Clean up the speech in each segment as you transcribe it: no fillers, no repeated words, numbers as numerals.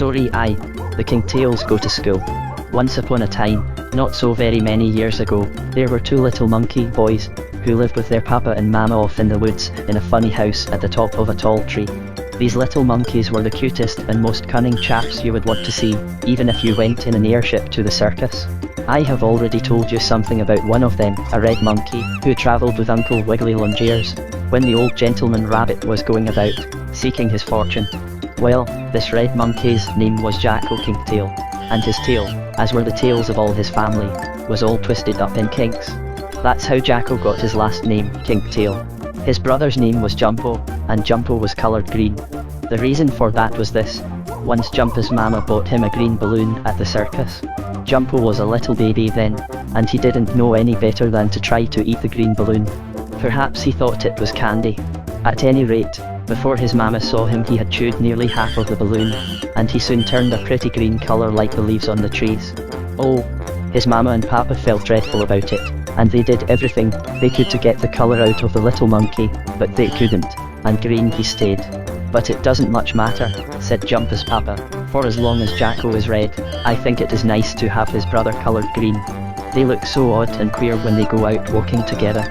Story I. The Kinkytails go to school. Once upon a time, not so very many years ago, there were two little monkey boys, who lived with their papa and mama off in the woods, in a funny house at the top of a tall tree. These little monkeys were the cutest and most cunning chaps you would want to see, even if you went in an airship to the circus. I have already told you something about one of them, a red monkey, who travelled with Uncle Wiggily Longears, when the old gentleman rabbit was going about, seeking his fortune. Well, this red monkey's name was Jacko Kinkytail, and his tail, as were the tails of all his family, was all twisted up in kinks. That's how Jacko got his last name, Kinkytail. His brother's name was Jumpo, and Jumpo was coloured green. The reason for that was this. Once Jumpo's mama bought him a green balloon at the circus. Jumpo was a little baby then, and he didn't know any better than to try to eat the green balloon. Perhaps he thought it was candy. At any rate, before his mama saw him he had chewed nearly half of the balloon, and he soon turned a pretty green colour like the leaves on the trees. Oh, his mama and papa felt dreadful about it, and they did everything they could to get the colour out of the little monkey, but they couldn't, and green he stayed. But it doesn't much matter, said Jumpo's papa, for as long as Jacko is red, I think it is nice to have his brother coloured green. They look so odd and queer when they go out walking together.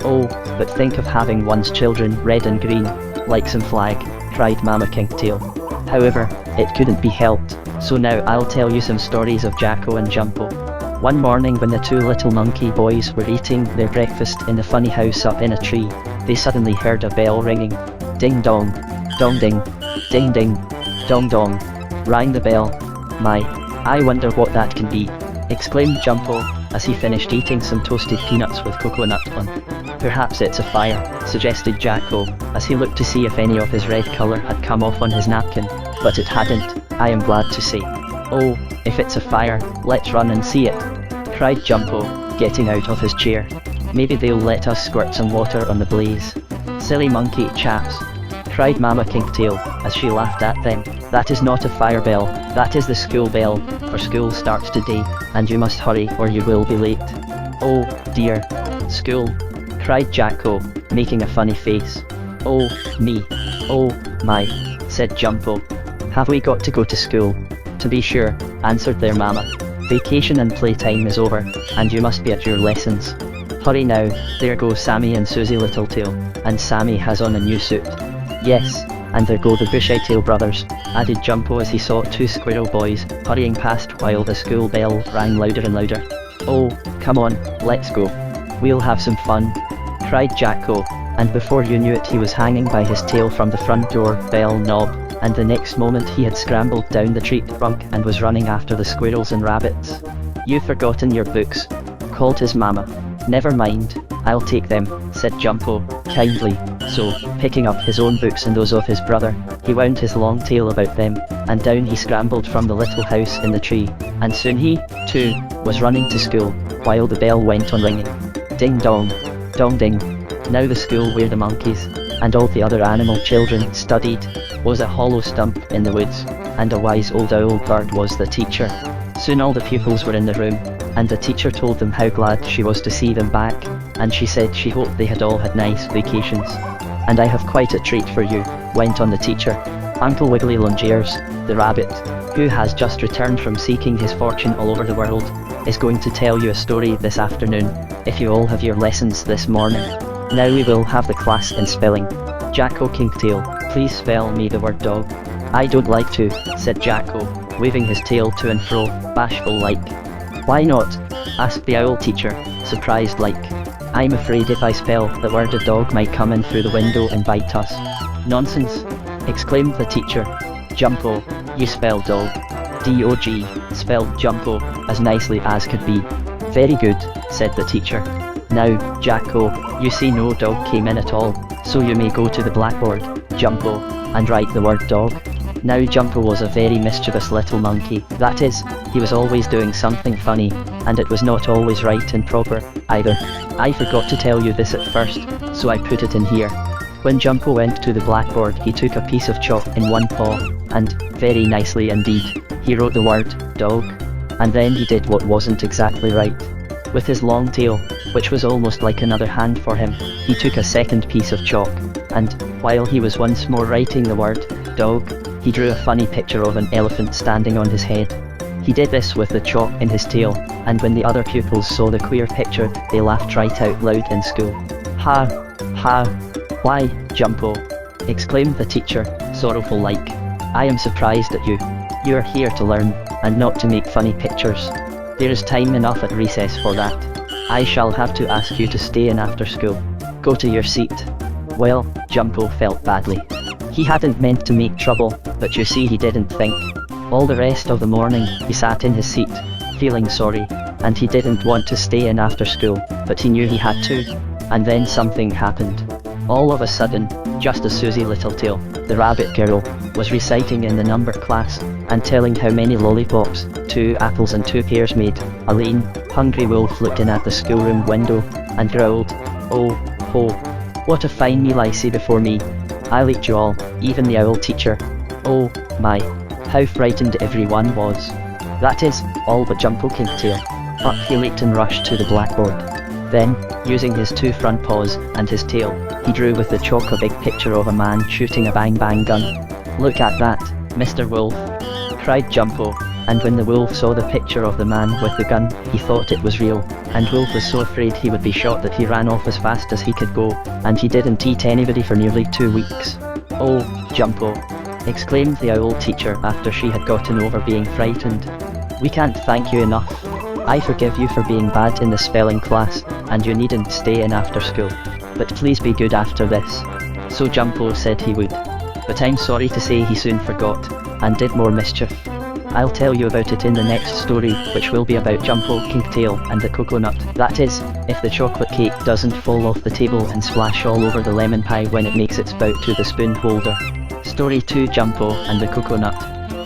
Oh, but think of having one's children red and green, like some flag, cried Mama Kinkytail. However, it couldn't be helped, so now I'll tell you some stories of Jacko and Jumpo. One morning when the two little monkey boys were eating their breakfast in the funny house up in a tree, they suddenly heard a bell ringing. Ding dong, dong ding, ding ding, dong dong, rang the bell. My, I wonder what that can be, exclaimed Jumpo, as he finished eating some toasted peanuts with coconut on. Perhaps it's a fire, suggested Jacko, as he looked to see if any of his red colour had come off on his napkin, but it hadn't, I am glad to say. Oh, if it's a fire, let's run and see it, cried Jumpo, getting out of his chair. Maybe they'll let us squirt some water on the blaze. Silly monkey chaps, cried Mama Kinkytail, as she laughed at them. That is not a fire bell, that is the school bell, for school starts today, and you must hurry or you will be late. Oh, dear. School, cried Jacko, making a funny face. Oh, me. Oh, my, said Jumpo. Have we got to go to school? To be sure, answered their mama. Vacation and playtime is over, and you must be at your lessons. Hurry now, there go Sammy and Susie Littletail, and Sammy has on a new suit. Yes, and there go the Bushytail brothers, added Jumpo as he saw two squirrel boys hurrying past while the school bell rang louder and louder. Oh, come on, let's go. We'll have some fun, cried Jacko, and before you knew it he was hanging by his tail from the front door bell knob, and the next moment he had scrambled down the tree trunk and was running after the squirrels and rabbits. You've forgotten your books, called his mama. Never mind, I'll take them, said Jumpo, kindly. So, picking up his own books and those of his brother, he wound his long tail about them, and down he scrambled from the little house in the tree, and soon he, too, was running to school, while the bell went on ringing. Ding dong, dong ding. Now the school where the monkeys, and all the other animal children studied, was a hollow stump in the woods, and a wise old owl bird was the teacher. Soon all the pupils were in the room, and the teacher told them how glad she was to see them back, and she said she hoped they had all had nice vacations. And I have quite a treat for you, went on the teacher. Uncle Wiggily Longears, the rabbit, who has just returned from seeking his fortune all over the world, is going to tell you a story this afternoon, if you all have your lessons this morning. Now we will have the class in spelling. Jacko Kinkytail, please spell me the word dog. I don't like to, said Jacko, waving his tail to and fro, bashful like. Why not? Asked the owl teacher, surprised like. I'm afraid if I spell the word a dog might come in through the window and bite us. Nonsense, exclaimed the teacher. Jumpo, you spell dog. D-O-G, spelled Jumpo, as nicely as could be. Very good, said the teacher. Now, Jacko, you see no dog came in at all, so you may go to the blackboard, Jumpo, and write the word dog. Now Jumpo was a very mischievous little monkey, that is, he was always doing something funny, and it was not always right and proper, either. I forgot to tell you this at first, so I put it in here. When Jumpo went to the blackboard he took a piece of chalk in one paw, and, very nicely indeed, he wrote the word, dog. And then he did what wasn't exactly right. With his long tail, which was almost like another hand for him, he took a second piece of chalk, and, while he was once more writing the word, dog, He drew a funny picture of an elephant standing on his head. He did this with the chalk in his tail, and when the other pupils saw the queer picture, they laughed right out loud in school. Ha! Ha! Why, Jumpo! Exclaimed the teacher, sorrowful like. I am surprised at you. You are here to learn, and not to make funny pictures. There is time enough at recess for that. I shall have to ask you to stay in after school. Go to your seat. Well, Jumpo felt badly. He hadn't meant to make trouble, but you see he didn't think. All the rest of the morning, he sat in his seat, feeling sorry, and he didn't want to stay in after school, but he knew he had to. And then something happened. All of a sudden, just as Susie Littletail, the rabbit girl, was reciting in the number class, and telling how many lollipops, 2 apples and 2 pears made, a lean, hungry wolf looked in at the schoolroom window, and growled, "Oh, ho! What a fine meal I see before me. I'll eat you all, even the owl teacher." Oh, my! How frightened everyone was. That is, all but Jumpo Kinkytail. Up he leaped and rushed to the blackboard. Then, using his 2 front paws and his tail, he drew with the chalk a big picture of a man shooting a bang-bang gun. "Look at that, Mr. Wolf!" cried Jumpo, and when the wolf saw the picture of the man with the gun, he thought it was real, and Wolf was so afraid he would be shot that he ran off as fast as he could go, and he didn't eat anybody for nearly 2 weeks. "Oh, Jumpo!" exclaimed the owl teacher after she had gotten over being frightened. "We can't thank you enough. I forgive you for being bad in the spelling class, and you needn't stay in after school. But please be good after this." So Jumpo said he would. But I'm sorry to say he soon forgot, and did more mischief. I'll tell you about it in the next story, which will be about Jumpo Kinkytail and the coconut. That is, if the chocolate cake doesn't fall off the table and splash all over the lemon pie when it makes its bout to the spoon holder. Story 2: Jumpo and the Coconut.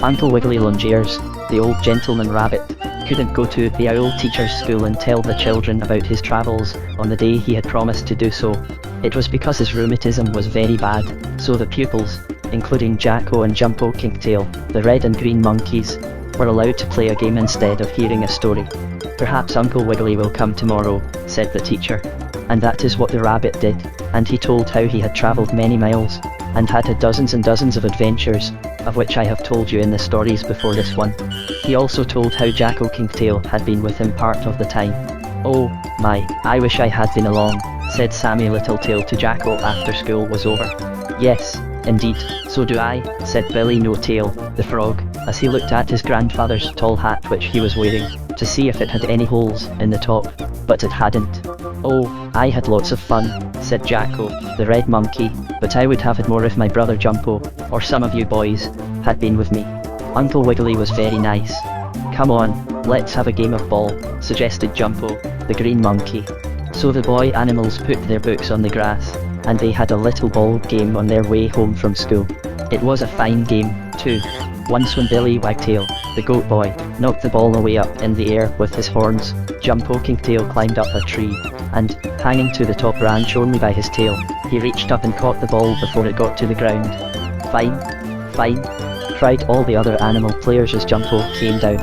Uncle Wiggily Longears, the old gentleman rabbit, couldn't go to the owl teacher's school and tell the children about his travels on the day he had promised to do so. It was because his rheumatism was very bad, so the pupils, including Jacko and Jumpo Kinkytail, the red and green monkeys, were allowed to play a game instead of hearing a story. "Perhaps Uncle Wiggily will come tomorrow," said the teacher. And that is what the rabbit did, and he told how he had travelled many miles, and had dozens and dozens of adventures, of which I have told you in the stories before this one. He also told how Jacko Kinkytail had been with him part of the time. "Oh, my, I wish I had been along," said Sammy Littletail to Jacko after school was over. "Yes, indeed, so do I," said Billy No Tail, the frog, as he looked at his grandfather's tall hat which he was wearing, to see if it had any holes in the top, but it hadn't. "Oh, I had lots of fun," said Jacko, the red monkey, "but I would have had more if my brother Jumpo, or some of you boys, had been with me." Uncle Wiggily was very nice. "Come on, let's have a game of ball," suggested Jumpo, the green monkey. So the boy animals put their books on the grass, and they had a little ball game on their way home from school. It was a fine game, too. Once when Billy Wagtail, the goat boy, knocked the ball away up in the air with his horns, Jumpo Kinkytail climbed up a tree, and, hanging to the top branch only by his tail, he reached up and caught the ball before it got to the ground. "Fine, fine," cried all the other animal players as Jumpo came down.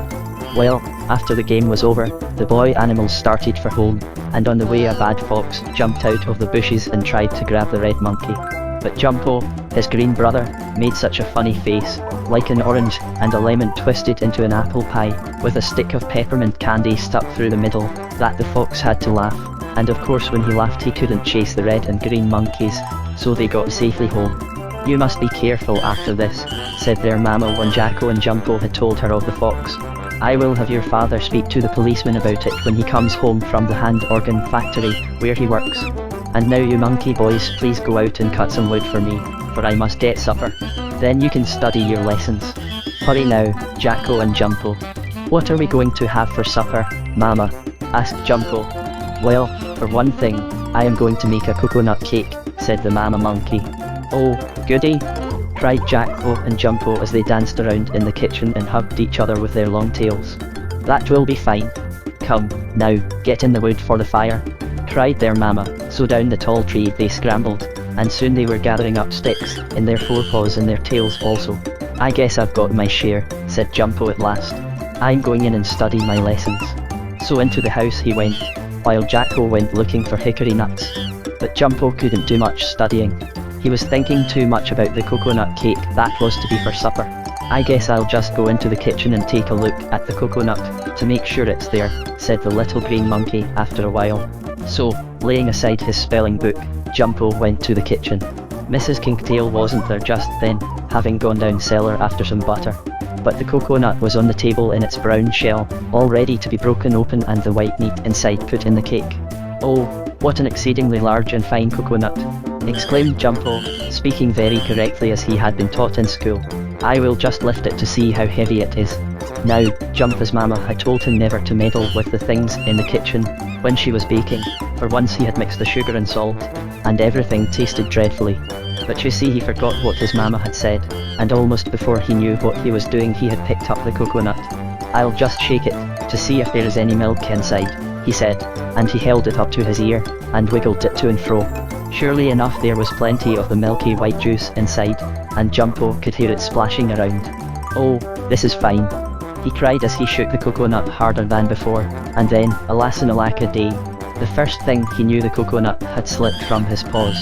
Well, after the game was over, the boy animals started for home, and on the way a bad fox jumped out of the bushes and tried to grab the red monkey. But Jumpo, his green brother, made such a funny face, like an orange and a lemon twisted into an apple pie, with a stick of peppermint candy stuck through the middle, that the fox had to laugh, and of course when he laughed he couldn't chase the red and green monkeys, so they got safely home. "You must be careful after this," said their mamma when Jacko and Jumpo had told her of the fox. "I will have your father speak to the policeman about it when he comes home from the hand organ factory, where he works. And now you monkey boys please go out and cut some wood for me, for I must get supper. Then you can study your lessons. Hurry now, Jacko and Jumpo." "What are we going to have for supper, Mama?" asked Jumpo. "Well, for one thing, I am going to make a coconut cake," said the Mama Monkey. "Oh, goody!" cried Jacko and Jumpo as they danced around in the kitchen and hugged each other with their long tails. "That will be fine. Come, now, get in the wood for the fire," cried their Mama, so down the tall tree they scrambled, and soon they were gathering up sticks, in their forepaws and their tails also. "I guess I've got my share," said Jumpo at last. "I'm going in and study my lessons." So into the house he went, while Jacko went looking for hickory nuts. But Jumpo couldn't do much studying. He was thinking too much about the coconut cake that was to be for supper. I guess I'll just go into the kitchen and take a look at the coconut, to make sure it's there, said the little green monkey after a while. So, laying aside his spelling book, Jumpo went to the kitchen. Mrs. Kinkytail wasn't there just then, having gone down cellar after some butter. But the coconut was on the table in its brown shell, all ready to be broken open and the white meat inside put in the cake. "Oh, what an exceedingly large and fine coconut!" exclaimed Jumpo, speaking very correctly as he had been taught in school. "I will just lift it to see how heavy it is." Now, Jumpo's mama had told him never to meddle with the things in the kitchen when she was baking, for once he had mixed the sugar and salt, and everything tasted dreadfully. But you see, he forgot what his mama had said, and almost before he knew what he was doing he had picked up the coconut. "I'll just shake it, to see if there is any milk inside," he said, and he held it up to his ear, and wiggled it to and fro. Surely enough, there was plenty of the milky white juice inside, and Jumpo could hear it splashing around. "Oh, this is fine," he cried as he shook the coconut harder than before, and then, alas and alack a day, the first thing he knew the coconut had slipped from his paws.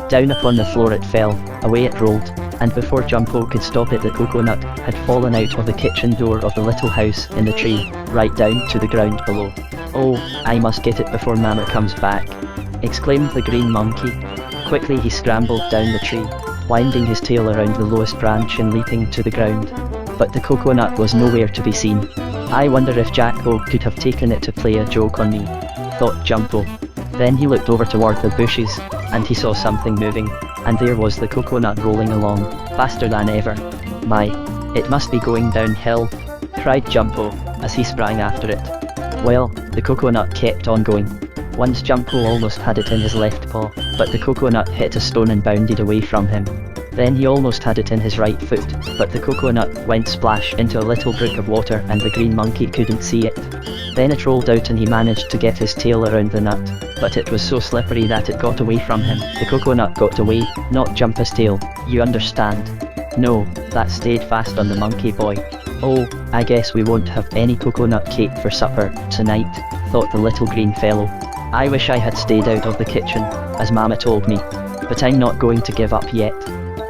Down upon the floor it fell, away it rolled, and before Jumpo could stop it the coconut had fallen out of the kitchen door of the little house in the tree, right down to the ground below. "Oh, I must get it before Mama comes back," exclaimed the green monkey. Quickly he scrambled down the tree, winding his tail around the lowest branch and leaping to the ground. But the coconut was nowhere to be seen. "I wonder if Jacko could have taken it to play a joke on me," thought Jumpo. Then he looked over toward the bushes, and he saw something moving, and there was the coconut rolling along, faster than ever. "My, it must be going downhill," cried Jumpo, as he sprang after it. Well, the coconut kept on going. Once Jumpo almost had it in his left paw, but the coconut hit a stone and bounded away from him. Then he almost had it in his right foot, but the coconut went splash into a little brook of water and the green monkey couldn't see it. Then it rolled out and he managed to get his tail around the nut, but it was so slippery that it got away from him. The coconut got away, not Jumpo's tail, you understand. No, that stayed fast on the monkey boy. "Oh, I guess we won't have any coconut cake for supper tonight," thought the little green fellow. "I wish I had stayed out of the kitchen, as Mama told me, but I'm not going to give up yet.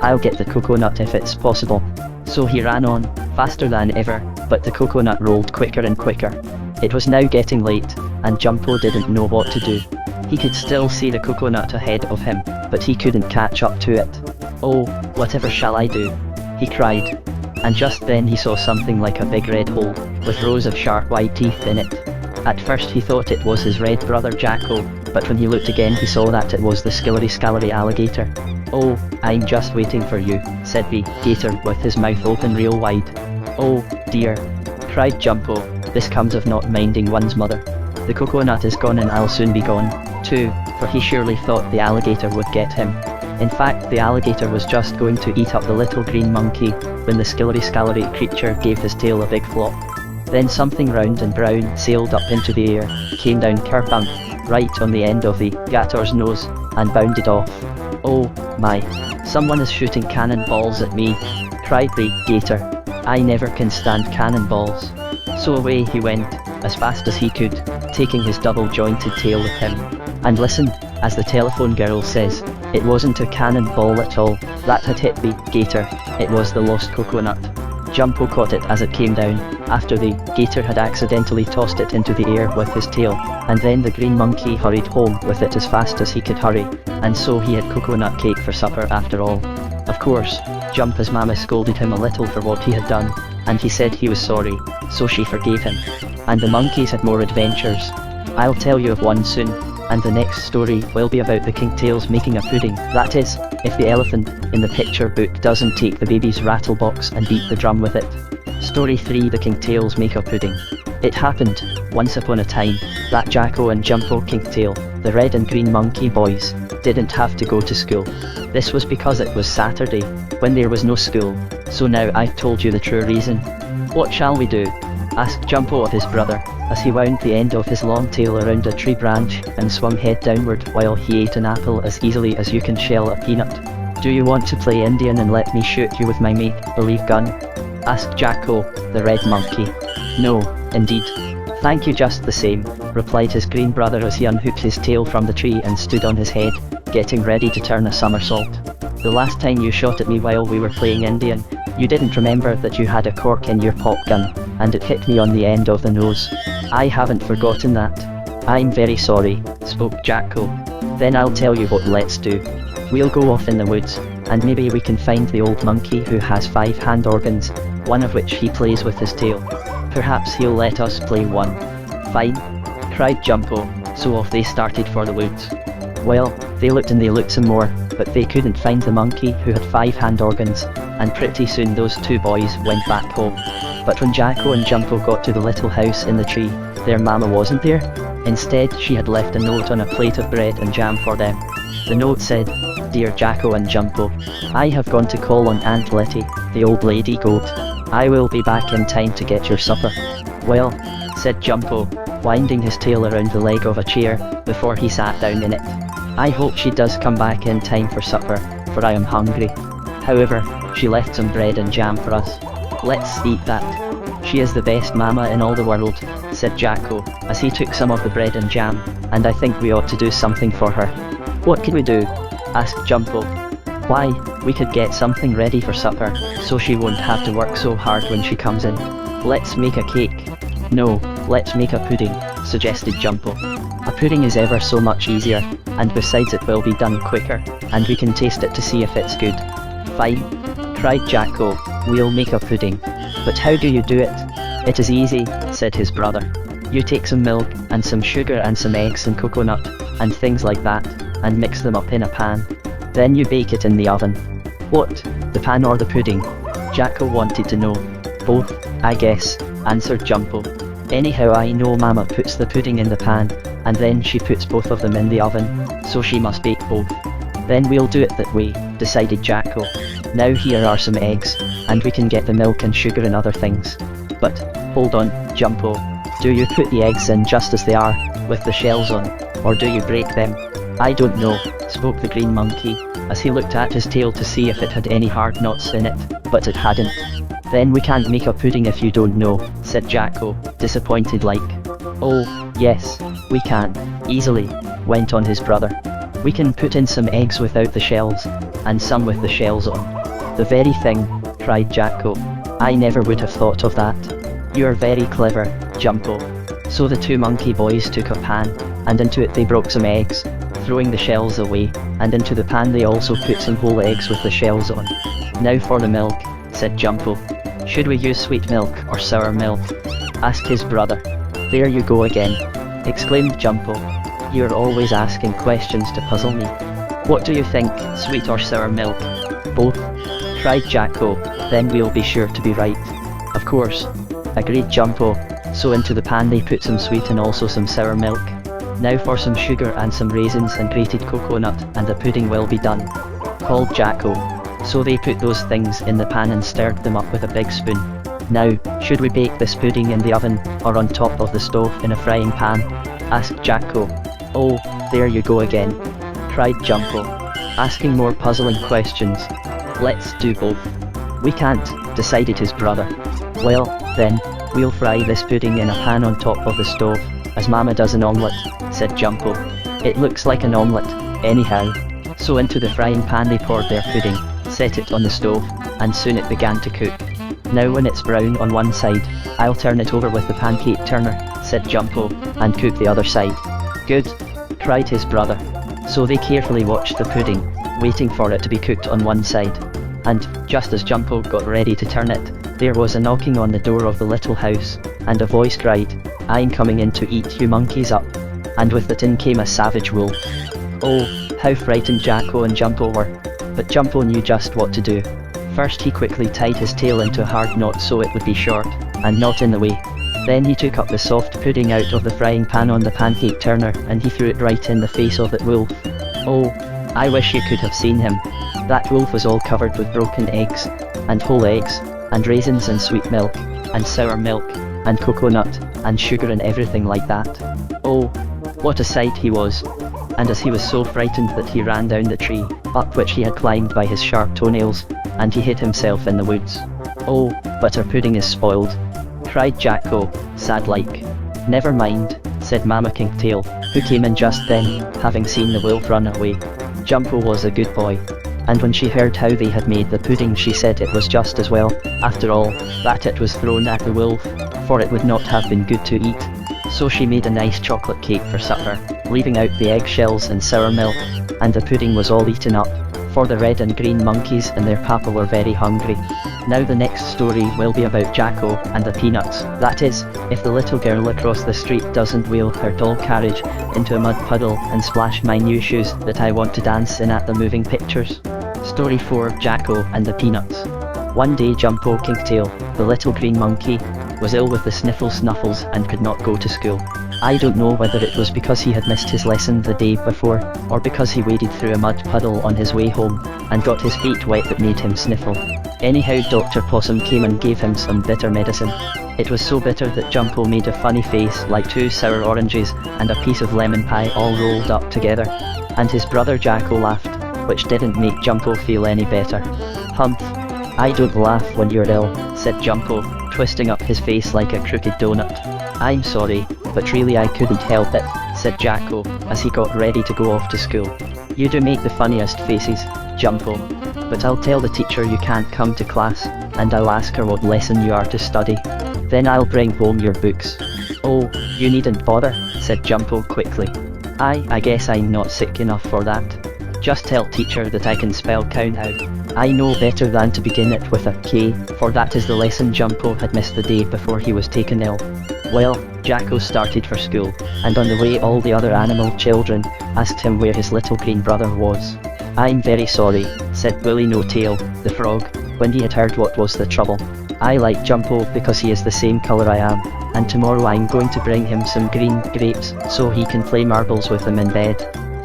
I'll get the coconut if it's possible." So he ran on, faster than ever, but the coconut rolled quicker and quicker. It was now getting late, and Jumpo didn't know what to do. He could still see the coconut ahead of him, but he couldn't catch up to it. "Oh, whatever shall I do?" he cried. And just then he saw something like a big red hole, with rows of sharp white teeth in it. At first he thought it was his red brother Jacko, but when he looked again he saw that it was the skillery-scalery alligator. "Oh, I'm just waiting for you," said the gator with his mouth open real wide. "Oh, dear," cried Jumpo, "this comes of not minding one's mother. The coconut is gone and I'll soon be gone, too," for he surely thought the alligator would get him. In fact, the alligator was just going to eat up the little green monkey, when the skillery-scalery creature gave his tail a big flop. Then something round and brown sailed up into the air, came down kerbump, right on the end of the gator's nose, and bounded off. "Oh, my, someone is shooting cannonballs at me," cried the gator. "I never can stand cannonballs." So away he went, as fast as he could, taking his double-jointed tail with him. And listen, as the telephone girl says, it wasn't a cannonball at all that had hit the gator, it was the lost coconut. Jumpo caught it as it came down, after the gator had accidentally tossed it into the air with his tail, and then the green monkey hurried home with it as fast as he could hurry, and so he had coconut cake for supper after all. Of course, Jumpo's mama scolded him a little for what he had done, and he said he was sorry, so she forgave him. And the monkeys had more adventures. I'll tell you of one soon, and the next story will be about the Kinkytails making a pudding. That is, if the elephant in the picture book doesn't take the baby's rattle box and beat the drum with it. Story 3: The Kinkytails make a pudding. It happened, once upon a time, that Jacko and Jumpo Kinkytail, the red and green monkey boys, didn't have to go to school. This was because it was Saturday, when there was no school, so now I've told you the true reason. "What shall we do?" asked Jumpo of his brother, as he wound the end of his long tail around a tree branch and swung head downward while he ate an apple as easily as you can shell a peanut. "Do you want to play Indian and let me shoot you with my make-believe gun?" asked Jacko, the red monkey. "No, indeed. Thank you just the same," replied his green brother as he unhooked his tail from the tree and stood on his head, getting ready to turn a somersault. The last time you shot at me while we were playing Indian, you didn't remember that you had a cork in your pop gun, and it hit me on the end of the nose. I haven't forgotten that. I'm very sorry, spoke Jacko. Then I'll tell you what let's do. We'll go off in the woods, and maybe we can find the old monkey who has 5 hand organs, one of which he plays with his tail. Perhaps he'll let us play one. Fine, cried Jumpo, so off they started for the woods. Well, they looked some more, but they couldn't find the monkey who had 5 hand organs, and pretty soon those 2 boys went back home. But when Jacko and Jumpo got to the little house in the tree, their mama wasn't there. Instead, she had left a note on a plate of bread and jam for them. The note said, "Dear Jacko and Jumpo, I have gone to call on Aunt Letty, the old lady goat. I will be back in time to get your supper." "Well," said Jumpo, winding his tail around the leg of a chair before he sat down in it, "I hope she does come back in time for supper, for I am hungry. However, she left some bread and jam for us. Let's eat that. She is the best mama in all the world," said Jacko, as he took some of the bread and jam, "and I think we ought to do something for her." "What could we do?" asked Jumpo. "Why, we could get something ready for supper, so she won't have to work so hard when she comes in. Let's make a cake." "No, let's make a pudding," suggested Jumpo. "A pudding is ever so much easier, and besides it will be done quicker, and we can taste it to see if it's good." "Fine," cried Jacko, "we'll make a pudding. But how do you do it?" "It is easy," said his brother. "You take some milk, and some sugar and some eggs and coconut, and things like that, and mix them up in a pan. Then you bake it in the oven." "What, the pan or the pudding?" Jacko wanted to know. "Both, I guess," answered Jumpo. "Anyhow, I know Mama puts the pudding in the pan, and then she puts both of them in the oven, so she must bake both." "Then we'll do it that way," decided Jacko. "Now here are some eggs, and we can get the milk and sugar and other things. But, hold on, Jumpo. Do you put the eggs in just as they are, with the shells on, or do you break them?" "I don't know," spoke the green monkey, as he looked at his tail to see if it had any hard knots in it, but it hadn't. "Then we can't make a pudding if you don't know," said Jacko, disappointed like. "Oh, yes, we can, easily," went on his brother. "We can put in some eggs without the shells, and some with the shells on." "The very thing," cried Jacko. "I never would have thought of that. You're very clever, Jumpo." So the 2 monkey boys took a pan, and into it they broke some eggs, throwing the shells away, and into the pan they also put some whole eggs with the shells on. "Now for the milk," said Jumpo. "Should we use sweet milk or sour milk?" asked his brother. "There you go again," exclaimed Jumpo. "You're always asking questions to puzzle me. What do you think, sweet or sour milk?" "Both," cried Jacko. "Then we'll be sure to be right." "Of course," agreed Jumpo. So into the pan they put some sweet and also some sour milk. "Now for some sugar and some raisins and grated coconut, and the pudding will be done," called Jacko. So they put those things in the pan and stirred them up with a big spoon. "Now, should we bake this pudding in the oven, or on top of the stove in a frying pan?" asked Jacko. "Oh, there you go again," cried Jumpo, asking more puzzling questions. "Let's do both." "We can't," decided his brother. "Well, then, we'll fry this pudding in a pan on top of the stove, as Mama does an omelette," said Jumpo. "It looks like an omelette, anyhow." So into the frying pan they poured their pudding, set it on the stove, and soon it began to cook. "Now when it's brown on one side, I'll turn it over with the pancake turner," said Jumpo, "and cook the other side." "Good," cried his brother. So they carefully watched the pudding, waiting for it to be cooked on one side. And, just as Jumpo got ready to turn it, there was a knocking on the door of the little house, and a voice cried, "I'm coming in to eat you monkeys up." And with it in came a savage wolf. Oh, how frightened Jacko and Jumpo were. But Jumpo knew just what to do. First he quickly tied his tail into a hard knot so it would be short, and not in the way. Then he took up the soft pudding out of the frying pan on the pancake turner and he threw it right in the face of that wolf. Oh, I wish you could have seen him. That wolf was all covered with broken eggs, and whole eggs, and raisins and sweet milk, and sour milk, and coconut, and sugar and everything like that. Oh, what a sight he was. And as he was so frightened that he ran down the tree, up which he had climbed by his sharp toenails, and he hid himself in the woods. "Oh, but our pudding is spoiled," cried Jacko, sad-like. "Never mind," said Mama Kinkytail, who came in just then, having seen the wolf run away. "Jumpo was a good boy. and when she heard how they had made the pudding she said it was just as well, after all, that it was thrown at the wolf, for it would not have been good to eat. So she made a nice chocolate cake for supper, leaving out the eggshells and sour milk, and the pudding was all eaten up, for the red and green monkeys and their papa were very hungry. Now the next story will be about Jacko and the peanuts. That is, if the little girl across the street doesn't wheel her doll carriage into a mud puddle and splash my new shoes that I want to dance in at the moving pictures. Story 4, Jacko and the Peanuts. One day Jumpo Kinkytail, the little green monkey, was ill with the sniffles and could not go to school. I don't know whether it was because he had missed his lesson the day before, or because he waded through a mud puddle on his way home, and got his feet wet that made him sniffle. Anyhow, Dr. Possum came and gave him some bitter medicine. It was so bitter that Jumpo made a funny face like 2 sour oranges and a piece of lemon pie all rolled up together. And his brother Jacko laughed, which didn't make Jumpo feel any better. Humph. I don't laugh when you're ill, said Jumpo, twisting up his face like a crooked donut. I'm sorry, but really I couldn't help it, said Jacko, as he got ready to go off to school. You do make the funniest faces, Jumpo. But I'll tell the teacher you can't come to class, and I'll ask her what lesson you are to study. Then I'll bring home your books. Oh, you needn't bother, said Jumpo quickly. I guess I'm not sick enough for that. Just tell teacher that I can spell count out. I know better than to begin it with a K, for that is the lesson Jumpo had missed the day before he was taken ill. Well, Jacko started for school, and on the way all the other animal children asked him where his little green brother was. I'm very sorry, said Willie No-Tail, the frog, when he had heard what was the trouble. I like Jumpo because he is the same color I am, and tomorrow I'm going to bring him some green grapes so he can play marbles with them in bed.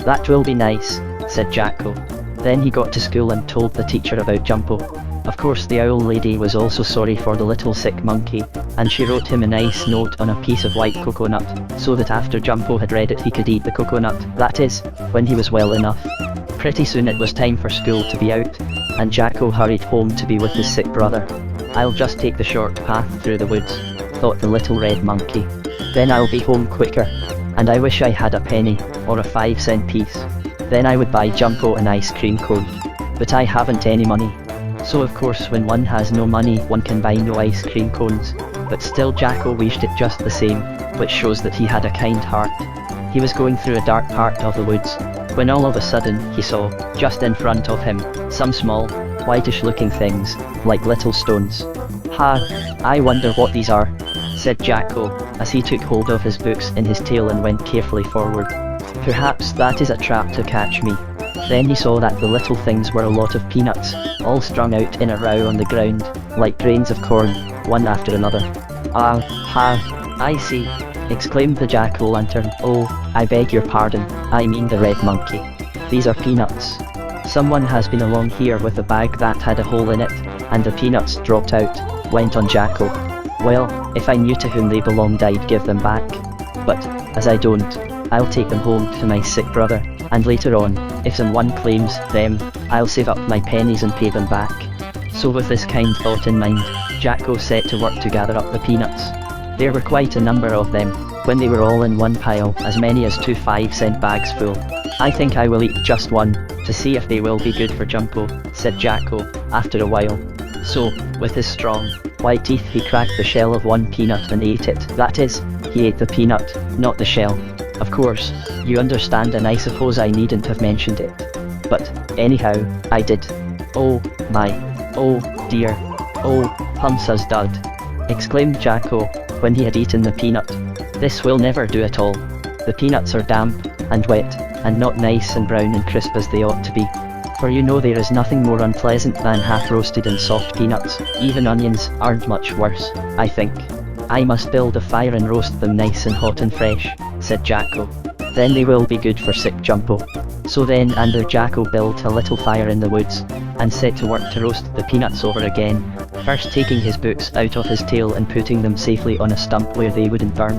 That will be nice, said Jacko. Then he got to school and told the teacher about Jumpo. Of course the owl lady was also sorry for the little sick monkey, and she wrote him a nice note on a piece of white coconut, so that after Jumpo had read it he could eat the coconut, that is, when he was well enough. Pretty soon it was time for school to be out, and Jacko hurried home to be with his sick brother. I'll just take the short path through the woods, thought the little red monkey. Then I'll be home quicker, and I wish I had a penny, or a 5-cent piece. Then I would buy Jumpo an ice cream cone. But I haven't any money. So of course when one has no money one can buy no ice cream cones, but still Jacko wished it just the same, which shows that he had a kind heart. He was going through a dark part of the woods, when all of a sudden he saw, just in front of him, some small, whitish looking things, like little stones. Ha, I wonder what these are, said Jacko, as he took hold of his books in his tail and went carefully forward. Perhaps that is a trap to catch me. Then he saw that the little things were a lot of peanuts, all strung out in a row on the ground, like grains of corn, one after another. Ah, ha, I see, exclaimed the jack-o'-lantern. Oh, I beg your pardon, I mean the red monkey. These are peanuts. Someone has been along here with a bag that had a hole in it, and the peanuts dropped out, went on Jacko. Well, if I knew to whom they belonged I'd give them back. But, as I don't, I'll take them home to my sick brother, and later on, if someone claims them, I'll save up my pennies and pay them back. So with this kind thought in mind, Jacko set to work to gather up the peanuts. There were quite a number of them, when they were all in one pile, as many as 2 5-cent bags full. I think I will eat just one, to see if they will be good for Jumpo, said Jacko, after a while. So, with his strong, white teeth he cracked the shell of one peanut and ate it. That is, he ate the peanut, not the shell. Of course, you understand, and I suppose I needn't have mentioned it. But, anyhow, I did. Oh, my. Oh, dear. Oh, Humsa's dud, exclaimed Jacko, when he had eaten the peanut. This will never do at all. The peanuts are damp, and wet, and not nice and brown and crisp as they ought to be. For you know there is nothing more unpleasant than half-roasted and soft peanuts. Even onions aren't much worse, I think. I must build a fire and roast them nice and hot and fresh, said Jacko. Then they will be good for sick Jumpo. So then and there Jacko built a little fire in the woods, and set to work to roast the peanuts over again, first taking his books out of his tail and putting them safely on a stump where they wouldn't burn.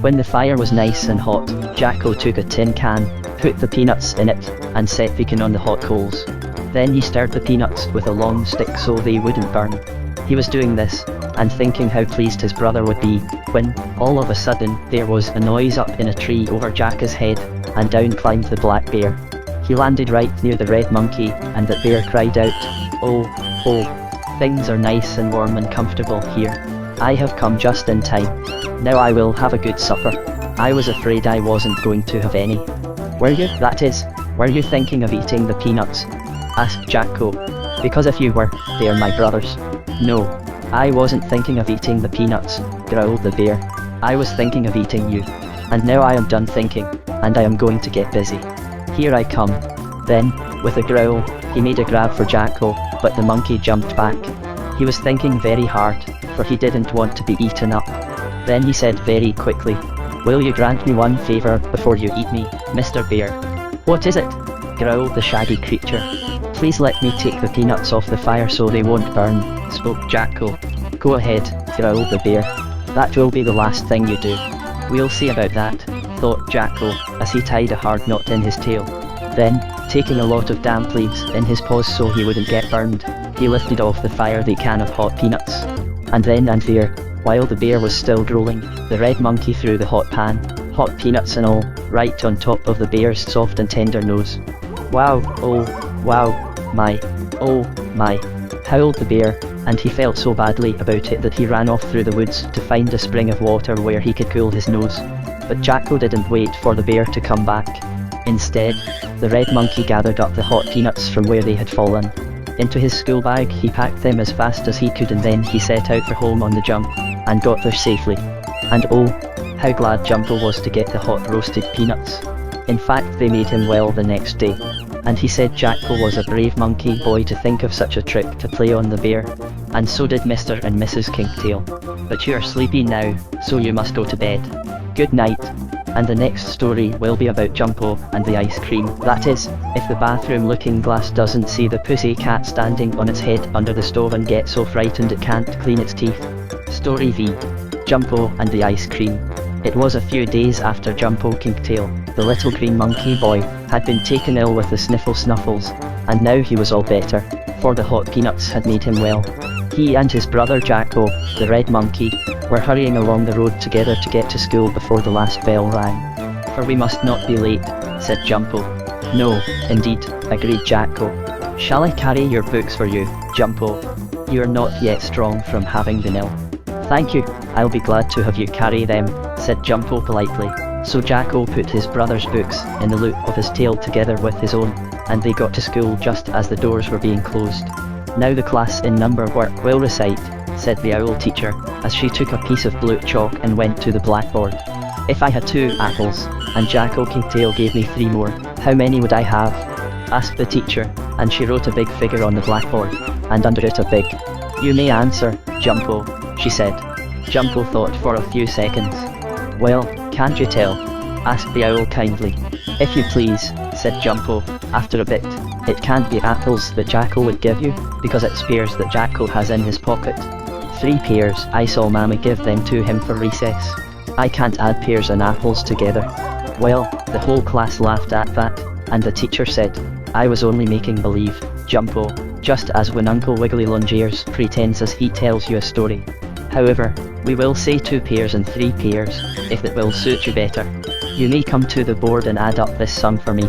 When the fire was nice and hot, Jacko took a tin can, put the peanuts in it, and set bacon on the hot coals. Then he stirred the peanuts with a long stick so they wouldn't burn. He was doing this, and thinking how pleased his brother would be, when, all of a sudden, there was a noise up in a tree over Jacko's head, and down climbed the black bear. He landed right near the red monkey, and the bear cried out, "Oh, oh, things are nice and warm and comfortable here. I have come just in time. Now I will have a good supper. I was afraid I wasn't going to have any." "Were you? That is, were you thinking of eating the peanuts?" asked Jacko. "Because if you were, they are my brothers." "No, I wasn't thinking of eating the peanuts," growled the bear. "I was thinking of eating you. And now I am done thinking, and I am going to get busy. Here I come." Then, with a growl, he made a grab for Jacko, but the monkey jumped back. He was thinking very hard, for he didn't want to be eaten up. Then he said very quickly, "Will you grant me one favor before you eat me, Mr. Bear?" "What is it?" growled the shaggy creature. "Please let me take the peanuts off the fire so they won't burn," spoke Jacko. "Go ahead," growled the bear. "That will be the last thing you do." "We'll see about that," thought Jacko, as he tied a hard knot in his tail. Then, taking a lot of damp leaves in his paws so he wouldn't get burned, he lifted off the fire the can of hot peanuts. And then and there, while the bear was still drooling, the red monkey threw the hot pan, hot peanuts and all, right on top of the bear's soft and tender nose. "Wow, oh, wow, my, oh, my," howled the bear, and he felt so badly about it that he ran off through the woods to find a spring of water where he could cool his nose. But Jacko didn't wait for the bear to come back. Instead, the red monkey gathered up the hot peanuts from where they had fallen. Into his school bag he packed them as fast as he could, and then he set out for home on the jump, and got there safely. And oh, how glad Jumpo was to get the hot roasted peanuts. In fact, they made him well the next day. And he said Jacko was a brave monkey boy to think of such a trick to play on the bear. And so did Mr. and Mrs. Kinkytail. But you are sleepy now, so you must go to bed. Good night. And the next story will be about Jumpo and the ice cream. That is, if the bathroom looking glass doesn't see the pussy cat standing on its head under the stove and get so frightened it can't clean its teeth. Story V. Jumpo and the ice cream. It was a few days after Jumpo Kinkytail, the little green monkey boy, had been taken ill with the sniffle-snuffles, and now he was all better, for the hot peanuts had made him well. He and his brother Jacko, the red monkey, were hurrying along the road together to get to school before the last bell rang. "For we must not be late," said Jumpo. "No, indeed," agreed Jacko. "Shall I carry your books for you, Jumpo? You are not yet strong from having been ill." "Thank you, I'll be glad to have you carry them," said Jumpo politely. So Jacko put his brother's books in the loop of his tail together with his own, and they got to school just as the doors were being closed. "Now the class in number work will recite," said the owl teacher, as she took a piece of blue chalk and went to the blackboard. "If I had 2 apples, and Jacko Kinkytail gave me 3 more, how many would I have?" asked the teacher, and she wrote a big figure on the blackboard, and under it a big, "You may answer, Jumpo," she said. Jumpo thought for a few seconds. "Well, can't you tell?" asked the owl kindly. "If you please," said Jumpo, after a bit. "It can't be apples that Jacko would give you, because it's pears that Jacko has in his pocket." 3 pears, I saw Mammy give them to him for recess. I can't add pears and apples together." Well, the whole class laughed at that, and the teacher said, "I was only making believe, Jumpo, just as when Uncle Wiggly Longears pretends as he tells you a story. However, we will say 2 pears and 3 pears, if it will suit you better. You may come to the board and add up this sum for me."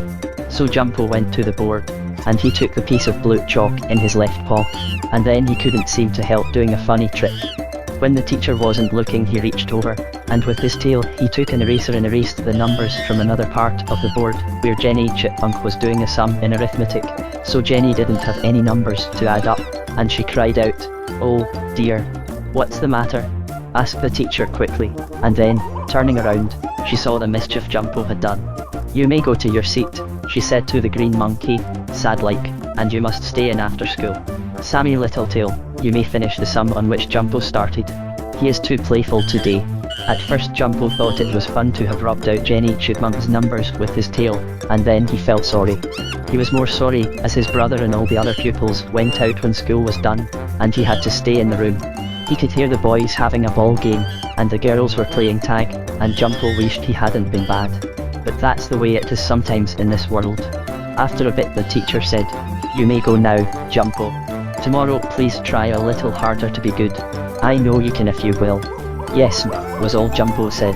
So Jumpo went to the board, and he took the piece of blue chalk in his left paw, and then he couldn't seem to help doing a funny trick. When the teacher wasn't looking, he reached over, and with his tail he took an eraser and erased the numbers from another part of the board, where Jenny Chipmunk was doing a sum in arithmetic. So Jenny didn't have any numbers to add up, and she cried out, "Oh, dear. What's the matter?" asked the teacher quickly, and then, turning around, she saw the mischief Jumpo had done. "You may go to your seat," she said to the green monkey, sad-like, "and you must stay in after school. Sammy Littletail, you may finish the sum on which Jumpo started. He is too playful today." At first Jumpo thought it was fun to have rubbed out Jenny Chipmunk's numbers with his tail, and then he felt sorry. He was more sorry as his brother and all the other pupils went out when school was done, and he had to stay in the room. He could hear the boys having a ball game, and the girls were playing tag, and Jumpo wished he hadn't been bad. But that's the way it is sometimes in this world. After a bit the teacher said, "You may go now, Jumpo. Tomorrow please try a little harder to be good. I know you can if you will." "Yes," was all Jumpo said.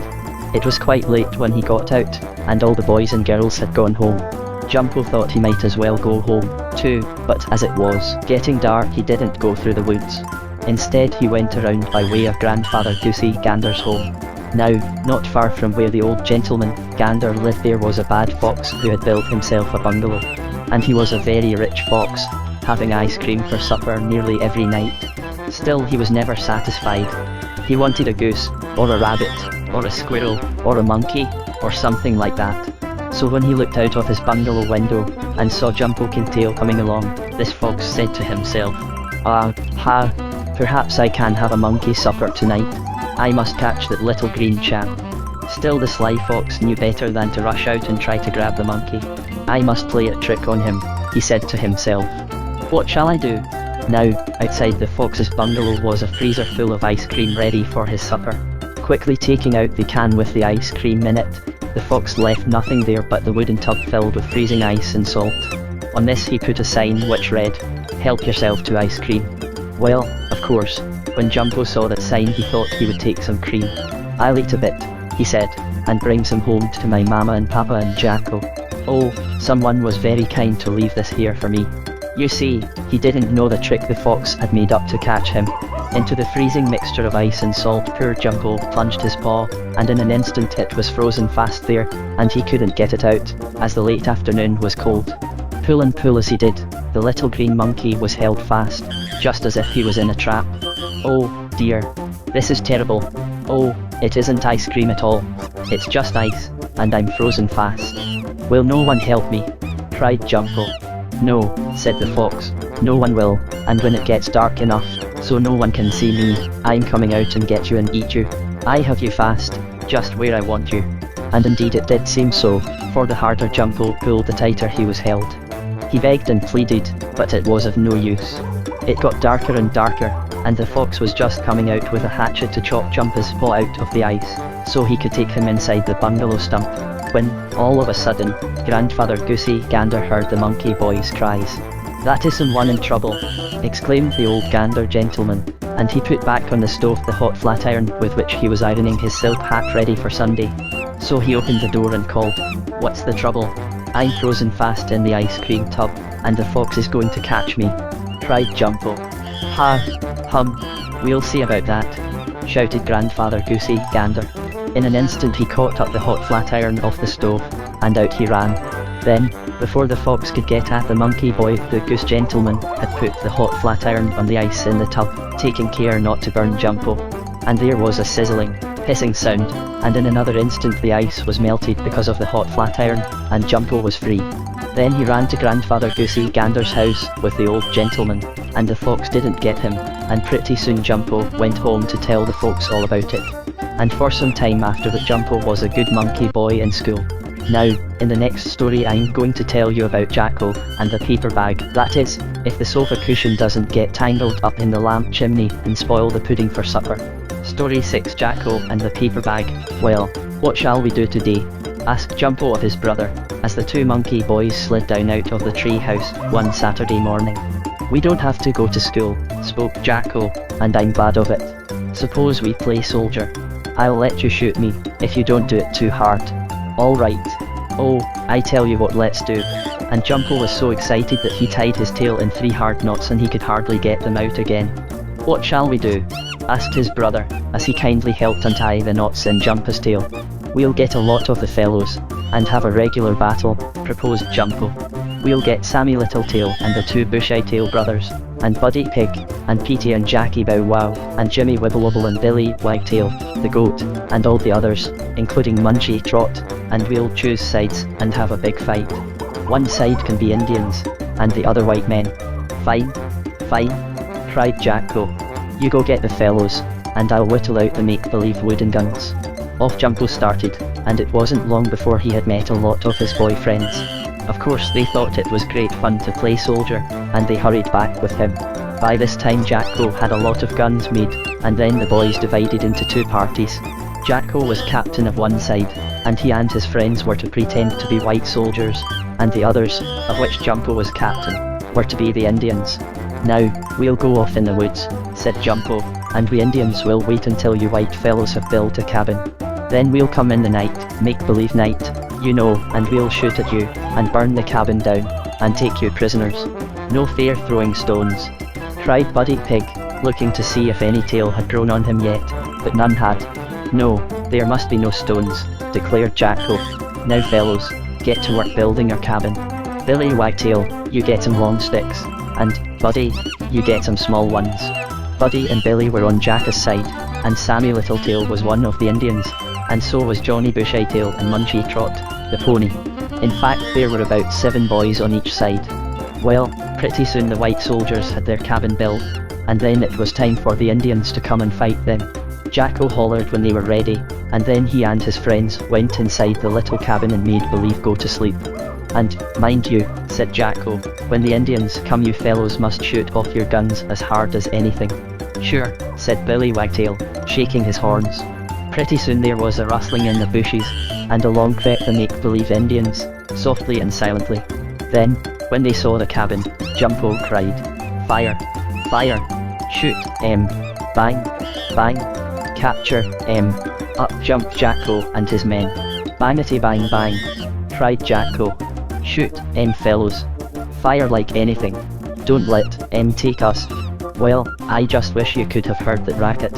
It was quite late when he got out, and all the boys and girls had gone home. Jumpo thought he might as well go home, too, but as it was getting dark he didn't go through the woods. Instead he went around by way of Grandfather Goosey Gander's home. Now, not far from where the old gentleman, Gander, lived there was a bad fox who had built himself a bungalow. And he was a very rich fox, having ice cream for supper nearly every night. Still he was never satisfied. He wanted a goose, or a rabbit, or a squirrel, or a monkey, or something like that. So when he looked out of his bungalow window, and saw Jumpo Kinkytail coming along, this fox said to himself, perhaps I can have a monkey supper tonight. I must catch that little green chap. Still the sly fox knew better than to rush out and try to grab the monkey. I must play a trick on him, he said to himself. What shall I do? Now, outside the fox's bungalow was a freezer full of ice cream ready for his supper. Quickly taking out the can with the ice cream in it, the fox left nothing there but the wooden tub filled with freezing ice and salt. On this he put a sign which read, "Help yourself to ice cream." Well, of course, when Jumpo saw that sign he thought he would take some cream. "I'll eat a bit," he said, "and bring some home to my mama and papa and Jacko. Oh, someone was very kind to leave this here for me." You see, he didn't know the trick the fox had made up to catch him. Into the freezing mixture of ice and salt poor Jumpo plunged his paw, and in an instant it was frozen fast there, and he couldn't get it out, as the late afternoon was cold. Pull and pull as he did, the little green monkey was held fast, just as if he was in a trap. Oh, dear. This is terrible. Oh, it isn't ice cream at all. It's just ice, and I'm frozen fast. Will no one help me? Cried Jumpo. No, said the fox, no one will, and when it gets dark enough, so no one can see me, I'm coming out and get you and eat you. I have you fast, just where I want you. And indeed it did seem so, for the harder Jumpo pulled the tighter he was held. He begged and pleaded, but it was of no use. It got darker and darker, and the fox was just coming out with a hatchet to chop Jumpo's paw out of the ice, so he could take him inside the bungalow stump, when, all of a sudden, Grandfather Goosey Gander heard the monkey boy's cries. "That is someone in trouble," exclaimed the old Gander gentleman, and he put back on the stove the hot flat iron with which he was ironing his silk hat ready for Sunday. So he opened the door and called, "What's the trouble? I'm frozen fast in the ice cream tub, and the fox is going to catch me," cried Jumpo. We'll see about that," shouted Grandfather Goosey Gander. In an instant he caught up the hot flat iron off the stove, and out he ran. Then, before the fox could get at the monkey boy, the goose gentleman had put the hot flat iron on the ice in the tub, taking care not to burn Jumpo. And there was a sizzling, hissing sound, and in another instant the ice was melted because of the hot flat iron, and Jumpo was free. Then he ran to Grandfather Goosey Gander's house with the old gentleman, and the fox didn't get him, and pretty soon Jumpo went home to tell the folks all about it. And for some time after that Jumpo was a good monkey boy in school. Now, in the next story I'm going to tell you about Jacko and the paper bag, that is, if the sofa cushion doesn't get tangled up in the lamp chimney and spoil the pudding for supper. Story 6, Jacko and the paper bag. Well, what shall we do today? Asked Jumpo of his brother, as the two monkey boys slid down out of the tree house one Saturday morning. We don't have to go to school, spoke Jacko, and I'm glad of it. Suppose we play soldier. I'll let you shoot me, if you don't do it too hard. All right. Oh, I tell you what, let's do. And Jumpo was so excited that he tied his tail in 3 hard knots and he could hardly get them out again. What shall we do? Asked his brother, as he kindly helped untie the knots in Jumpo's tail. We'll get a lot of the fellows, and have a regular battle, proposed Jumpo. We'll get Sammy Littletail and the 2 Bushy-tail brothers, and Buddy Pig, and Petey and Jackie Bow Wow, and Jimmy Wibblewobble and Billy Wagtail, the goat, and all the others, including Munchie Trot, and we'll choose sides and have a big fight. One side can be Indians, and the other white men. Fine, cried Jacko. You go get the fellows, and I'll whittle out the make-believe wooden guns. Off Jumpo started, and it wasn't long before he had met a lot of his boyfriends. Of course they thought it was great fun to play soldier, and they hurried back with him. By this time Jacko had a lot of guns made, and then the boys divided into 2 parties. Jacko was captain of one side, and he and his friends were to pretend to be white soldiers, and the others, of which Jumpo was captain, were to be the Indians. Now, we'll go off in the woods, said Jumpo, and we Indians will wait until you white fellows have built a cabin. Then we'll come in the night, make-believe night, you know, and we'll shoot at you, and burn the cabin down, and take you prisoners. No fear throwing stones," cried Buddy Pig, looking to see if any tail had grown on him yet, but none had. "No, there must be no stones," declared Jacko. "Now fellows, get to work building our cabin. Billy Wagtail, you get some long sticks, and, Buddy, you get some small ones." Buddy and Billy were on Jacka's side, and Sammy Littletail was one of the Indians, and so was Johnny Bushytail and Munchie Trot, the pony. In fact, there were about 7 boys on each side. Well, pretty soon the white soldiers had their cabin built, and then it was time for the Indians to come and fight them. Jacko hollered when they were ready, and then he and his friends went inside the little cabin and made believe go to sleep. "And, mind you," said Jacko, "when the Indians come you fellows must shoot off your guns as hard as anything." "Sure," said Billy Wagtail, shaking his horns. Pretty soon there was a rustling in the bushes, and along crept the make-believe Indians, softly and silently. Then, when they saw the cabin, Jumpo cried, "Fire! Fire! Shoot, bang! Bang! Capture, Up jumped Jacko and his men. "Bangity bang bang!" cried Jacko. "Shoot, fellows! Fire like anything! Don't let, take us!" "Well, I just wish you could have heard that racket."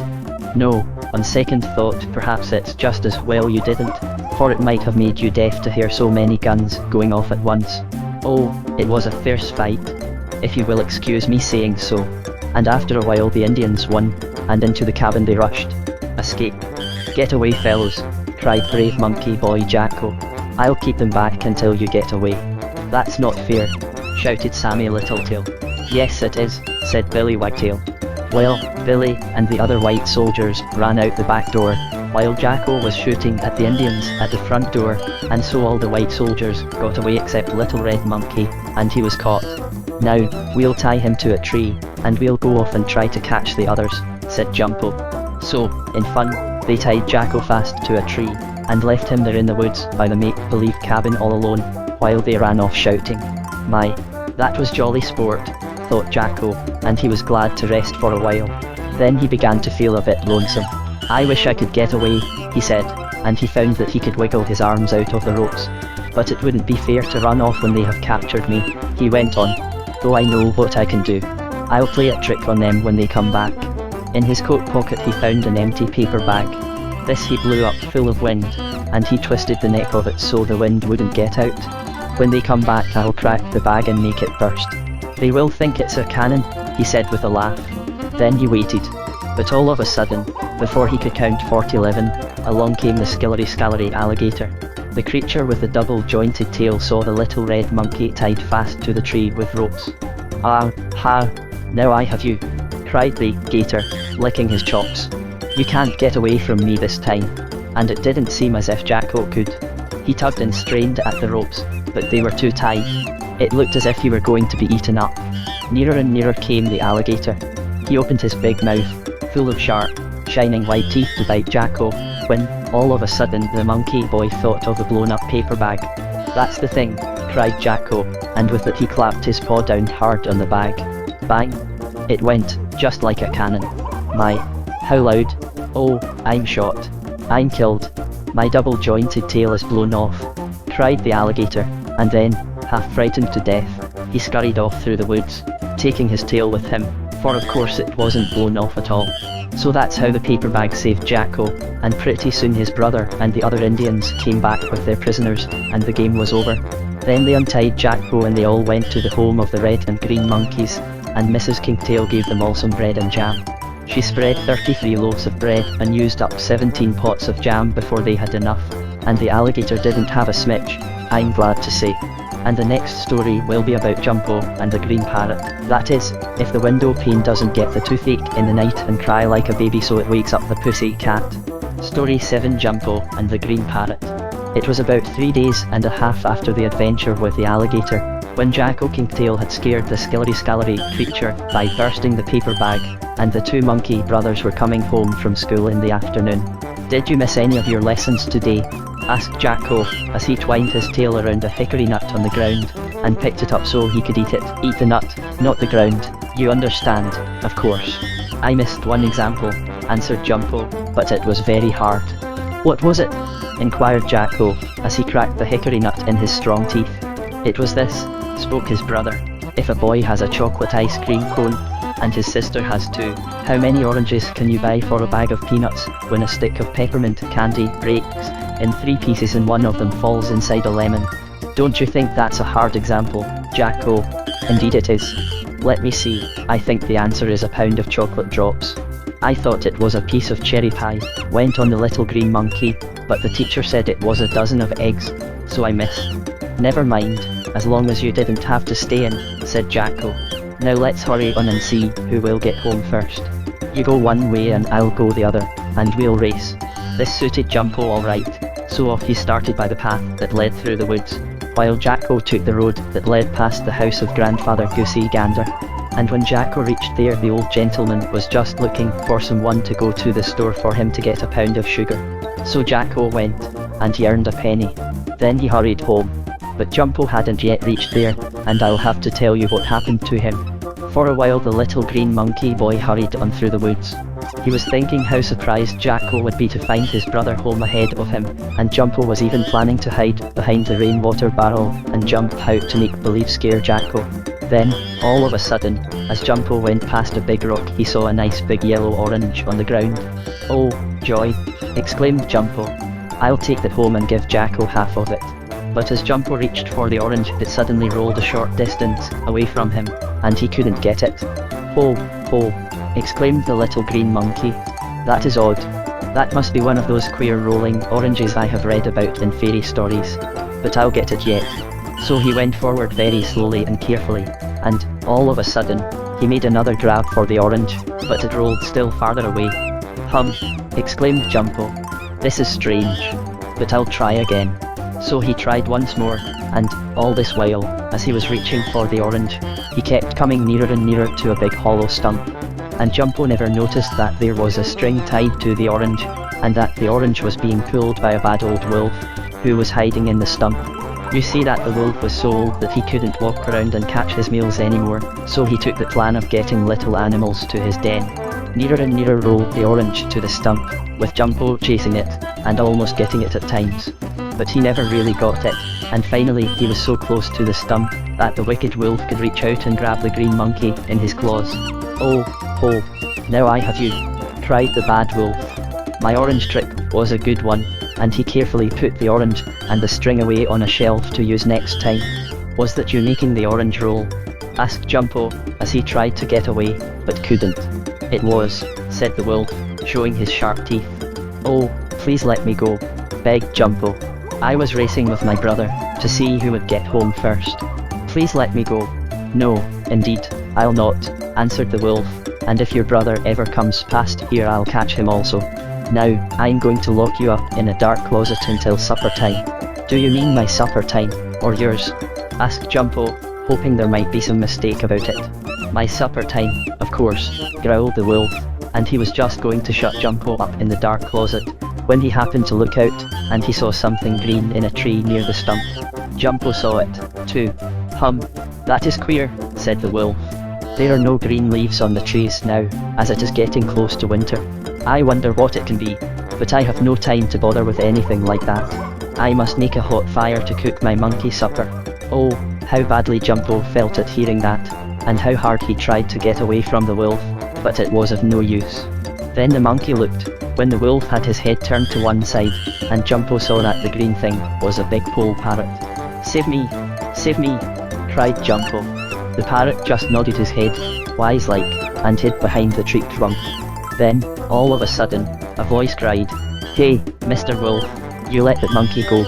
"No, on second thought perhaps it's just as well you didn't, for it might have made you deaf to hear so many guns going off at once." "Oh, it was a fierce fight, if you will excuse me saying so." And after a while the Indians won, and into the cabin they rushed. "Escape! Get away fellows!" cried brave monkey boy Jacko. "I'll keep them back until you get away." "That's not fair," shouted Sammy Littletail. "Yes it is," said Billy Wagtail. Well, Billy and the other white soldiers ran out the back door, while Jacko was shooting at the Indians at the front door, and so all the white soldiers got away except Little Red Monkey, and he was caught. "Now, we'll tie him to a tree, and we'll go off and try to catch the others," said Jumpo. So, in fun, they tied Jacko fast to a tree, and left him there in the woods by the make-believe cabin all alone, while they ran off shouting. My, that was jolly sport, thought Jacko, and he was glad to rest for a while. Then he began to feel a bit lonesome. "I wish I could get away," he said, and he found that he could wiggle his arms out of the ropes. "But it wouldn't be fair to run off when they have captured me," he went on. "Though I know what I can do. I'll play a trick on them when they come back." In his coat pocket he found an empty paper bag. This he blew up full of wind, and he twisted the neck of it so the wind wouldn't get out. "When they come back I'll crack the bag and make it burst. They will think it's a cannon," he said with a laugh. Then he waited. But all of a sudden, before he could count 11, along came the skillery-scalery alligator. The creature with the double-jointed tail saw the little red monkey tied fast to the tree with ropes. "Ah, ha! Now I have you!" cried the gator, licking his chops. "You can't get away from me this time." And it didn't seem as if Jacko could. He tugged and strained at the ropes, but they were too tight. It looked as if he were going to be eaten up. Nearer and nearer came the alligator. He opened his big mouth, full of sharp, shining white teeth to bite Jacko, when, all of a sudden, the monkey boy thought of the blown-up paper bag. "That's the thing," cried Jacko, and with it he clapped his paw down hard on the bag. Bang! It went, just like a cannon. My, how loud! "Oh, I'm shot. I'm killed. My double-jointed tail is blown off," cried the alligator, and then, half frightened to death, he scurried off through the woods, taking his tail with him, for of course it wasn't blown off at all. So that's how the paper bag saved Jacko, and pretty soon his brother and the other Indians came back with their prisoners, and the game was over. Then they untied Jacko and they all went to the home of the red and green monkeys, and Mrs. Kinkytail gave them all some bread and jam. She spread 33 loaves of bread and used up 17 pots of jam before they had enough, and the alligator didn't have a smitch, I'm glad to say. And the next story will be about Jumpo and the green parrot. That is, if the window pane doesn't get the toothache in the night and cry like a baby so it wakes up the pussy cat. Story 7, Jumpo and the green parrot. It was about 3 days and a half after the adventure with the alligator, when Jacko Kinkytail had scared the skillery-scalery creature by bursting the paper bag, and the 2 monkey brothers were coming home from school in the afternoon. "Did you miss any of your lessons today?" asked Jacko, as he twined his tail around a hickory nut on the ground, and picked it up so he could eat it. "Eat the nut, not the ground, you understand, of course." "I missed one example," answered Jumpo, "but it was very hard." "What was it?" inquired Jacko, as he cracked the hickory nut in his strong teeth. It was this, spoke his brother. If a boy has a chocolate ice cream cone, and his sister has two, how many oranges can you buy for a bag of peanuts, when a stick of peppermint candy breaks in 3 pieces and one of them falls inside a lemon? Don't you think that's a hard example, Jacko? Indeed it is. Let me see, I think the answer is a pound of chocolate drops. I thought it was a piece of cherry pie, went on the little green monkey, but the teacher said it was a dozen of eggs, so I missed. Never mind, as long as you didn't have to stay in, said Jacko. Now let's hurry on and see who will get home first. You go one way and I'll go the other, and we'll race. This suited Jumpo alright, so off he started by the path that led through the woods, while Jacko took the road that led past the house of Grandfather Goosey Gander. And when Jacko reached there, the old gentleman was just looking for someone to go to the store for him to get a pound of sugar. So Jacko went, and he earned a penny. Then he hurried home. But Jumpo hadn't yet reached there, and I'll have to tell you what happened to him. For a while the little green monkey boy hurried on through the woods. He was thinking how surprised Jacko would be to find his brother home ahead of him, and Jumpo was even planning to hide behind the rainwater barrel and jump out to make believe scare Jacko. Then, all of a sudden, as Jumpo went past a big rock, he saw a nice big yellow orange on the ground. "Oh, joy!" exclaimed Jumpo. "I'll take that home and give Jacko half of it." But as Jumpo reached for the orange, it suddenly rolled a short distance away from him, and he couldn't get it. "Ho, ho!" exclaimed the little green monkey. "That is odd. That must be one of those queer rolling oranges I have read about in fairy stories. But I'll get it yet." So he went forward very slowly and carefully, and, all of a sudden, he made another grab for the orange, but it rolled still farther away. "Hum!" exclaimed Jumpo. "This is strange. But I'll try again." So he tried once more, and, all this while, as he was reaching for the orange, he kept coming nearer and nearer to a big hollow stump. And Jumpo never noticed that there was a string tied to the orange, and that the orange was being pulled by a bad old wolf, who was hiding in the stump. You see that the wolf was so old that he couldn't walk around and catch his meals anymore, so he took the plan of getting little animals to his den. Nearer and nearer rolled the orange to the stump, with Jumpo chasing it, and almost getting it at times. But he never really got it, and finally he was so close to the stump, that the wicked wolf could reach out and grab the green monkey in his claws. "Oh, ho! Now I have you!" cried the bad wolf. "My orange trick was a good one," and he carefully put the orange and the string away on a shelf to use next time. "Was that you making the orange roll?" asked Jumpo, as he tried to get away, but couldn't. "It was," said the wolf, showing his sharp teeth. "Oh, please let me go," begged Jumpo. "I was racing with my brother, to see who would get home first. Please let me go." "No, indeed, I'll not," answered the wolf, "and if your brother ever comes past here I'll catch him also. Now, I'm going to lock you up in a dark closet until supper time." "Do you mean my supper time, or yours?" asked Jumpo, hoping there might be some mistake about it. "My supper time, of course," growled the wolf, and he was just going to shut Jumpo up in the dark closet, when he happened to look out, and he saw something green in a tree near the stump. Jumpo saw it, too. "Hum, that is queer," said the wolf. "There are no green leaves on the trees now, as it is getting close to winter. I wonder what it can be, but I have no time to bother with anything like that. I must make a hot fire to cook my monkey supper." Oh, how badly Jumpo felt at hearing that, and how hard he tried to get away from the wolf, but it was of no use. Then the monkey looked, when the wolf had his head turned to one side, and Jumpo saw that the green thing was a big poll parrot. "Save me! Save me!" cried Jumpo. The parrot just nodded his head, wise-like, and hid behind the tree trunk. Then, all of a sudden, a voice cried, "Hey, Mr. Wolf, you let that monkey go."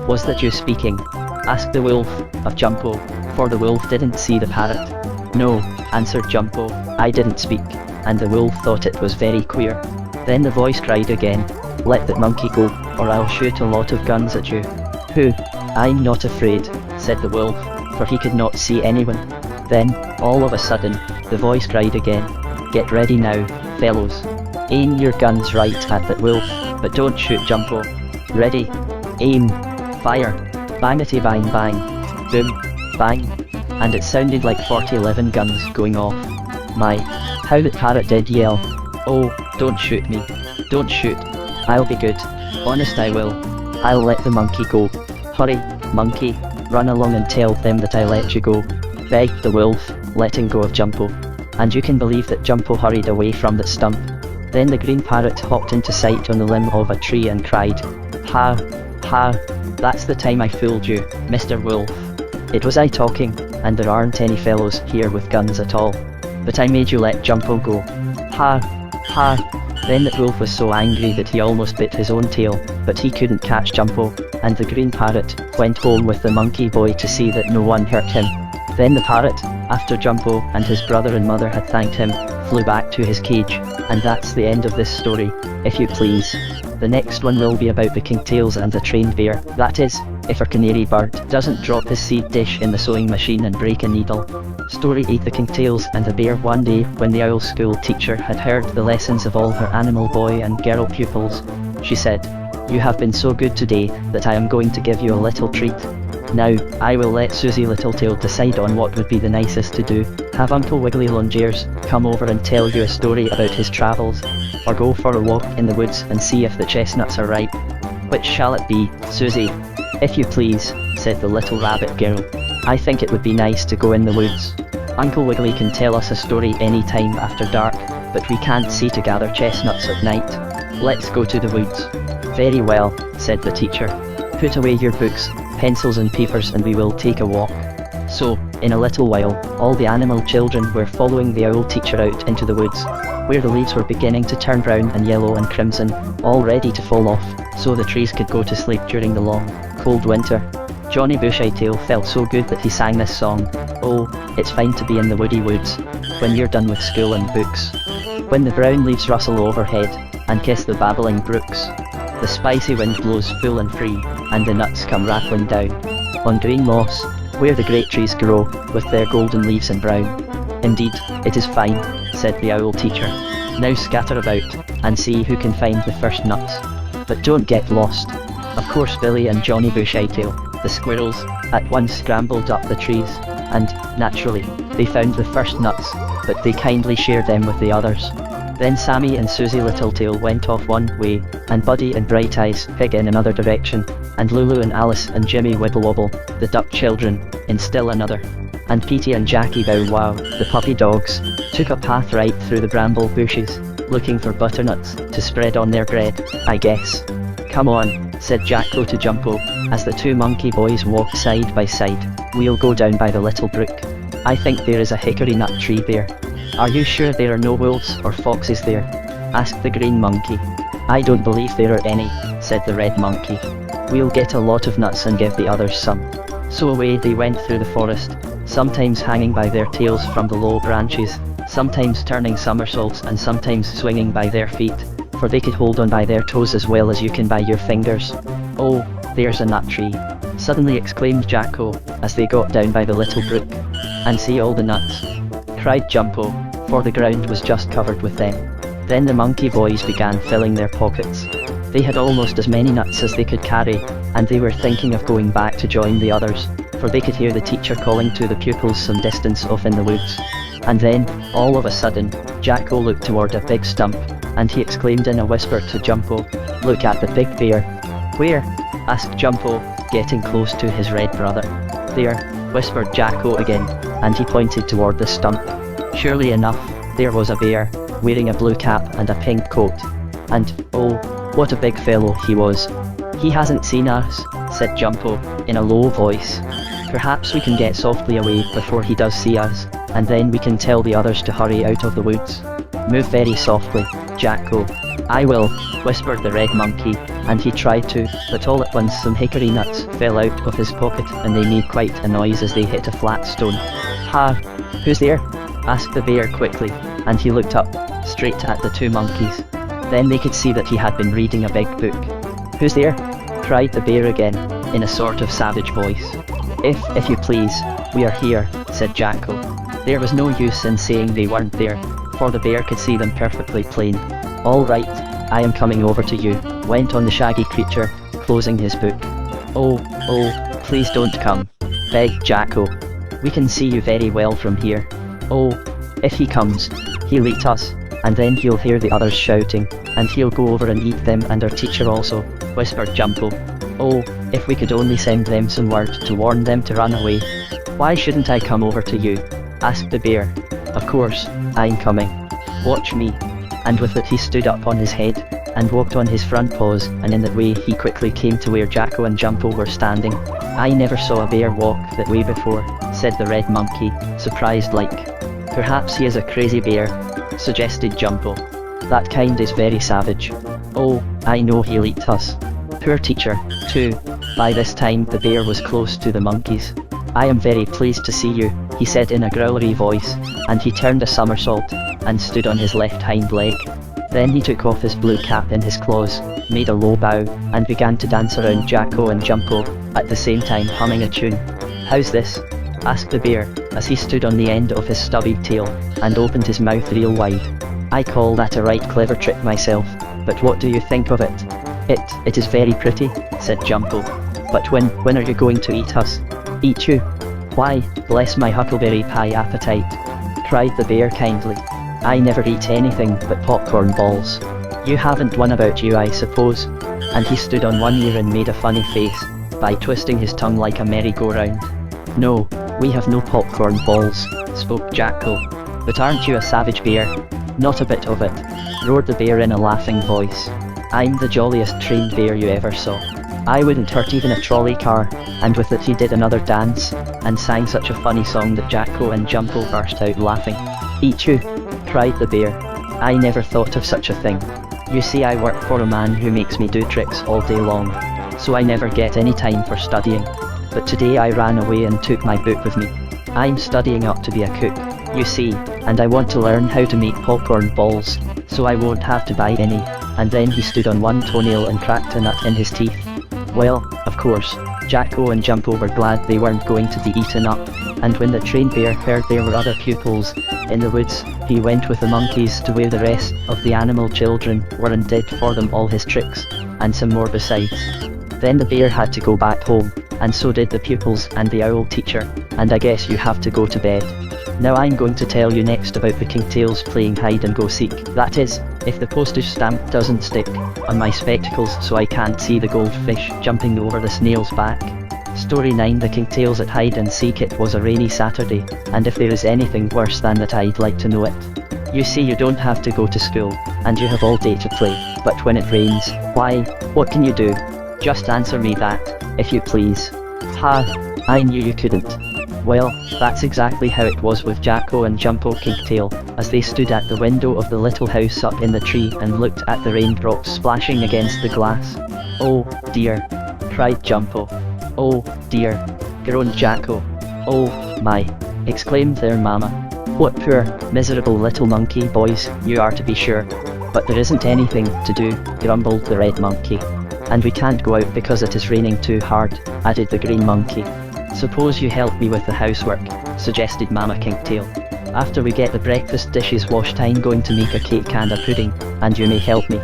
"Was that you speaking?" asked the wolf of Jumpo, for the wolf didn't see the parrot. "No," answered Jumpo, "I didn't speak," and the wolf thought it was very queer. Then the voice cried again, "Let that monkey go, or I'll shoot a lot of guns at you." "Who? I'm not afraid," said the wolf, for he could not see anyone. Then, all of a sudden, the voice cried again, "Get ready now, fellows. Aim your guns right at that wolf, but don't shoot Jumpo. Ready? Aim. Fire. Bangity bang bang. Boom. Bang." And it sounded like 40-11 guns going off. My, how that parrot did yell. "Oh, don't shoot me. Don't shoot. I'll be good. Honest I will. I'll let the monkey go. Hurry, monkey, run along and tell them that I let you go, begged the wolf, letting go of Jumpo. And you can believe that Jumpo hurried away from the stump. Then the green parrot hopped into sight on the limb of a tree and cried, "Ha, ha, that's the time I fooled you, Mr. Wolf. It was I talking, and there aren't any fellows here with guns at all. But I made you let Jumpo go. Ha, ha." Then the wolf was so angry that he almost bit his own tail, but he couldn't catch Jumpo, and the green parrot went home with the monkey boy to see that no one hurt him. Then the parrot, after Jumpo and his brother and mother had thanked him, flew back to his cage, and that's the end of this story, if you please. The next one will be about the Kinkytails and the trained bear, that is, if a canary bird doesn't drop his seed dish in the sewing machine and break a needle. Story 8. The Kinkytails and the bear. One day, when the owl school teacher had heard the lessons of all her animal boy and girl pupils, she said, "You have been so good today that I am going to give you a little treat. Now, I will let Susie Littletail decide on what would be the nicest to do, have Uncle Wiggly Longears come over and tell you a story about his travels, or go for a walk in the woods and see if the chestnuts are ripe. Which shall it be, Susie?" "If you please," said the little rabbit girl. "I think it would be nice to go in the woods. Uncle Wiggly can tell us a story any time after dark, but we can't see to gather chestnuts at night. Let's go to the woods." "Very well," said the teacher. "Put away your books, pencils and papers, and we will take a walk." So, in a little while, all the animal children were following the owl teacher out into the woods, where the leaves were beginning to turn brown and yellow and crimson, all ready to fall off, so the trees could go to sleep during the long, cold winter. Johnny Bushytail felt so good that he sang this song: "Oh, it's fine to be in the woody woods, when you're done with school and books. When the brown leaves rustle overhead, and kiss the babbling brooks. The spicy wind blows full and free, and the nuts come rattling down on green moss, where the great trees grow, with their golden leaves and brown." "Indeed, it is fine," said the owl teacher. "Now scatter about, and see who can find the first nuts. But don't get lost." Of course Billy and Johnny Bushytail, the squirrels, at once scrambled up the trees, and, naturally, they found the first nuts, but they kindly shared them with the others. Then Sammy and Susie Littletail went off one way, and Buddy and Bright Eyes Pig in another direction, and Lulu and Alice and Jimmy Wibblewobble, the duck children, in still another. And Petey and Jackie Bow Wow, the puppy dogs, took a path right through the bramble bushes, looking for butternuts to spread on their bread, I guess. "Come on," said Jacko to Jumpo, as the two monkey boys walked side by side. "We'll go down by the little brook. I think there is a hickory nut tree there." "Are you sure there are no wolves or foxes there?" asked the green monkey. "I don't believe there are any," said the red monkey. "We'll get a lot of nuts and give the others some." So away they went through the forest, sometimes hanging by their tails from the low branches, sometimes turning somersaults and sometimes swinging by their feet, for they could hold on by their toes as well as you can by your fingers. "Oh, there's a nut tree," suddenly exclaimed Jacko, as they got down by the little brook. "And see all the nuts," cried Jumpo, for the ground was just covered with them. Then the monkey boys began filling their pockets. They had almost as many nuts as they could carry, and they were thinking of going back to join the others, for they could hear the teacher calling to the pupils some distance off in the woods. And then, all of a sudden, Jacko looked toward a big stump, and he exclaimed in a whisper to Jumpo, "Look at the big bear." "Where?" asked Jumpo, getting close to his red brother. "There," whispered Jacko again, and he pointed toward the stump. Surely enough, there was a bear, wearing a blue cap and a pink coat. And, oh, what a big fellow he was. "He hasn't seen us," said Jumpo, in a low voice. "Perhaps we can get softly away before he does see us, and then we can tell the others to hurry out of the woods." "Move very softly, Jacko." "I will," whispered the red monkey, and he tried to, but all at once some hickory nuts fell out of his pocket and they made quite a noise as they hit a flat stone. "Ha! Who's there?" asked the bear quickly, and he looked up, straight at the two monkeys. Then they could see that he had been reading a big book. "Who's there?" cried the bear again, in a sort of savage voice. If you please, we are here," said Jacko. There was no use in saying they weren't there, for the bear could see them perfectly plain. "All right, I am coming over to you," went on the shaggy creature, closing his book. Oh, please don't come," begged Jacko. "We can see you very well from here." "Oh, if he comes, he'll eat us, and then he'll hear the others shouting, and he'll go over and eat them and our teacher also," whispered Jumpo. Oh, if we could only send them some word to warn them to run away. Why shouldn't I come over to you? Asked the bear. Of course, I'm coming. Watch me. And with it he stood up on his head, and walked on his front paws, and in that way he quickly came to where Jacko and Jumpo were standing. I never saw a bear walk that way before, said the red monkey, surprised like. Perhaps he is a crazy bear, suggested Jumpo. That kind is very savage. Oh, I know he'll eat us. Poor teacher, too. By this time the bear was close to the monkeys. I am very pleased to see you, he said in a growlery voice, and he turned a somersault, and stood on his left hind leg. Then he took off his blue cap in his claws, made a low bow, and began to dance around Jacko and Jumpo, at the same time humming a tune. How's this? Asked the bear, as he stood on the end of his stubby tail, and opened his mouth real wide. I call that a right clever trick myself, but what do you think of it? It is very pretty, said Jumpo. But when are you going to eat us? Eat you? Why, bless my huckleberry pie appetite, cried the bear kindly. I never eat anything but popcorn balls. You haven't one about you, I suppose. And he stood on one ear and made a funny face, by twisting his tongue like a merry-go-round. No, we have no popcorn balls, spoke Jacko. But aren't you a savage bear? Not a bit of it, roared the bear in a laughing voice. I'm the jolliest trained bear you ever saw. I wouldn't hurt even a trolley car, and with it he did another dance, and sang such a funny song that Jacko and Jumpo burst out laughing. Eat you? Cried the bear. I never thought of such a thing. You see, I work for a man who makes me do tricks all day long, so I never get any time for studying. But today I ran away and took my book with me. I'm studying up to be a cook, you see, and I want to learn how to make popcorn balls, so I won't have to buy any. And then he stood on one toenail and cracked a nut in his teeth. Well, of course, Jacko and Jumpo were glad they weren't going to be eaten up, and when the trained bear heard there were other pupils in the woods, he went with the monkeys to where the rest of the animal children were and did for them all his tricks, and some more besides. Then the bear had to go back home, and so did the pupils and the owl teacher, and I guess you have to go to bed. Now I'm going to tell you next about the Kinkytails playing hide and go seek. That is, if the postage stamp doesn't stick on my spectacles so I can't see the goldfish jumping over the snail's back. Story 9. The Kinkytails at hide and seek. It was a rainy Saturday, and if there is anything worse than that, I'd like to know it. You see, you don't have to go to school, and you have all day to play, but when it rains, why, what can you do? Just answer me that, if you please. Ha, I knew you couldn't. Well, that's exactly how it was with Jacko and Jumpo Kinkytail, as they stood at the window of the little house up in the tree and looked at the raindrops splashing against the glass. Oh, dear, cried Jumpo. Oh, dear, groaned Jacko. Oh, my, exclaimed their mamma. What poor, miserable little monkey boys you are, to be sure. But there isn't anything to do, grumbled the red monkey. And we can't go out because it is raining too hard, added the green monkey. Suppose you help me with the housework, suggested Mama Kinkytail. After we get the breakfast dishes washed, I'm going to make a cake and a pudding, and you may help me.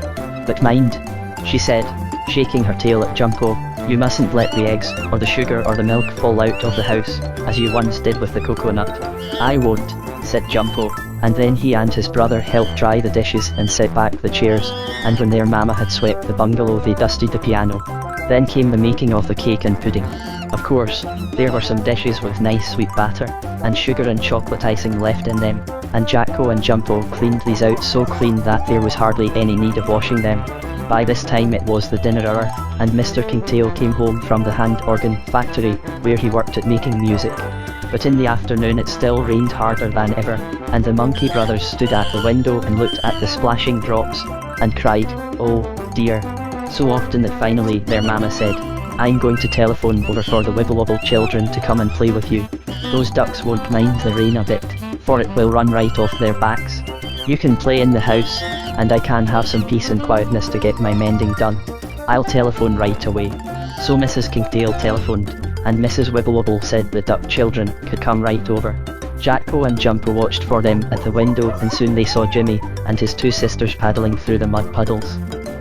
But mind, she said, shaking her tail at Jumpo, you mustn't let the eggs, or the sugar or the milk fall out of the house, as you once did with the coconut. I won't, said Jumpo, and then he and his brother helped dry the dishes and set back the chairs, and when their mama had swept the bungalow they dusted the piano. Then came the making of the cake and pudding. Of course, there were some dishes with nice sweet batter, and sugar and chocolate icing left in them, and Jacko and Jumpo cleaned these out so clean that there was hardly any need of washing them. By this time it was the dinner hour, and Mr. Kinkytail came home from the hand organ factory, where he worked at making music. But in the afternoon it still rained harder than ever, and the monkey brothers stood at the window and looked at the splashing drops, and cried, oh, dear, so often that finally their mama said, I'm going to telephone over for the Wibblewobble children to come and play with you. Those ducks won't mind the rain a bit, for it will run right off their backs. You can play in the house, and I can have some peace and quietness to get my mending done. I'll telephone right away. So Mrs. Kinkytail telephoned, and Mrs. Wibblewobble said the duck children could come right over. Jacko and Jumpo watched for them at the window, and soon they saw Jimmy and his two sisters paddling through the mud puddles.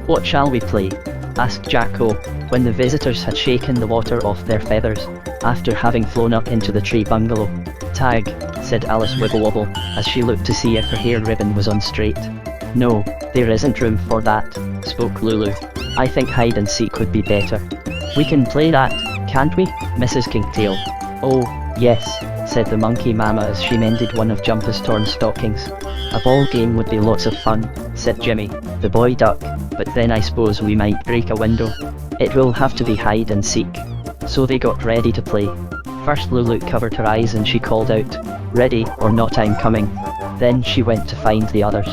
What shall we play? Asked Jacko, when the visitors had shaken the water off their feathers, after having flown up into the tree bungalow. Tag, said Alice Wibblewobble, as she looked to see if her hair ribbon was on straight. No, there isn't room for that, spoke Lulu. I think hide and seek would be better. We can play that, can't we, Mrs. Kinkytail? Oh, yes, said the monkey mama as she mended one of Jumpo's torn stockings. A ball game would be lots of fun, said Jimmy, the boy duck, but then I suppose we might break a window. It will have to be hide and seek. So they got ready to play. First Lulu covered her eyes and she called out, "Ready or not, I'm coming." Then she went to find the others.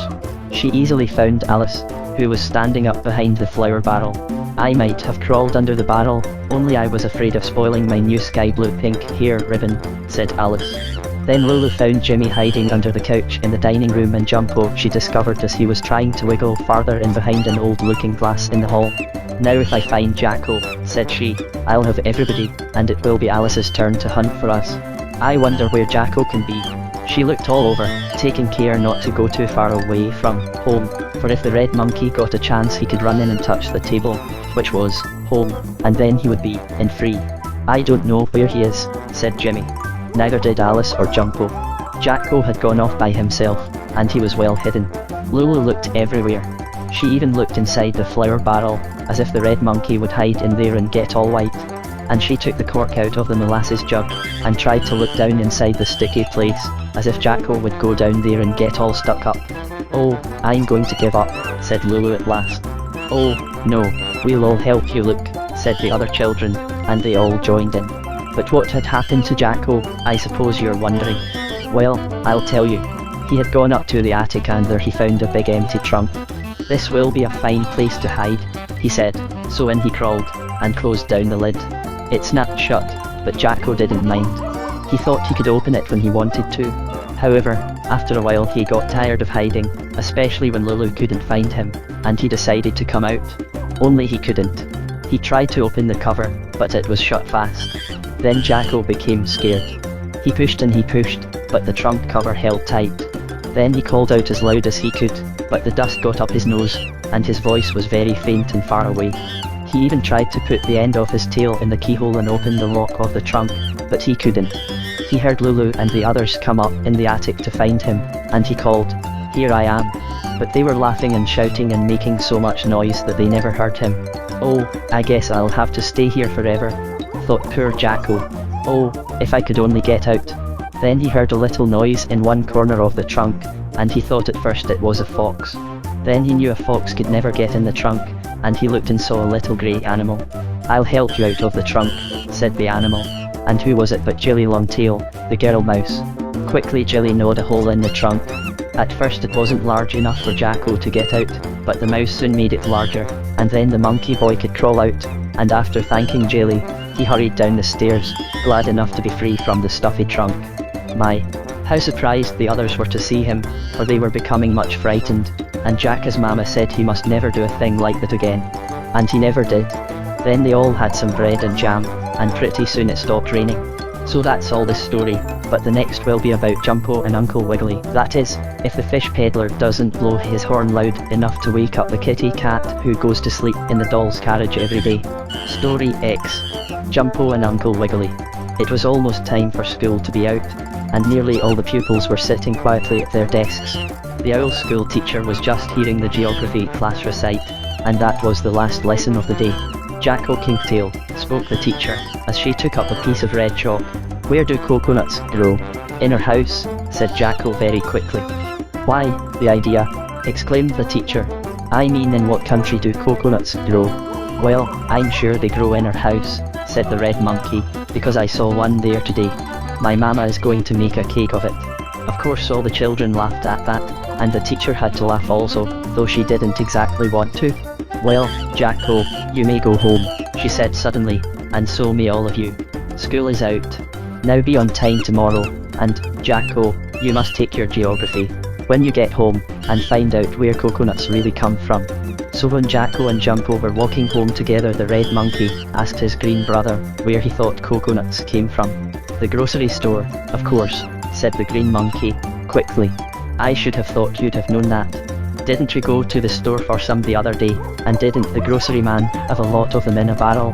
She easily found Alice, who was standing up behind the flour barrel. I might have crawled under the barrel, only I was afraid of spoiling my new sky blue pink hair ribbon, said Alice. Then Lulu found Jimmy hiding under the couch in the dining room, and Jumpo she discovered as he was trying to wiggle farther in behind an old looking glass in the hall. Now if I find Jacko, said she, I'll have everybody, and it will be Alice's turn to hunt for us. I wonder where Jacko can be. She looked all over, taking care not to go too far away from home, for if the red monkey got a chance he could run in and touch the table, which was home, and then he would be in free. I don't know where he is, said Jimmy. Neither did Alice or Jumpo. Jacko had gone off by himself, and he was well hidden. Lulu looked everywhere. She even looked inside the flour barrel, as if the red monkey would hide in there and get all white. And she took the cork out of the molasses jug, and tried to look down inside the sticky place, as if Jacko would go down there and get all stuck up. Oh, I'm going to give up, said Lulu at last. Oh, no, we'll all help you look, said the other children, and they all joined in. But what had happened to Jacko, I suppose you're wondering. Well, I'll tell you. He had gone up to the attic and there he found a big empty trunk. This will be a fine place to hide, he said, so in he crawled, and closed down the lid. It snapped shut, but Jacko didn't mind. He thought he could open it when he wanted to. However, after a while he got tired of hiding, especially when Lulu couldn't find him, and he decided to come out. Only he couldn't. He tried to open the cover, but it was shut fast. Then Jacko became scared. He pushed and he pushed, but the trunk cover held tight. Then he called out as loud as he could, but the dust got up his nose, and his voice was very faint and far away. He even tried to put the end of his tail in the keyhole and open the lock of the trunk, but he couldn't. He heard Lulu and the others come up in the attic to find him, and he called, "Here I am." But they were laughing and shouting and making so much noise that they never heard him. Oh, I guess I'll have to stay here forever, thought poor Jacko. Oh, if I could only get out. Then he heard a little noise in one corner of the trunk, and he thought at first it was a fox. Then he knew a fox could never get in the trunk, and he looked and saw a little grey animal. "I'll help you out of the trunk," said the animal. And who was it but Jilly Longtail, the girl mouse. Quickly Jilly gnawed a hole in the trunk. At first it wasn't large enough for Jacko to get out, but the mouse soon made it larger, and then the monkey boy could crawl out, and after thanking Jilly, he hurried down the stairs, glad enough to be free from the stuffy trunk. My, how surprised the others were to see him, for they were becoming much frightened, and Jacko's mama said he must never do a thing like that again. And he never did. Then they all had some bread and jam, and pretty soon it stopped raining. So that's all this story, but the next will be about Jumpo and Uncle Wiggily. That is, if the fish peddler doesn't blow his horn loud enough to wake up the kitty cat who goes to sleep in the doll's carriage every day. Story X. Jumpo and Uncle Wiggily. It was almost time for school to be out, and nearly all the pupils were sitting quietly at their desks. The owl school teacher was just hearing the geography class recite, and that was the last lesson of the day. Jacko Kinkytail, spoke the teacher, as she took up a piece of red chalk. "Where do coconuts grow?" "In our house," said Jacko very quickly. "Why, the idea," exclaimed the teacher. "I mean, in what country do coconuts grow?" "Well, I'm sure they grow in our house," said the red monkey, "because I saw one there today. My mama is going to make a cake of it." Of course all the children laughed at that, and the teacher had to laugh also, though she didn't exactly want to. "Well, Jacko, you may go home," she said suddenly, "and so may all of you. School is out. Now be on time tomorrow, and, Jacko, you must take your geography when you get home, and find out where coconuts really come from." So when Jacko and Jumpo were walking home together, the red monkey asked his green brother where he thought coconuts came from. "The grocery store, of course," said the green monkey, quickly. "I should have thought you'd have known that. Didn't you go to the store for some the other day, and didn't the grocery man have a lot of them in a barrel?"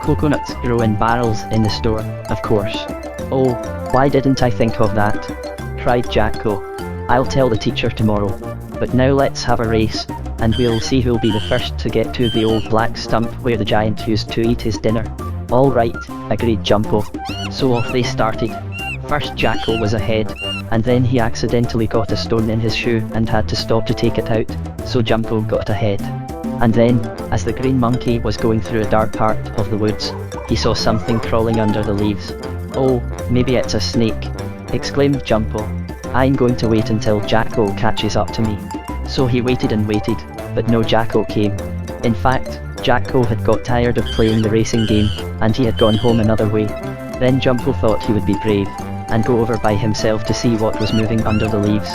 "Coconuts grow in barrels in the store, of course." "Oh, why didn't I think of that?" cried Jacko. "I'll tell the teacher tomorrow." But now let's have a race, and we'll see who'll be the first to get to the old black stump where the giant used to eat his dinner. Alright, agreed Jumpo. So off they started. First Jacko was ahead, and then he accidentally got a stone in his shoe and had to stop to take it out, so Jumpo got ahead. And then, as the green monkey was going through a dark part of the woods, he saw something crawling under the leaves. Oh, maybe it's a snake, exclaimed Jumpo. I'm going to wait until Jacko catches up to me. So he waited and waited, but no Jacko came. In fact, Jacko had got tired of playing the racing game, and he had gone home another way. Then Jumpo thought he would be brave, and go over by himself to see what was moving under the leaves.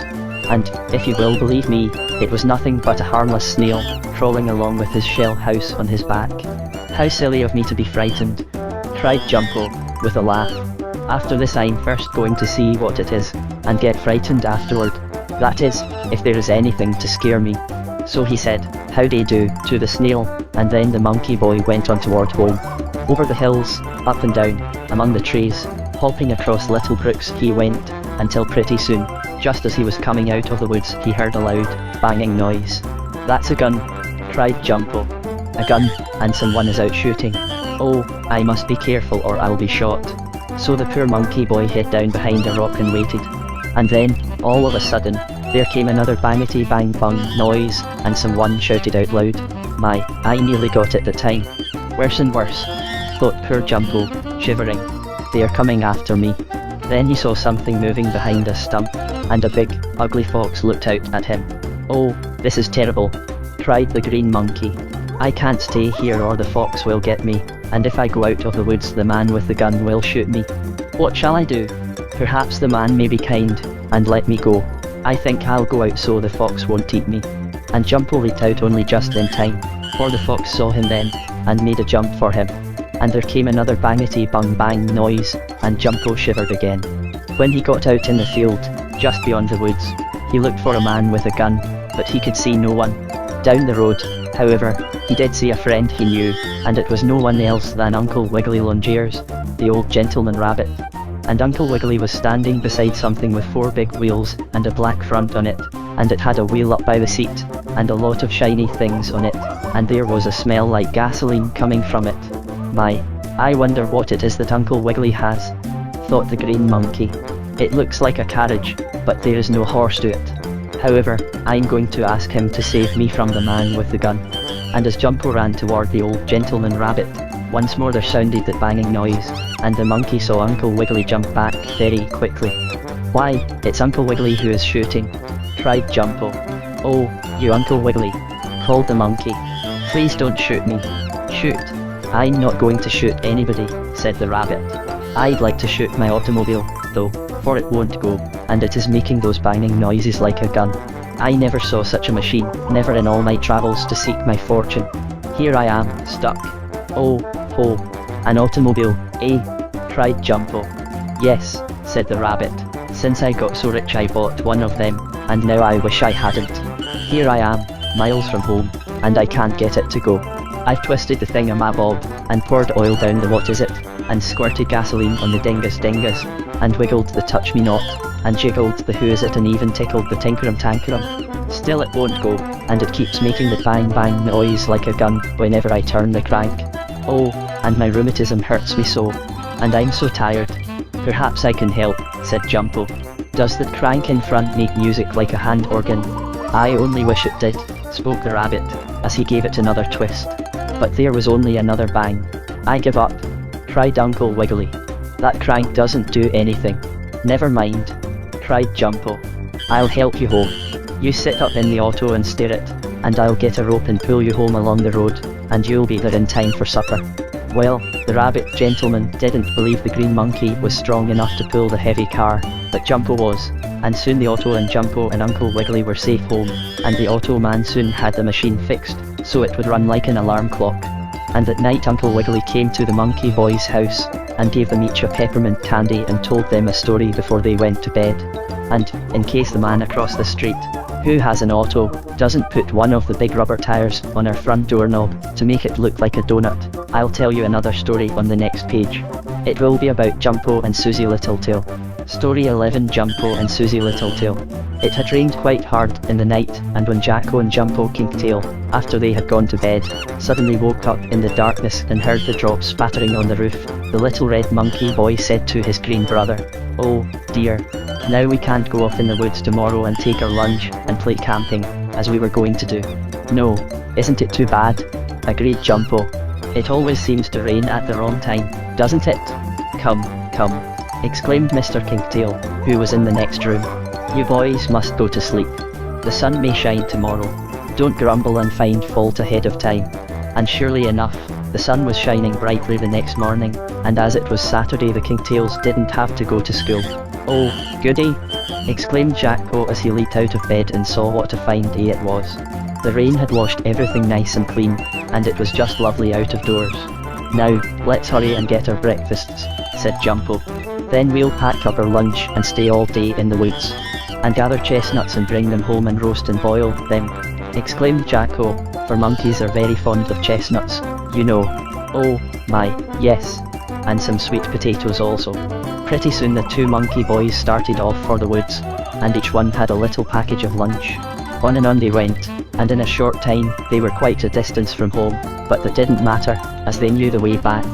And, if you will believe me, it was nothing but a harmless snail, crawling along with his shell house on his back. How silly of me to be frightened, cried Jumpo, with a laugh. After this I'm first going to see what it is, and get frightened afterward. That is, if there is anything to scare me. So he said, howdy do, to the snail, and then the monkey boy went on toward home. Over the hills, up and down, among the trees, hopping across little brooks he went, until pretty soon, just as he was coming out of the woods he heard a loud, banging noise. That's a gun, cried Jumpo. A gun, and someone is out shooting. Oh, I must be careful or I'll be shot. So the poor monkey boy hid down behind a rock and waited. And then, all of a sudden, there came another bangety bang bung noise, and someone shouted out loud. My, I nearly got it that time. Worse and worse, thought poor Jumpo, shivering. They are coming after me. Then he saw something moving behind a stump, and a big, ugly fox looked out at him. Oh, this is terrible, cried the green monkey. I can't stay here or the fox will get me, and if I go out of the woods the man with the gun will shoot me. What shall I do? Perhaps the man may be kind, and let me go. I think I'll go out so the fox won't eat me. And Jumpo leaped out only just in time, for the fox saw him then, and made a jump for him. And there came another bangety bung bang noise, and Jumpo shivered again. When he got out in the field, just beyond the woods, he looked for a man with a gun, but he could see no one. Down the road, however, he did see a friend he knew, and it was no one else than Uncle Wiggily Longears, the old gentleman rabbit. And Uncle Wiggily was standing beside something with 4 big wheels and a black front on it, and it had a wheel up by the seat, and a lot of shiny things on it, and there was a smell like gasoline coming from it. My, I wonder what it is that Uncle Wiggily has, thought the green monkey. It looks like a carriage, but there is no horse to it. However, I'm going to ask him to save me from the man with the gun. And as Jumpo ran toward the old gentleman rabbit, once more there sounded that banging noise, and the monkey saw Uncle Wiggily jump back very quickly. Why, it's Uncle Wiggily who is shooting, cried Jumpo. Oh, you Uncle Wiggily, called the monkey. Please don't shoot me. Shoot. I'm not going to shoot anybody, said the rabbit. I'd like to shoot my automobile, though, for it won't go, and it is making those banging noises like a gun. I never saw such a machine, never in all my travels to seek my fortune. Here I am, stuck. Oh, ho, an automobile, eh? Cried Jumpo. Yes, said the rabbit. Since I got so rich I bought one of them, and now I wish I hadn't. Here I am, miles from home, and I can't get it to go. I've twisted the thingamabob, and poured oil down the what is it, and squirted gasoline on the dingus, and wiggled the touch me not, and jiggled the who is it and even tickled the tinkerum. Still it won't go, and it keeps making the bang bang noise like a gun whenever I turn the crank. Oh, and my rheumatism hurts me so, and I'm so tired. Perhaps I can help, said Jumpo. Does the crank in front make music like a hand organ? I only wish it did, spoke the rabbit, as he gave it another twist. But there was only another bang. I give up, cried Uncle Wiggily. That crank doesn't do anything. Never mind, cried Jumpo. I'll help you home. You sit up in the auto and steer it, and I'll get a rope and pull you home along the road, and you'll be there in time for supper. Well, the rabbit gentleman didn't believe the green monkey was strong enough to pull the heavy car, but Jumpo was, and soon the auto and Jumpo and Uncle Wiggily were safe home, and the auto man soon had the machine fixed, so it would run like an alarm clock. And at night Uncle Wiggily came to the monkey boy's house, and gave them each a peppermint candy and told them a story before they went to bed. And, in case the man across the street, who has an auto, doesn't put one of the big rubber tires on our front doorknob to make it look like a donut, I'll tell you another story on the next page. It will be about Jumpo and Susie Littletail. Story 11, Jumpo and Susie Littletail. It had rained quite hard in the night, and when Jacko and Jumpo Kinkytail, after they had gone to bed, suddenly woke up in the darkness and heard the drops spattering on the roof, the little red monkey boy said to his green brother, "Oh, dear. Now we can't go off in the woods tomorrow and take our lunch and play camping, as we were going to do." "No, isn't it too bad?" agreed Jumpo. "It always seems to rain at the wrong time, doesn't it?" Come," exclaimed Mr. Kinkytail, who was in the next room. "You boys must go to sleep. The sun may shine tomorrow. Don't grumble and find fault ahead of time." And surely enough, the sun was shining brightly the next morning, and as it was Saturday, the Kinkytails didn't have to go to school. "Oh, goody!" exclaimed Jacko as he leaped out of bed and saw what a fine day it was. The rain had washed everything nice and clean, and it was just lovely out of doors. "Now, let's hurry and get our breakfasts," said Jumpo. "Then we'll pack up our lunch and stay all day in the woods. And gather chestnuts and bring them home and roast and boil them," exclaimed Jacko, for monkeys are very fond of chestnuts, you know. "Oh, my, yes. And some sweet potatoes also." Pretty soon the two monkey boys started off for the woods, and each one had a little package of lunch. On and on they went, and in a short time they were quite a distance from home, but that didn't matter, as they knew the way back.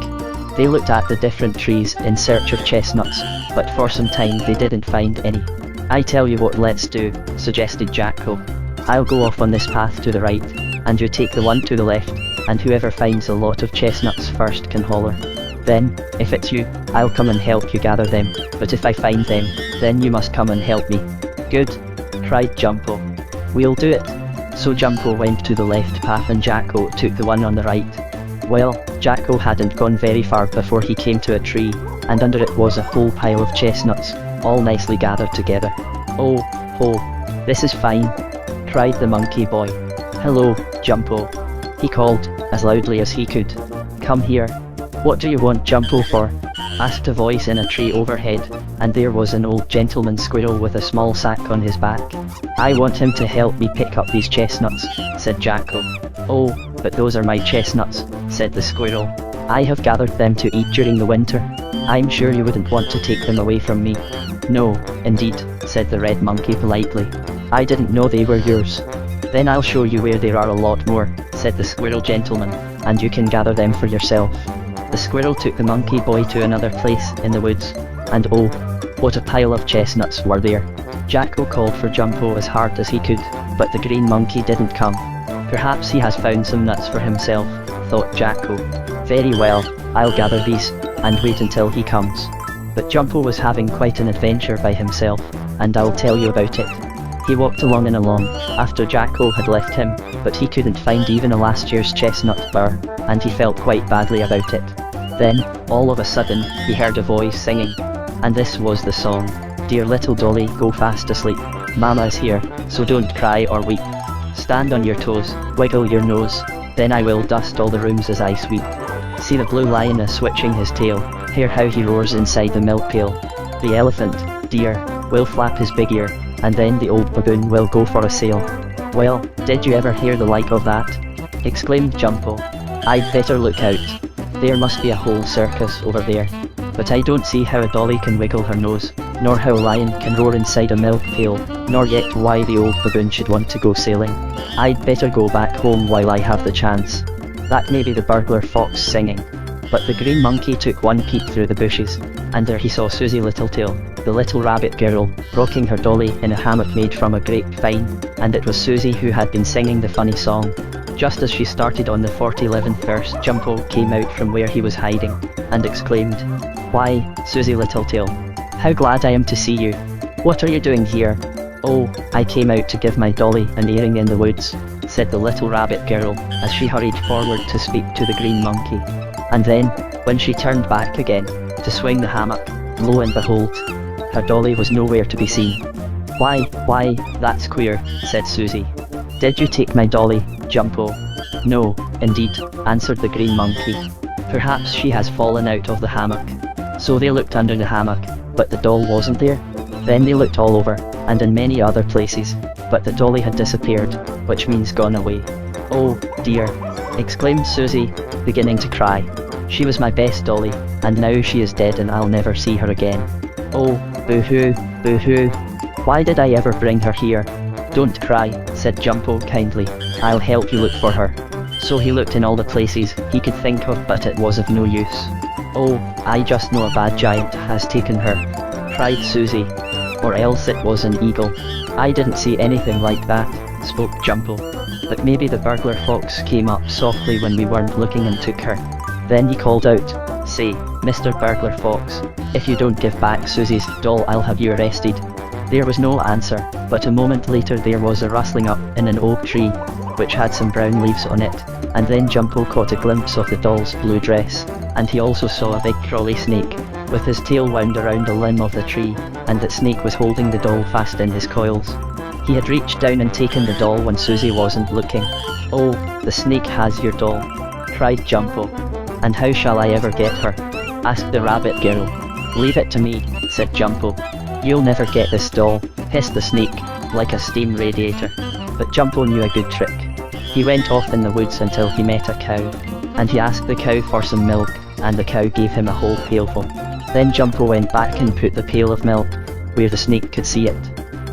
They looked at the different trees in search of chestnuts, but for some time they didn't find any. "I tell you what let's do," suggested Jacko. "I'll go off on this path to the right, and you take the one to the left, and whoever finds a lot of chestnuts first can holler. Then, if it's you, I'll come and help you gather them, but if I find them, then you must come and help me." "Good," cried Jumpo. "We'll do it." So Jumpo went to the left path and Jacko took the one on the right. Well, Jacko hadn't gone very far before he came to a tree, and under it was a whole pile of chestnuts, all nicely gathered together. "Oh, ho, this is fine," cried the monkey boy. "Hello, Jumpo," he called, as loudly as he could. "Come here." "What do you want Jumpo for?" asked a voice in a tree overhead, and there was an old gentleman squirrel with a small sack on his back. "I want him to help me pick up these chestnuts," said Jacko. "Oh, but those are my chestnuts," said the squirrel. "I have gathered them to eat during the winter. I'm sure you wouldn't want to take them away from me." "No, indeed," said the red monkey politely. "I didn't know they were yours." "Then I'll show you where there are a lot more," said the squirrel gentleman, "and you can gather them for yourself." The squirrel took the monkey boy to another place in the woods, and oh, what a pile of chestnuts were there. Jacko called for Jumpo as hard as he could, but the green monkey didn't come. "Perhaps he has found some nuts for himself," thought Jacko. "Very well, I'll gather these, and wait until he comes." But Jumpo was having quite an adventure by himself, and I'll tell you about it. He walked along and along, after Jacko had left him, but he couldn't find even a last year's chestnut burr, and he felt quite badly about it. Then, all of a sudden, he heard a voice singing. And this was the song. "Dear little dolly, go fast asleep. Mama is here, so don't cry or weep. Stand on your toes, wiggle your nose, then I will dust all the rooms as I sweep. See the blue lioness switching his tail, hear how he roars inside the milk pail. The elephant, dear, will flap his big ear, and then the old baboon will go for a sail." "Well, did you ever hear the like of that?" exclaimed Jumpo. "I'd better look out. There must be a whole circus over there. But I don't see how a dolly can wiggle her nose, nor how a lion can roar inside a milk pail, nor yet why the old baboon should want to go sailing. I'd better go back home while I have the chance. That may be the burglar fox singing." But the green monkey took one peek through the bushes, and there he saw Susie Littletail, the little rabbit girl, rocking her dolly in a hammock made from a grapevine, and it was Susie who had been singing the funny song. Just as she started on the 11th verse, Jumpo came out from where he was hiding, and exclaimed, "Why, Susie Littletail, how glad I am to see you. What are you doing here?" "Oh, I came out to give my dolly an airing in the woods," said the little rabbit girl, as she hurried forward to speak to the green monkey. And then, when she turned back again, to swing the hammock, lo and behold, her dolly was nowhere to be seen. Why, that's queer," said Susie. "Did you take my dolly, Jumpo?" "No, indeed," answered the green monkey. "Perhaps she has fallen out of the hammock." So they looked under the hammock, but the doll wasn't there. Then they looked all over, and in many other places, but the dolly had disappeared, which means gone away. "Oh, dear," exclaimed Susie, beginning to cry. "She was my best dolly, and now she is dead and I'll never see her again. Oh, boo-hoo, boo-hoo." Why did I ever bring her here? Don't cry, said Jumpo kindly. I'll help you look for her. So he looked in all the places he could think of, but it was of no use. Oh, I just know a bad giant has taken her, cried Susie. Or else it was an eagle. I didn't see anything like that, spoke Jumpo. But maybe the burglar fox came up softly when we weren't looking and took her. Then he called out, "Say, Mr. Burglar Fox, if you don't give back Susie's doll, I'll have you arrested." There was no answer, but a moment later there was a rustling up in an oak tree, which had some brown leaves on it, and then Jumpo caught a glimpse of the doll's blue dress, and he also saw a big crawly snake, with his tail wound around a limb of the tree, and that snake was holding the doll fast in his coils. He had reached down and taken the doll when Susie wasn't looking. "Oh, the snake has your doll," cried Jumpo. "And how shall I ever get her?" asked the rabbit girl. "Leave it to me," said Jumpo. "You'll never get this doll," hissed the snake, like a steam radiator. But Jumpo knew a good trick. He went off in the woods until he met a cow, and he asked the cow for some milk, and the cow gave him a whole pailful. Then Jumpo went back and put the pail of milk where the snake could see it.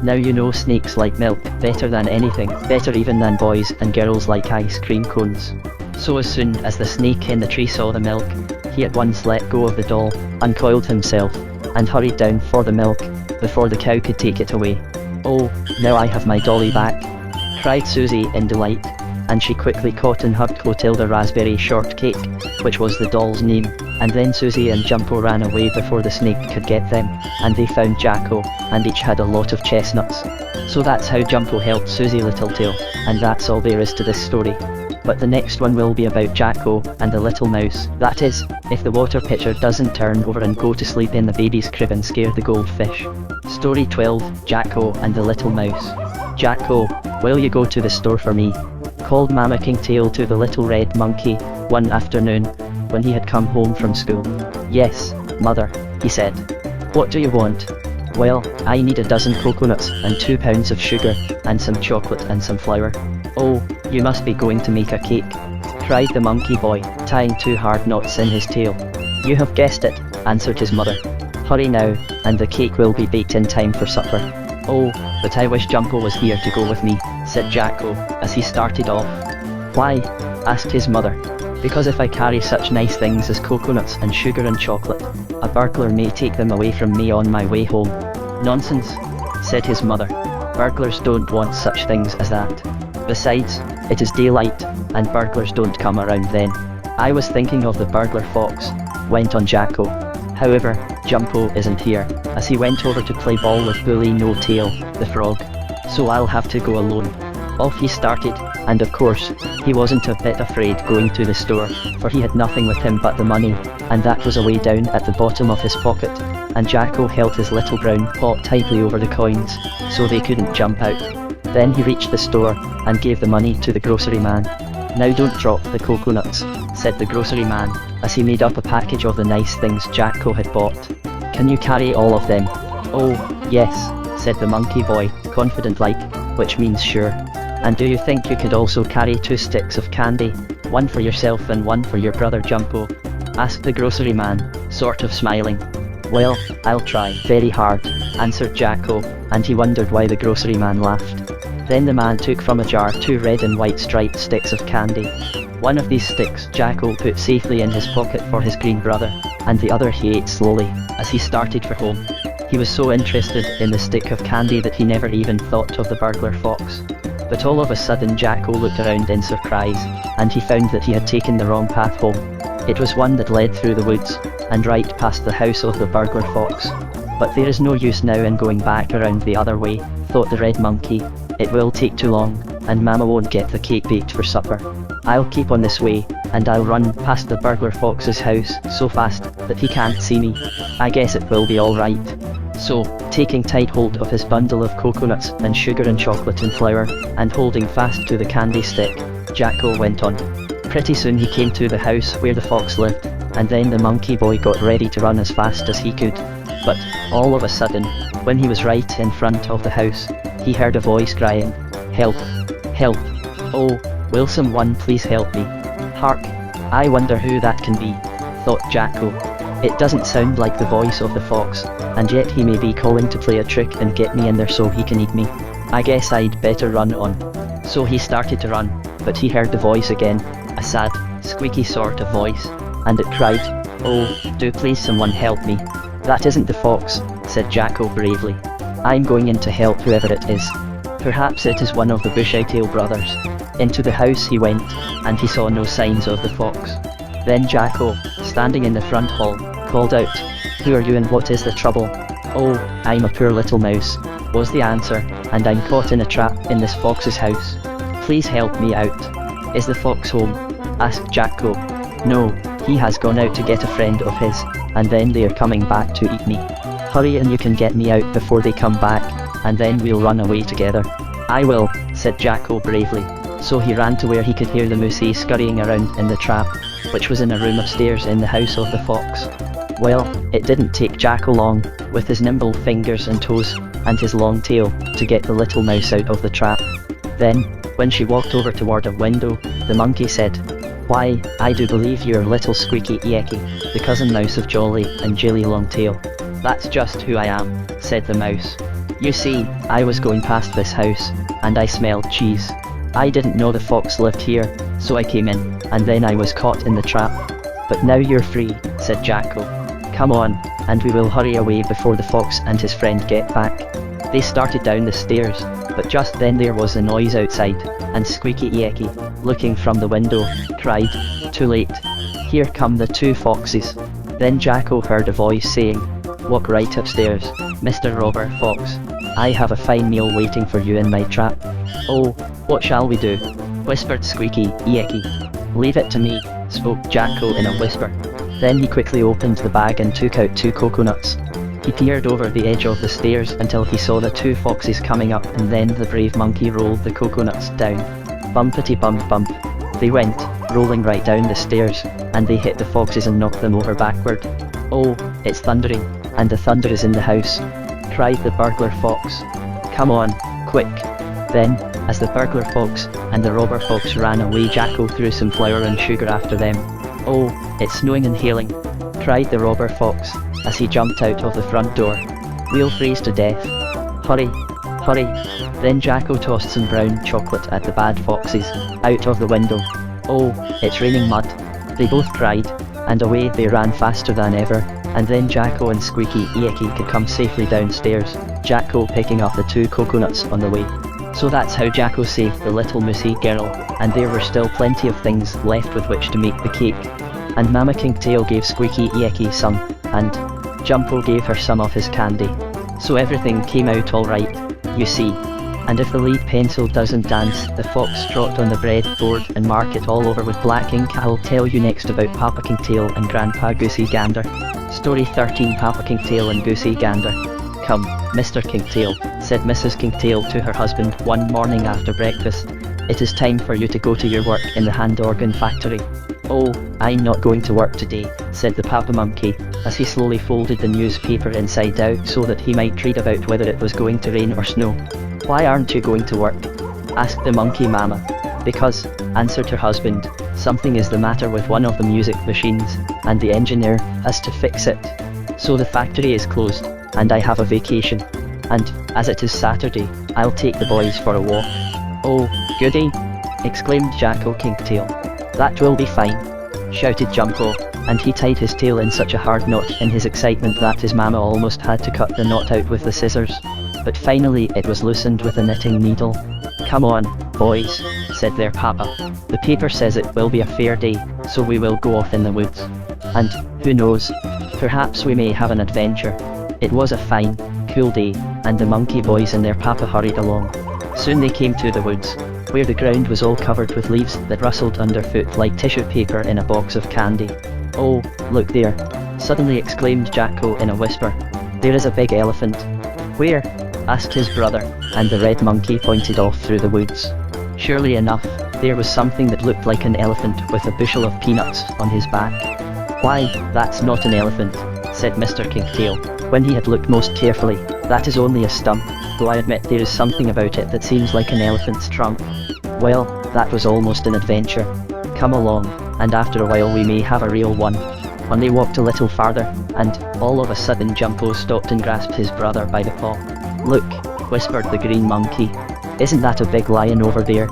Now you know snakes like milk better than anything, better even than boys and girls like ice cream cones. So as soon as the snake in the tree saw the milk, he at once let go of the doll, uncoiled himself, and hurried down for the milk, before the cow could take it away. "Oh, now I have my dolly back," cried Susie in delight, and she quickly caught and hugged Clotilda Raspberry Shortcake, which was the doll's name, and then Susie and Jumpo ran away before the snake could get them, and they found Jacko, and each had a lot of chestnuts. So that's how Jumpo helped Susie Littletail, and that's all there is to this story. But the next one will be about Jacko and the little mouse, that is, if the water pitcher doesn't turn over and go to sleep in the baby's crib and scare the goldfish. Story 12, Jacko and the Little Mouse. "Jacko, will you go to the store for me?" called Mama Kinkytail to the little red monkey, one afternoon, when he had come home from school. "Yes, mother," he said. "What do you want?" "Well, I need a dozen coconuts and 2 pounds of sugar, and some chocolate and some flour." "Oh, you must be going to make a cake," cried the monkey boy, tying 2 hard knots in his tail. "You have guessed it," answered his mother. "Hurry now, and the cake will be baked in time for supper." "Oh, but I wish Jumpo was here to go with me," said Jacko, as he started off. "Why?" asked his mother. "Because if I carry such nice things as coconuts and sugar and chocolate, a burglar may take them away from me on my way home." "Nonsense," said his mother. "Burglars don't want such things as that. Besides, it is daylight, and burglars don't come around then." "I was thinking of the burglar fox," went on Jacko. "However, Jumpo isn't here, as he went over to play ball with Bully No Tail, the frog. So I'll have to go alone." Off he started, and of course, he wasn't a bit afraid going to the store, for he had nothing with him but the money, and that was away down at the bottom of his pocket, and Jacko held his little brown paw tightly over the coins, so they couldn't jump out. Then he reached the store, and gave the money to the grocery man. "Now don't drop the coconuts," said the grocery man, as he made up a package of the nice things Jacko had bought. "Can you carry all of them?" "Oh, yes," said the monkey boy, confident like, which means sure. "And do you think you could also carry 2 sticks of candy, one for yourself and one for your brother Jumpo?" asked the grocery man, sort of smiling. "Well, I'll try very hard," answered Jacko, and he wondered why the grocery man laughed. Then the man took from a jar 2 red and white striped sticks of candy. One of these sticks Jacko put safely in his pocket for his green brother, and the other he ate slowly, as he started for home. He was so interested in the stick of candy that he never even thought of the burglar fox. But all of a sudden Jacko looked around in surprise, and he found that he had taken the wrong path home. It was one that led through the woods, and right past the house of the burglar fox. "But there is no use now in going back around the other way," thought the red monkey. "It will take too long, and Mama won't get the cake baked for supper. I'll keep on this way, and I'll run past the burglar fox's house so fast that he can't see me. I guess it will be all right." So, taking tight hold of his bundle of coconuts and sugar and chocolate and flour, and holding fast to the candy stick, Jacko went on. Pretty soon he came to the house where the fox lived, and then the monkey boy got ready to run as fast as he could. But, all of a sudden, when he was right in front of the house, he heard a voice crying, "Help! Help! Oh, will someone please help me? Hark! I wonder who that can be," thought Jacko. It doesn't sound like the voice of the fox, and yet he may be calling to play a trick and get me in there so he can eat me. I guess I'd better run on. So he started to run, but he heard the voice again, a sad, squeaky sort of voice, and it cried, "Oh, do please someone help me." "That isn't the fox," said Jacko bravely. "I'm going in to help whoever it is. Perhaps it is one of the Bushytail brothers." Into the house he went, and he saw no signs of the fox. Then Jacko, standing in the front hall, called out, "Who are you and what is the trouble?" "Oh, I'm a poor little mouse," was the answer, "and I'm caught in a trap in this fox's house. Please help me out." "Is the fox home?" asked Jacko. "No, he has gone out to get a friend of his, and then they are coming back to eat me. Hurry and you can get me out before they come back, and then we'll run away together." "I will," said Jacko bravely. So he ran to where he could hear the mousey scurrying around in the trap, which was in a room upstairs in the house of the fox. Well, it didn't take Jacko long, with his nimble fingers and toes, and his long tail, to get the little mouse out of the trap. Then, when she walked over toward a window, the monkey said, "Why, I do believe you're little Squeaky Eeky, the cousin mouse of Jolly and Jilly Longtail." "That's just who I am," said the mouse. "You see, I was going past this house, and I smelled cheese. I didn't know the fox lived here, so I came in, and then I was caught in the trap. But now you're free," said Jacko. "Come on, and we will hurry away before the fox and his friend get back." They started down the stairs, but just then there was a noise outside, and Squeaky Eeky, looking from the window, cried, "Too late. Here come the two foxes." Then Jacko heard a voice saying, "Walk right upstairs, Mr. Robber Fox. I have a fine meal waiting for you in my trap." "Oh, what shall we do?" whispered Squeaky Eeky. "Leave it to me," spoke Jacko in a whisper. Then he quickly opened the bag and took out 2 coconuts. He peered over the edge of the stairs until he saw the 2 foxes coming up, and then the brave monkey rolled the coconuts down. Bumpety bump bump. They went, rolling right down the stairs, and they hit the foxes and knocked them over backward. "Oh, it's thundering, and the thunder is in the house," cried the burglar fox. "Come on, quick." Then, as the burglar fox and the robber fox ran away, Jacko threw some flour and sugar after them. "Oh, it's snowing and hailing," cried the robber fox, as he jumped out of the front door. "We'll freeze to death. Hurry, hurry." Then Jacko tossed some brown chocolate at the bad foxes, out of the window. "Oh, it's raining mud," they both cried, and away they ran faster than ever, and then Jacko and Squeaky Eeky could come safely downstairs, Jacko picking up the 2 coconuts on the way. So that's how Jacko saved the little mousey girl, and there were still plenty of things left with which to make the cake. And Mama Kinkytail gave Squeaky Eeky some, and Jumpo gave her some of his candy. So everything came out alright, you see. And if the lead pencil doesn't dance, the fox trot on the breadboard and mark it all over with black ink. I'll tell you next about Papa Kinkytail and Grandpa Goosey Gander. Story 13, Papa Kinkytail and Goosey Gander. "Come, Mr. Kinkytail," said Mrs. Kinkytail to her husband one morning after breakfast. "It is time for you to go to your work in the hand organ factory." "Oh, I'm not going to work today," said the Papa Monkey, as he slowly folded the newspaper inside out so that he might read about whether it was going to rain or snow. "Why aren't you going to work?" asked the monkey mama. "Because," answered her husband, "something is the matter with one of the music machines, and the engineer has to fix it. So the factory is closed, and I have a vacation. And, as it is Saturday, I'll take the boys for a walk." "Oh, goody!" exclaimed Jacko Kinkytail. "That will be fine," shouted Jumpo, and he tied his tail in such a hard knot in his excitement that his mama almost had to cut the knot out with the scissors. But finally it was loosened with a knitting needle. "Come on, boys," said their papa. "The paper says it will be a fair day, so we will go off in the woods. And, who knows, perhaps we may have an adventure." It was a fine, cool day, and the monkey boys and their papa hurried along. Soon they came to the woods, where the ground was all covered with leaves that rustled underfoot like tissue paper in a box of candy. "Oh, look there!" suddenly exclaimed Jacko in a whisper. "There is a big elephant." "Where?" asked his brother, and the red monkey pointed off through the woods. Surely enough, there was something that looked like an elephant with a bushel of peanuts on his back. "Why, that's not an elephant," said Mr. Kinkytail, when he had looked most carefully. "That is only a stump, though I admit there is something about it that seems like an elephant's trunk." "Well, that was almost an adventure. Come along, and after a while we may have a real one." They walked a little farther, and, all of a sudden Jumpo stopped and grasped his brother by the paw. "Look," whispered the green monkey. "Isn't that a big lion over there?"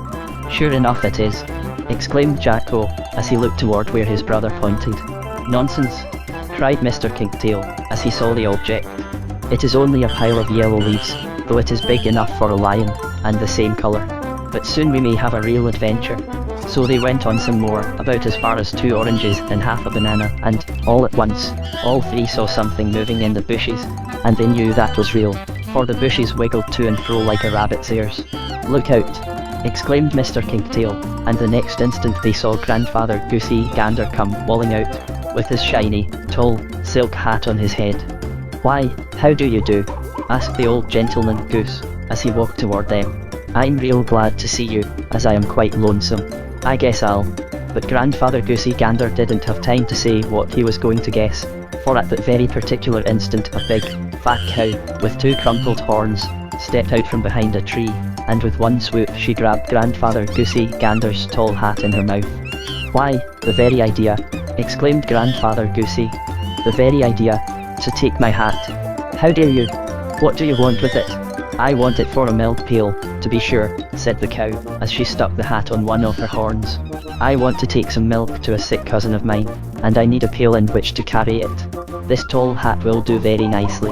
"Sure enough it is," exclaimed Jacko, as he looked toward where his brother pointed. "Nonsense!" cried Mr. Kinkytail, as he saw the object. "It is only a pile of yellow leaves, though it is big enough for a lion, and the same color. But soon we may have a real adventure." So they went on some more, about as far as 2 oranges and half a banana, and, all at once, all 3 saw something moving in the bushes, and they knew that was real, for the bushes wiggled to and fro like a rabbit's ears. "Look out!" exclaimed Mr. Kinkytail, and the next instant they saw Grandfather Goosey Gander come walling out, with his shiny, tall, silk hat on his head. "Why, how do you do?" asked the old gentleman goose, as he walked toward them. "I'm real glad to see you, as I am quite lonesome. I guess I'll..." But Grandfather Goosey Gander didn't have time to say what he was going to guess, for at that very particular instant a big, fat cow, with 2 crumpled horns, stepped out from behind a tree, and with one swoop she grabbed Grandfather Goosey Gander's tall hat in her mouth. "Why, the very idea," exclaimed Grandfather Goosey. "The very idea, to take my hat. How dare you? What do you want with it?" "I want it for a milk pail, to be sure," said the cow, as she stuck the hat on one of her horns. "I want to take some milk to a sick cousin of mine, and I need a pail in which to carry it. This tall hat will do very nicely."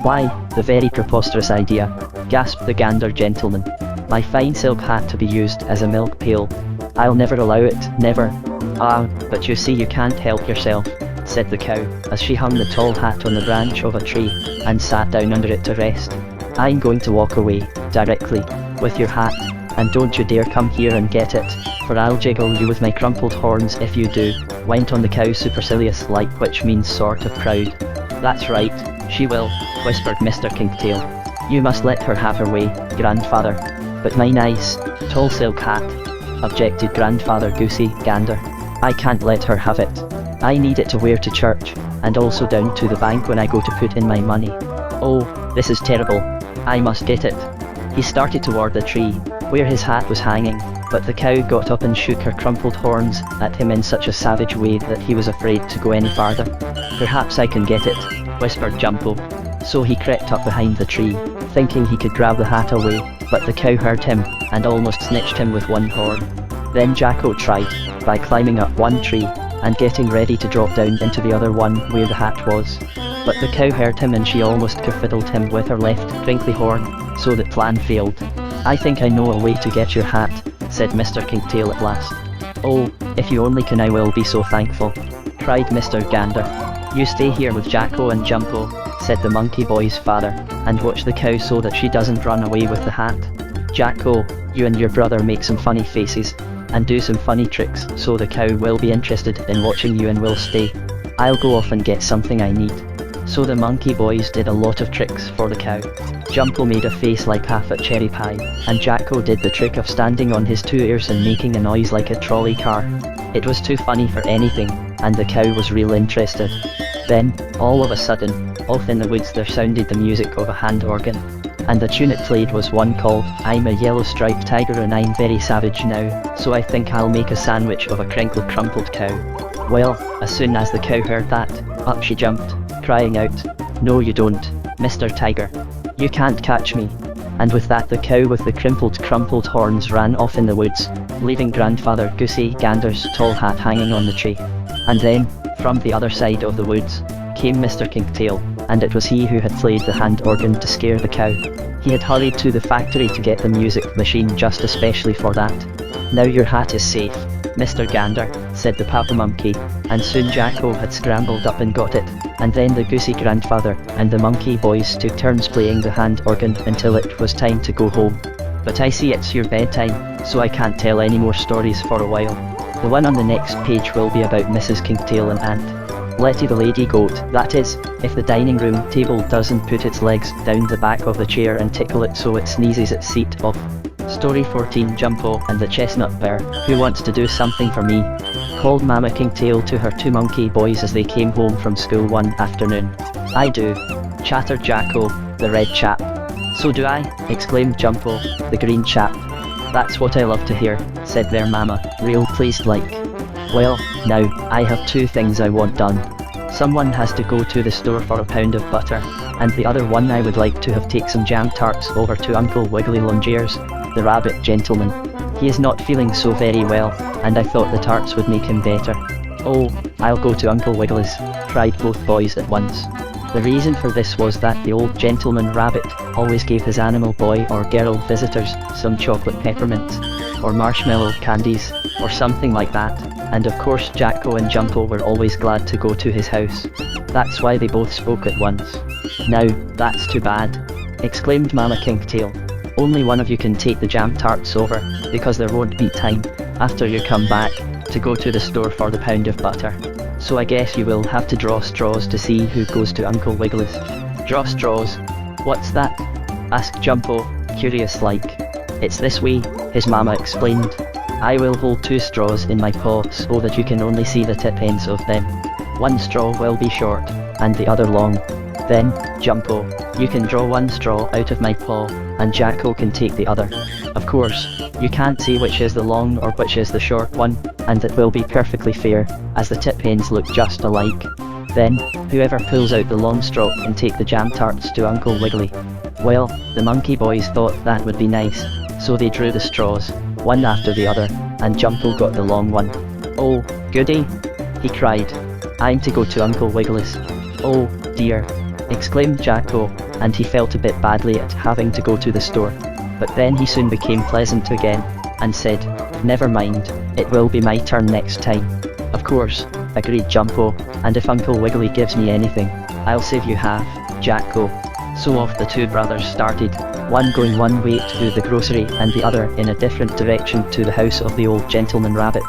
"Why, the very preposterous idea," gasped the gander gentleman. "My fine silk hat to be used as a milk pail. I'll never allow it, never." "Ah, but you see you can't help yourself," said the cow, as she hung the tall hat on the branch of a tree, and sat down under it to rest. "I'm going to walk away, directly, with your hat, and don't you dare come here and get it, for I'll jiggle you with my crumpled horns if you do," went on the cow supercilious like, which means sort of proud. "That's right, she will," whispered Mr. Kinkytail. "You must let her have her way, Grandfather." "But my nice, tall silk hat," objected Grandfather Goosey Gander. "I can't let her have it. I need it to wear to church, and also down to the bank when I go to put in my money. Oh, this is terrible. I must get it." He started toward the tree, where his hat was hanging, but the cow got up and shook her crumpled horns at him in such a savage way that he was afraid to go any farther. "Perhaps I can get it," whispered Jumpo. So he crept up behind the tree, thinking he could grab the hat away, but the cow heard him, and almost snitched him with one horn. Then Jacko tried, by climbing up one tree, and getting ready to drop down into the other one where the hat was. But the cow heard him and she almost kerfiddled him with her left crinkly horn, so that plan failed. "I think I know a way to get your hat," said Mr. Kinkytail at last. "Oh, if you only can, I will be so thankful," cried Mr. Gander. "You stay here with Jacko and Jumpo," said the monkey boy's father, "and watch the cow so that she doesn't run away with the hat. Jacko, you and your brother make some funny faces, and do some funny tricks so the cow will be interested in watching you and will stay. I'll go off and get something I need." So the monkey boys did a lot of tricks for the cow. Jumpo made a face like half a cherry pie, and Jacko did the trick of standing on his 2 ears and making a noise like a trolley car. It was too funny for anything, and the cow was real interested. Then, all of a sudden, off in the woods there sounded the music of a hand organ. And the tune it played was one called, "I'm a yellow striped tiger and I'm very savage now, so I think I'll make a sandwich of a crinkled crumpled cow." Well, as soon as the cow heard that, up she jumped, crying out, "No you don't, Mr. Tiger. You can't catch me." And with that the cow with the crumpled horns ran off in the woods, leaving Grandfather Goosey Gander's tall hat hanging on the tree. And then, from the other side of the woods, came Mr. Kinkytail, and it was he who had played the hand organ to scare the cow. He had hurried to the factory to get the music machine just especially for that. "Now your hat is safe, Mr. Gander," said the Papa Monkey, and soon Jacko had scrambled up and got it, and then the Goosey Grandfather and the monkey boys took turns playing the hand organ until it was time to go home. But I see it's your bedtime, so I can't tell any more stories for a while. The one on the next page will be about Mrs. Kinkytail and Aunt Letty the lady goat, that is, if the dining room table doesn't put its legs down the back of the chair and tickle it so it sneezes its seat off. Story 14. Jumpo and the Chestnut Bear, Who Wants to Do Something for Me, called Mama Kinkytail to her 2 monkey boys as they came home from school one afternoon. "I do," chattered Jacko, the red chap. "So do I," exclaimed Jumpo, the green chap. "That's what I love to hear," said their mama, real pleased like. "Well, now, I have 2 things I want done," Someone has to go to the store for a pound of butter, and the other one I would like to have take some jam tarts over to Uncle Wiggily Longears, the rabbit gentleman. He is not feeling so very well, and I thought the tarts would make him better. Oh, I'll go to Uncle Wiggly's, cried both boys at once. The reason for this was that the old gentleman rabbit always gave his animal boy or girl visitors some chocolate peppermints, or marshmallow candies, or something like that, and of course Jacko and Jumpo were always glad to go to his house. That's why they both spoke at once. Now, that's too bad, exclaimed Mama Kinkytail. Only one of you can take the jam tarts over, because there won't be time, after you come back, to go to the store for the pound of butter. So I guess you will have to draw straws to see who goes to Uncle Wiggly's. Draw straws? What's that? Asked Jumpo, curious like. It's this way, his mama explained. I will hold 2 straws in my paw so that you can only see the tip ends of them. One straw will be short, and the other long. Then, Jumpo, you can draw 1 straw out of my paw, and Jacko can take the other. Of course, you can't see which is the long or which is the short one, and it will be perfectly fair, as the tip ends look just alike. Then, whoever pulls out the long straw can take the jam tarts to Uncle Wiggily. Well, the monkey boys thought that would be nice, so they drew the straws, one after the other, and Jumpo got the long one. Oh, goody! He cried. I'm to go to Uncle Wiggly's. Oh, dear! Exclaimed Jacko, and he felt a bit badly at having to go to the store. But then he soon became pleasant again, and said, never mind, it will be my turn next time. Of course, agreed Jumpo, and if Uncle Wiggily gives me anything, I'll save you half, Jacko. So off the 2 brothers started, one going one way to the grocery and the other in a different direction to the house of the old gentleman rabbit.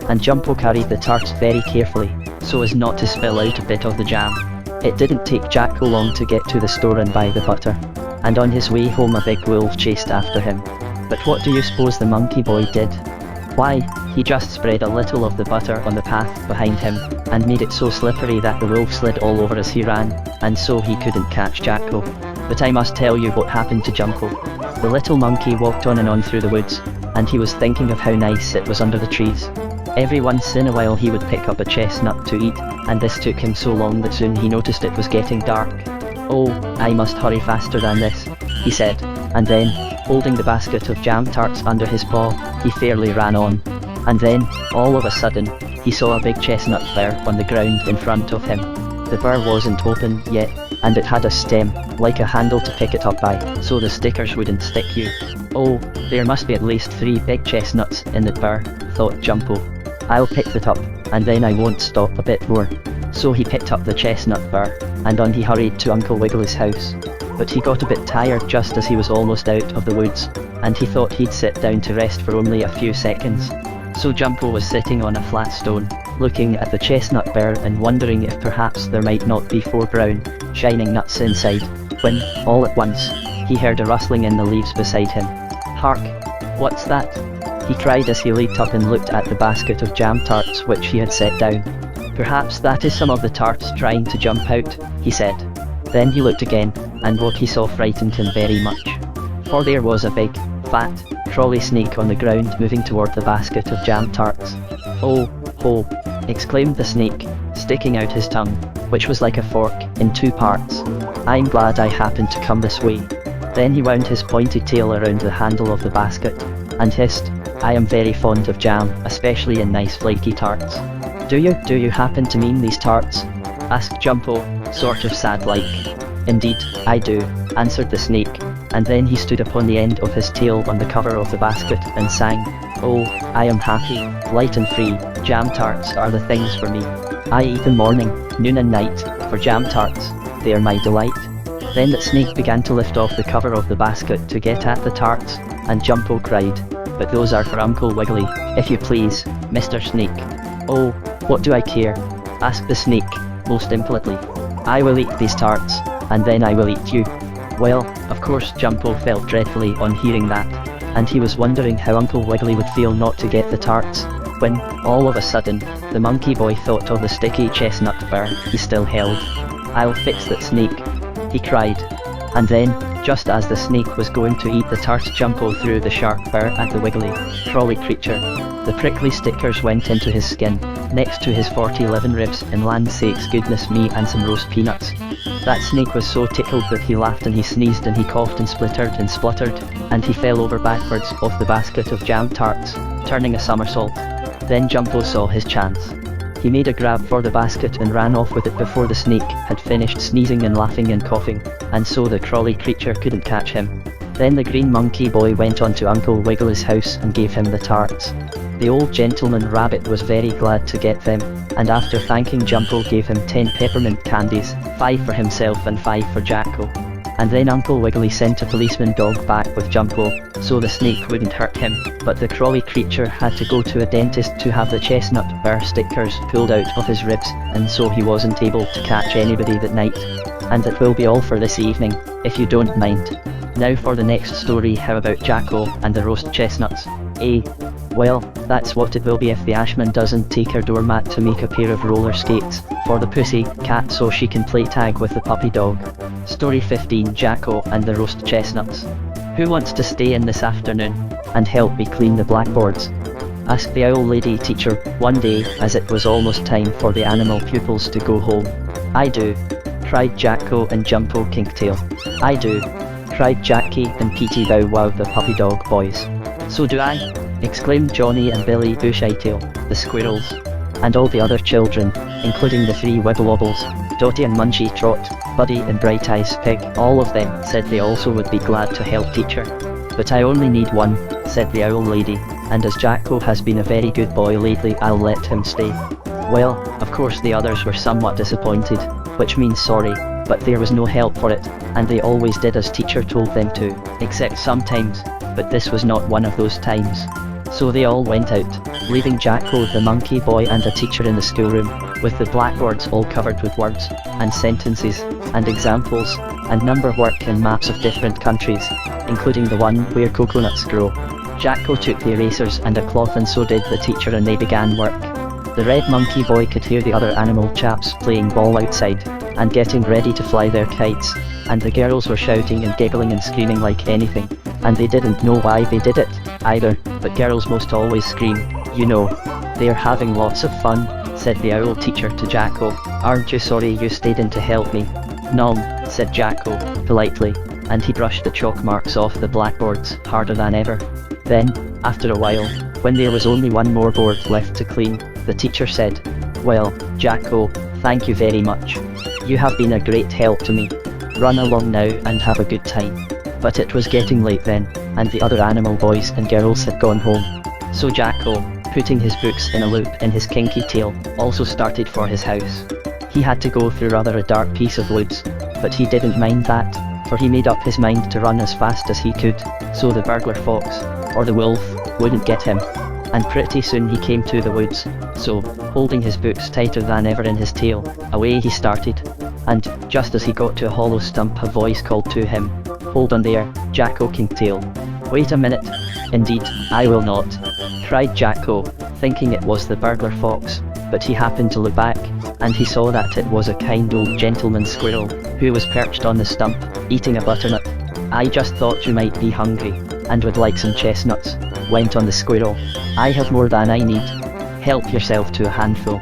And Jumpo carried the tarts very carefully, so as not to spill out a bit of the jam. It didn't take Jacko long to get to the store and buy the butter, and on his way home a big wolf chased after him. But what do you suppose the monkey boy did? Why, he just spread a little of the butter on the path behind him, and made it so slippery that the wolf slid all over as he ran, and so he couldn't catch Jacko. But I must tell you what happened to Jumpo. The little monkey walked on and on through the woods, and he was thinking of how nice it was under the trees. Every once in a while he would pick up a chestnut to eat, and this took him so long that soon he noticed it was getting dark. Oh, I must hurry faster than this, he said, and then, holding the basket of jam tarts under his paw, he fairly ran on. And then, all of a sudden, he saw a big chestnut burr on the ground in front of him. The burr wasn't open yet, and it had a stem, like a handle to pick it up by, so the stickers wouldn't stick you. Oh, there must be at least 3 big chestnuts in the burr, thought Jumpo. I'll pick that up, and then I won't stop a bit more. So he picked up the chestnut burr, and on he hurried to Uncle Wiggly's house. But he got a bit tired just as he was almost out of the woods, and he thought he'd sit down to rest for only a few seconds. So Jumpo was sitting on a flat stone, looking at the chestnut burr and wondering if perhaps there might not be 4 brown, shining nuts inside, when, all at once, he heard a rustling in the leaves beside him. Hark! What's that? He cried as he leaped up and looked at the basket of jam tarts which he had set down. Perhaps that is some of the tarts trying to jump out, he said. Then he looked again, and what he saw frightened him very much. For there was a big, fat, crawly snake on the ground moving toward the basket of jam tarts. Oh, ho! Exclaimed the snake, sticking out his tongue, which was like a fork, in 2 parts. I'm glad I happened to come this way. Then he wound his pointed tail around the handle of the basket, and hissed, I am very fond of jam, especially in nice flaky tarts. Do you happen to mean these tarts? Asked Jumpo, sort of sad-like. Indeed, I do, answered the snake, and then he stood upon the end of his tail on the cover of the basket and sang, Oh, I am happy, light and free, jam tarts are the things for me. I eat them morning, noon and night, for jam tarts, they are my delight. Then that snake began to lift off the cover of the basket to get at the tarts, and Jumpo cried, But those are for Uncle Wiggily, if you please, Mr. Snake. Oh, what do I care? Asked the snake, most impudently. I will eat these tarts, and then I will eat you. Well, of course Jumpo felt dreadfully on hearing that, and he was wondering how Uncle Wiggily would feel not to get the tarts, when, all of a sudden, the monkey boy thought of the sticky chestnut burr he still held. I'll fix that snake, he cried. And then, just as the snake was going to eat the tart, Jumpo threw the sharp burr at the wiggly, crawly creature. The prickly stickers went into his skin, next to his 40-11 ribs, and land's sakes goodness me, and some roast peanuts. That snake was so tickled that he laughed and he sneezed and he coughed and splittered and spluttered, and he fell over backwards off the basket of jam tarts, turning a somersault. Then Jumpo saw his chance. He made a grab for the basket and ran off with it before the snake had finished sneezing and laughing and coughing, and so the crawly creature couldn't catch him. Then the green monkey boy went on to Uncle Wiggly's house and gave him the tarts. The old gentleman rabbit was very glad to get them, and after thanking Jumpo gave him 10 peppermint candies, 5 for himself and 5 for Jacko. And then Uncle Wiggily sent a policeman dog back with Jumpo, so the snake wouldn't hurt him, but the crawly creature had to go to a dentist to have the chestnut burr stickers pulled out of his ribs, and so he wasn't able to catch anybody that night. And that will be all for this evening, if you don't mind. Now for the next story. How about Jacko and the roast chestnuts? Well, that's what it will be if the Ashman doesn't take her doormat to make a pair of roller skates for the pussy cat so she can play tag with the puppy dog. Story 15. Jacko and the roast chestnuts. Who wants to stay in this afternoon and help me clean the blackboards? Asked the owl lady teacher one day as it was almost time for the animal pupils to go home. I do, cried Jacko and Jumpo Kinkytail. I do, cried Jackie and Petey Bow Wow the puppy dog boys. So do I, exclaimed Johnny and Billy Bushytail, the squirrels, and all the other children, including the 3 Wibblewobbles, Dotty and Munchie Trot, Buddy and Bright Eyes Pig. All of them said they also would be glad to help teacher. But I only need one, said the owl lady, and as Jacko has been a very good boy lately I'll let him stay. Well, of course the others were somewhat disappointed, which means sorry, but there was no help for it, and they always did as teacher told them to, except sometimes, but this was not one of those times. So they all went out, leaving Jacko the monkey boy and the teacher in the schoolroom, with the blackboards all covered with words, and sentences, and examples, and number work and maps of different countries, including the one where coconuts grow. Jacko took the erasers and a cloth and so did the teacher and they began work. The red monkey boy could hear the other animal chaps playing ball outside, and getting ready to fly their kites, and the girls were shouting and giggling and screaming like anything, and they didn't know why they did it, either, but girls most always scream, you know. They're having lots of fun, said the owl teacher to Jacko. Aren't you sorry you stayed in to help me? Nom, said Jacko, politely, and he brushed the chalk marks off the blackboards harder than ever. Then, after a while, when there was only one more board left to clean, the teacher said, well, Jacko, thank you very much. You have been a great help to me. Run along now and have a good time. But it was getting late then, and the other animal boys and girls had gone home. So Jacko, putting his books in a loop in his Kinkytail, also started for his house. He had to go through rather a dark piece of woods, but he didn't mind that, for he made up his mind to run as fast as he could, so the burglar fox, or the wolf, wouldn't get him. And pretty soon he came to the woods, so, holding his books tighter than ever in his tail, away he started. And, just as he got to a hollow stump, a voice called to him, hold on there, Jacko Kinkytail. Wait a minute. Indeed, I will not, cried Jacko, thinking it was the burglar fox, but he happened to look back, and he saw that it was a kind old gentleman squirrel, who was perched on the stump, eating a butternut. I just thought you might be hungry, and would like some chestnuts, went on the squirrel. I have more than I need. Help yourself to a handful.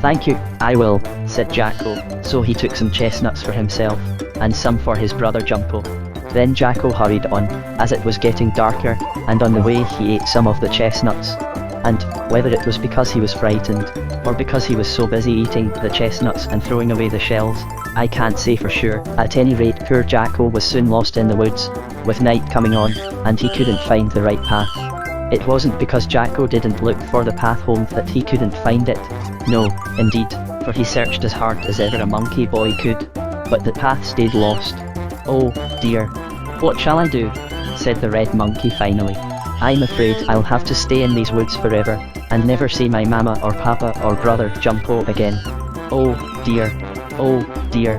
Thank you, I will, said Jacko, so he took some chestnuts for himself, and some for his brother Jumpo. Then Jacko hurried on, as it was getting darker, and on the way he ate some of the chestnuts. And, whether it was because he was frightened, or because he was so busy eating the chestnuts and throwing away the shells, I can't say for sure. At any rate, poor Jacko was soon lost in the woods, with night coming on, and he couldn't find the right path. It wasn't because Jacko didn't look for the path home that he couldn't find it. No, indeed, for he searched as hard as ever a monkey boy could, but the path stayed lost. Oh, dear. What shall I do? Said the red monkey finally. I'm afraid I'll have to stay in these woods forever, and never see my mama or papa or brother Jumpo again. Oh, dear. Oh, dear.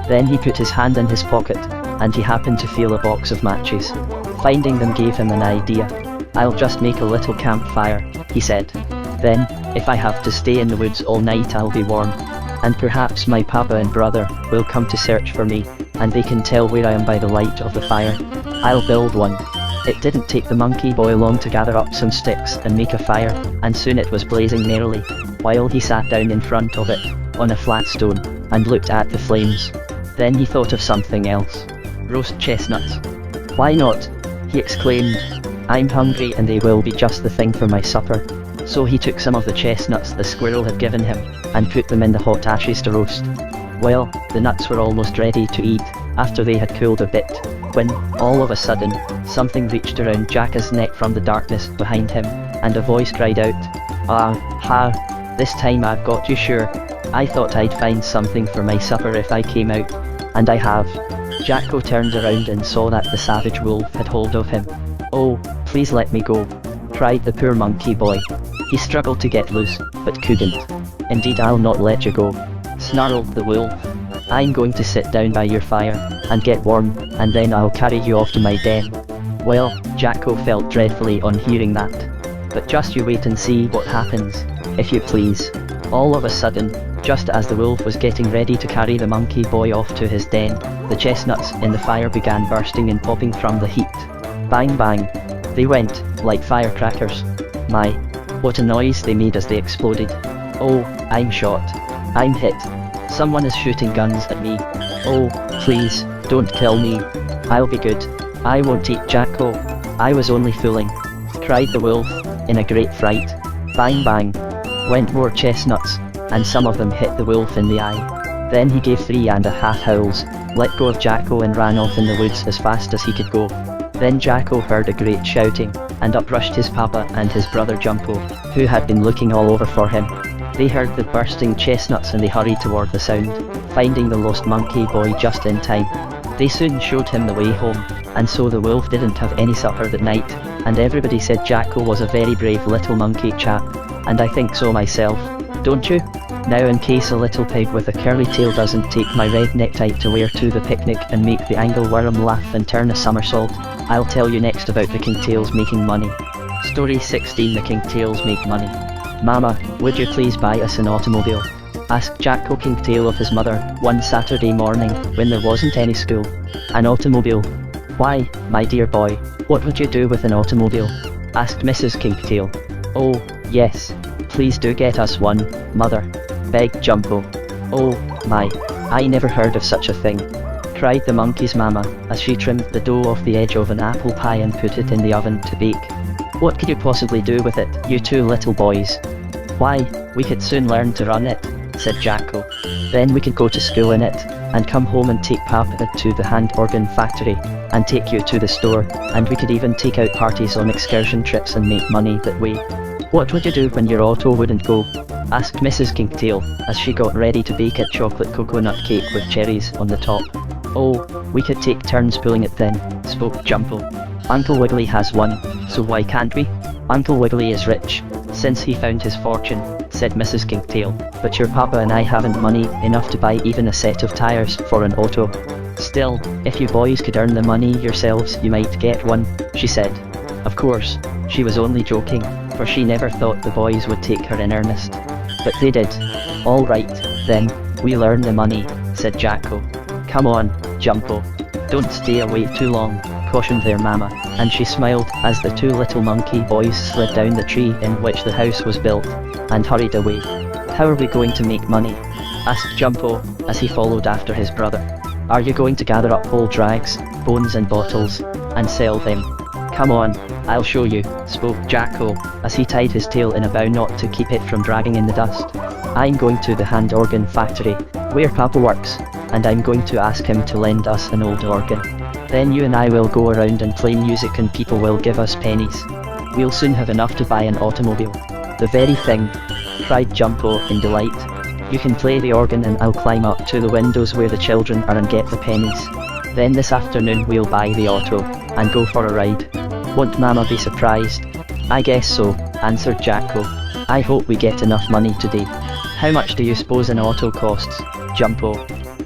Then he put his hand in his pocket, and he happened to feel a box of matches. Finding them gave him an idea. I'll just make a little campfire, he said. Then, if I have to stay in the woods all night I'll be warm, and perhaps my papa and brother will come to search for me, and they can tell where I am by the light of the fire. I'll build one." It didn't take the monkey boy long to gather up some sticks and make a fire, and soon it was blazing merrily, while he sat down in front of it, on a flat stone, and looked at the flames. Then he thought of something else. Roast chestnuts. "Why not?" he exclaimed. "I'm hungry and they will be just the thing for my supper." So he took some of the chestnuts the squirrel had given him, and put them in the hot ashes to roast. Well, the nuts were almost ready to eat, after they had cooled a bit, when, all of a sudden, something reached around Jacko's neck from the darkness behind him, and a voice cried out, "Ah, ha! This time I've got you sure. I thought I'd find something for my supper if I came out. And I have." Jacko turned around and saw that the savage wolf had hold of him. "Oh, please let me go," cried the poor monkey boy. He struggled to get loose, but couldn't. "Indeed I'll not let you go," snarled the wolf. "I'm going to sit down by your fire, and get warm, and then I'll carry you off to my den." Well, Jacko felt dreadfully on hearing that. But just you wait and see what happens, if you please. All of a sudden, just as the wolf was getting ready to carry the monkey boy off to his den, the chestnuts in the fire began bursting and popping from the heat. Bang bang! They went, like firecrackers. My, what a noise they made as they exploded. "Oh, I'm shot. I'm hit. Someone is shooting guns at me. Oh, please, don't kill me. I'll be good. I won't eat Jacko. I was only fooling," cried the wolf, in a great fright. Bang bang! Went more chestnuts, and some of them hit the wolf in the eye. Then he gave 3.5 howls, let go of Jacko and ran off in the woods as fast as he could go. Then Jacko heard a great shouting, and up rushed his papa and his brother Jumpo, who had been looking all over for him. They heard the bursting chestnuts and they hurried toward the sound, finding the lost monkey boy just in time. They soon showed him the way home, and so the wolf didn't have any supper that night, and everybody said Jacko was a very brave little monkey chap, and I think so myself, don't you? Now in case a little pig with a curly tail doesn't take my red necktie to wear to the picnic and make the angleworm laugh and turn a somersault, I'll tell you next about the Kinkytails making money. Story 16. The Kinkytails make money. "Mama, would you please buy us an automobile?" asked Jacko Kinkytail of his mother, one Saturday morning, when there wasn't any school. "An automobile? Why, my dear boy, what would you do with an automobile?" asked Mrs. Kinkytail. "Oh, yes, please do get us one, mother," begged Jumpo. "Oh, my, I never heard of such a thing," cried the monkey's mama, as she trimmed the dough off the edge of an apple pie and put it in the oven to bake. "What could you possibly do with it, you two little boys?" "Why, we could soon learn to run it," said Jacko. "Then we could go to school in it, and come home and take Papa to the hand organ factory, and take you to the store, and we could even take out parties on excursion trips and make money that way." "What would you do when your auto wouldn't go?" asked Mrs. Kinkytail, as she got ready to bake a chocolate coconut cake with cherries on the top. "Oh, we could take turns pulling it then," spoke Jumpo. "Uncle Wiggily has one, so why can't we? Uncle Wiggily is rich, since he found his fortune," said Mrs. Kinkytail, "but your papa and I haven't money enough to buy even a set of tires for an auto." "Still, if you boys could earn the money yourselves you might get one," she said. Of course, she was only joking, for she never thought the boys would take her in earnest. But they did. "All right, then, we'll earn the money," said Jacko. "Come on, Jumpo. Don't stay away too long," cautioned their mama, and she smiled as the two little monkey boys slid down the tree in which the house was built, and hurried away. "How are we going to make money?" asked Jumpo, as he followed after his brother. "Are you going to gather up old rags, bones and bottles, and sell them?" "Come on, I'll show you," spoke Jacko, as he tied his tail in a bow knot to keep it from dragging in the dust. "I'm going to the hand organ factory, where Papa works, and I'm going to ask him to lend us an old organ. Then you and I will go around and play music and people will give us pennies. We'll soon have enough to buy an automobile." "The very thing," cried Jumpo in delight. "You can play the organ and I'll climb up to the windows where the children are and get the pennies. Then this afternoon we'll buy the auto, and go for a ride. Won't Mama be surprised?" "I guess so," answered Jacko. "I hope we get enough money today." "How much do you suppose an auto costs, Jumpo?"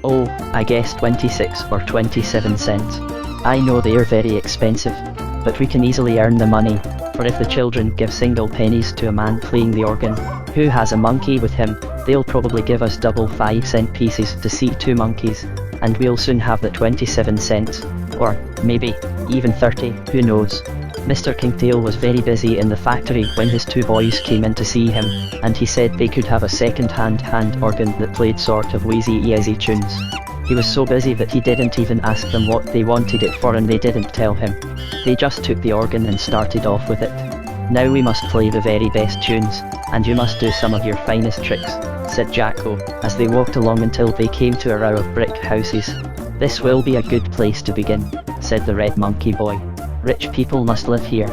"Oh, I guess 26 or 27 cents. I know they are very expensive, but we can easily earn the money, for if the children give single pennies to a man playing the organ, who has a monkey with him, They'll probably give us double 5-cent pieces to see 2 monkeys, and we'll soon have the 27 cents. Or, maybe, even 30, who knows. Mr. Kinkytail was very busy in the factory when his 2 boys came in to see him, and he said they could have a second-hand hand organ that played sort of wheezy easy tunes. He was so busy that he didn't even ask them what they wanted it for, and they didn't tell him. They just took the organ and started off with it. "Now we must play the very best tunes, and you must do some of your finest tricks," said Jacko, as they walked along until they came to a row of brick houses. "This will be a good place to begin," said the red monkey boy. "Rich people must live here."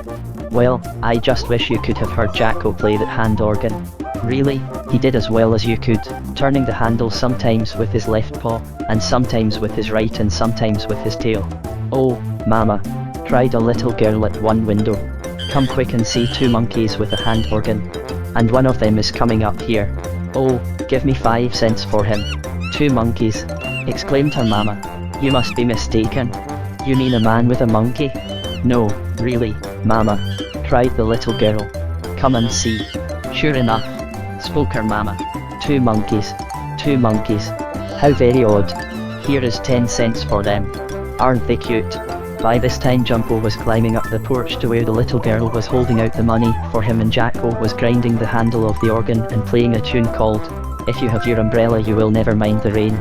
Well, I just wish you could have heard Jacko play that hand organ. Really, he did as well as you could, turning the handle sometimes with his left paw, and sometimes with his right, and sometimes with his tail. "Oh, Mama," cried a little girl at one window. "Come quick and see 2 monkeys with a hand organ. And one of them is coming up here. Oh, give me 5 cents for him." "2 monkeys," exclaimed her mama. "You must be mistaken. You mean a man with a monkey?" "No, really, Mama," cried the little girl. "Come and see." "Sure enough," spoke her mama. 2 monkeys. 2 monkeys. How very odd. Here is 10 cents for them. Aren't they cute? By this time Jumpo was climbing up the porch to where the little girl was holding out the money for him, and Jacko was grinding the handle of the organ and playing a tune called "If You Have Your Umbrella You Will Never Mind the Rain."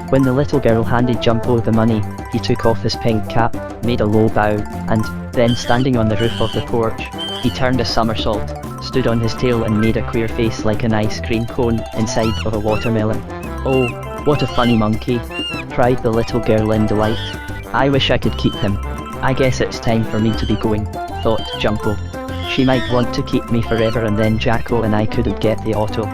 When the little girl handed Jumpo the money, he took off his pink cap, made a low bow, and then, standing on the roof of the porch, he turned a somersault, stood on his tail and made a queer face like an ice cream cone inside of a watermelon. "Oh, what a funny monkey," cried the little girl in delight. "I wish I could keep him. I guess it's time for me to be going," thought Jumpo. "She might want to keep me forever, and then Jacko and I couldn't get the auto."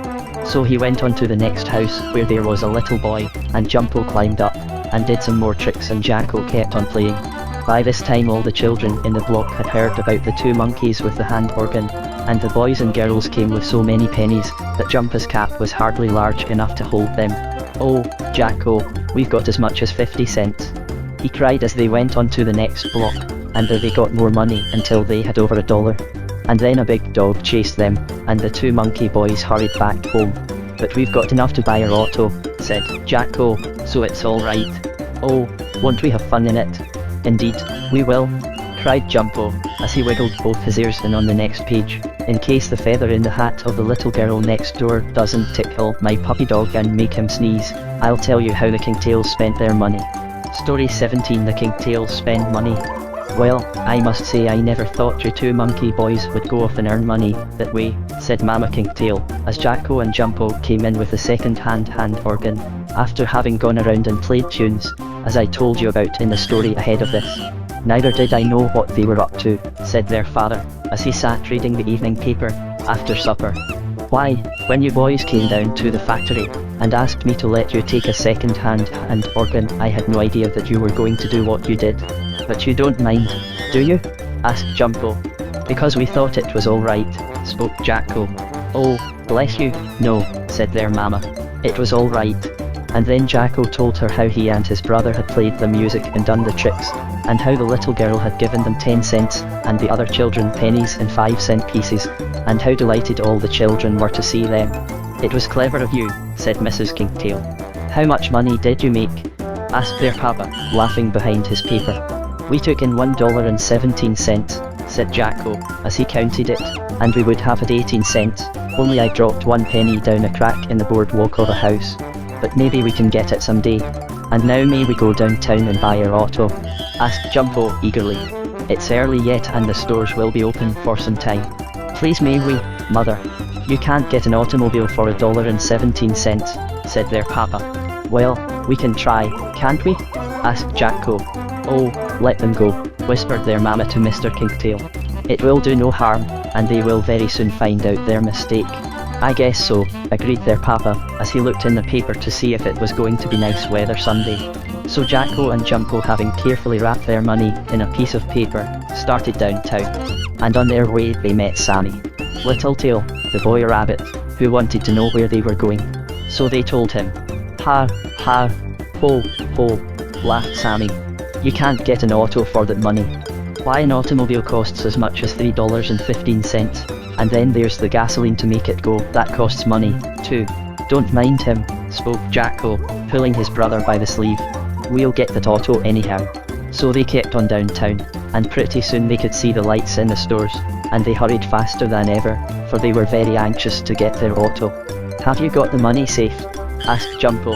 So he went on to the next house where there was a little boy, and Jumpo climbed up and did some more tricks, and Jacko kept on playing. By this time all the children in the block had heard about the 2 monkeys with the hand organ, and the boys and girls came with so many pennies that Jumpo's cap was hardly large enough to hold them. "Oh, Jacko, we've got as much as 50 cents. He cried as they went on to the next block, and there they got more money until they had over $1. And then a big dog chased them, and the 2 monkey boys hurried back home. "But we've got enough to buy our auto," said Jacko, "so it's all right." "Oh, won't we have fun in it?" "Indeed, we will," cried Jumpo, as he wiggled both his ears. And on the next page, "In case the feather in the hat of the little girl next door doesn't tickle my puppy dog and make him sneeze, I'll tell you how the Kinkytails spent their money." Story 17. The Kinkytails spend money. "Well, I must say I never thought you 2 monkey boys would go off and earn money that way," said Mama Kinkytail, as Jacko and Jumpo came in with a second-hand hand organ, after having gone around and played tunes, as I told you about in the story ahead of this. "Neither did I know what they were up to," said their father, as he sat reading the evening paper after supper. "Why, when you boys came down to the factory and asked me to let you take a second-hand hand organ, I had no idea that you were going to do what you did." "But you don't mind, do you?" asked Jumpo. "Because we thought it was all right," spoke Jacko. "Oh, bless you, no," said their mama. "It was all right." And then Jacko told her how he and his brother had played the music and done the tricks, and how the little girl had given them 10 cents, and the other children pennies and 5-cent pieces, and how delighted all the children were to see them. "It was clever of you," said Mrs. Kinkytail. "How much money did you make?" asked their papa, laughing behind his paper. "We took in $1.17, said Jacko, as he counted it, "and we would have had 18 cents, only I dropped 1 penny down a crack in the boardwalk of a house. But maybe we can get it someday. And now may we go downtown and buy our auto?" asked Jumpo eagerly. "It's early yet and the stores will be open for some time." "Please may we, Mother? You can't get an automobile for $1.17, said their papa. "Well, we can try, can't we?" asked Jacko. "Oh, let them go," whispered their mama to Mr. Kinkytail. "It will do no harm, and they will very soon find out their mistake." "I guess so," agreed their papa, as he looked in the paper to see if it was going to be nice weather Sunday. So Jacko and Jumpo, having carefully wrapped their money in a piece of paper, started downtown. And on their way they met Sammy Littletail, the boy rabbit, who wanted to know where they were going. So they told him. "Ha, ha, ho, ho," laughed Sammy. "You can't get an auto for that money. Why, an automobile costs as much as $3.15. And then there's the gasoline to make it go, that costs money, too." Don't mind him, spoke Jacko, pulling his brother by the sleeve. We'll get that auto anyhow. So they kept on downtown, and pretty soon they could see the lights in the stores, and they hurried faster than ever, for they were very anxious to get their auto. Have you got the money safe? Asked Jumpo.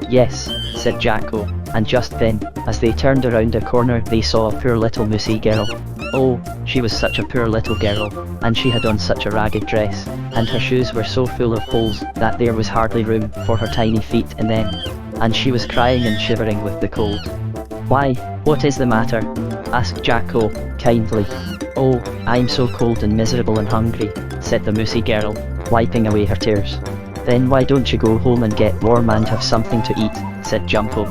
Yes, said Jacko, and just then, as they turned around a corner they saw a poor little mousy girl. Oh, she was such a poor little girl, and she had on such a ragged dress, and her shoes were so full of holes that there was hardly room for her tiny feet in them, and she was crying and shivering with the cold. Why, what is the matter? Asked Jacko, kindly. Oh, I'm so cold and miserable and hungry, said the mousy girl, wiping away her tears. Then why don't you go home and get warm and have something to eat, said Jumpo.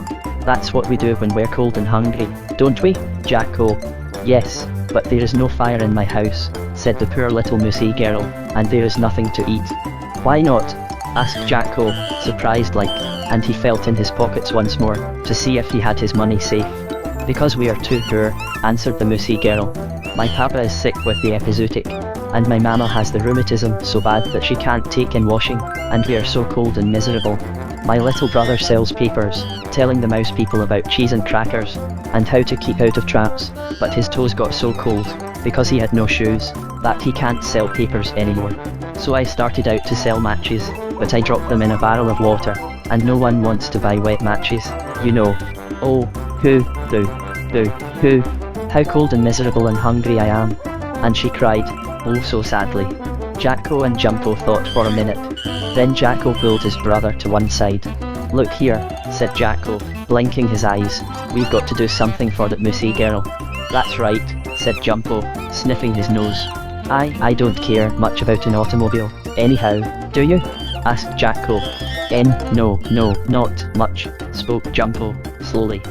That's what we do when we're cold and hungry, don't we, Jacko? Yes, but there is no fire in my house, said the poor little mousy girl, and there is nothing to eat. Why not? Asked Jacko, surprised like, and he felt in his pockets once more, to see if he had his money safe. Because we are too poor, answered the mousy girl. My papa is sick with the epizootic, and my mama has the rheumatism so bad that she can't take in washing, and we are so cold and miserable. My little brother sells papers, telling the mouse people about cheese and crackers, and how to keep out of traps, but his toes got so cold, because he had no shoes, that he can't sell papers anymore. So I started out to sell matches, but I dropped them in a barrel of water, and no one wants to buy wet matches, you know. Oh, hoo, how cold and miserable and hungry I am. And she cried, oh so sadly. Jacko and Jumpo thought for a minute. Then Jacko pulled his brother to one side. Look here, said Jacko, blinking his eyes, we've got to do something for that mousy girl. That's right, said Jumpo, sniffing his nose. I don't care much about an automobile, anyhow, do you? Asked Jacko. No, not much, spoke Jumpo, slowly.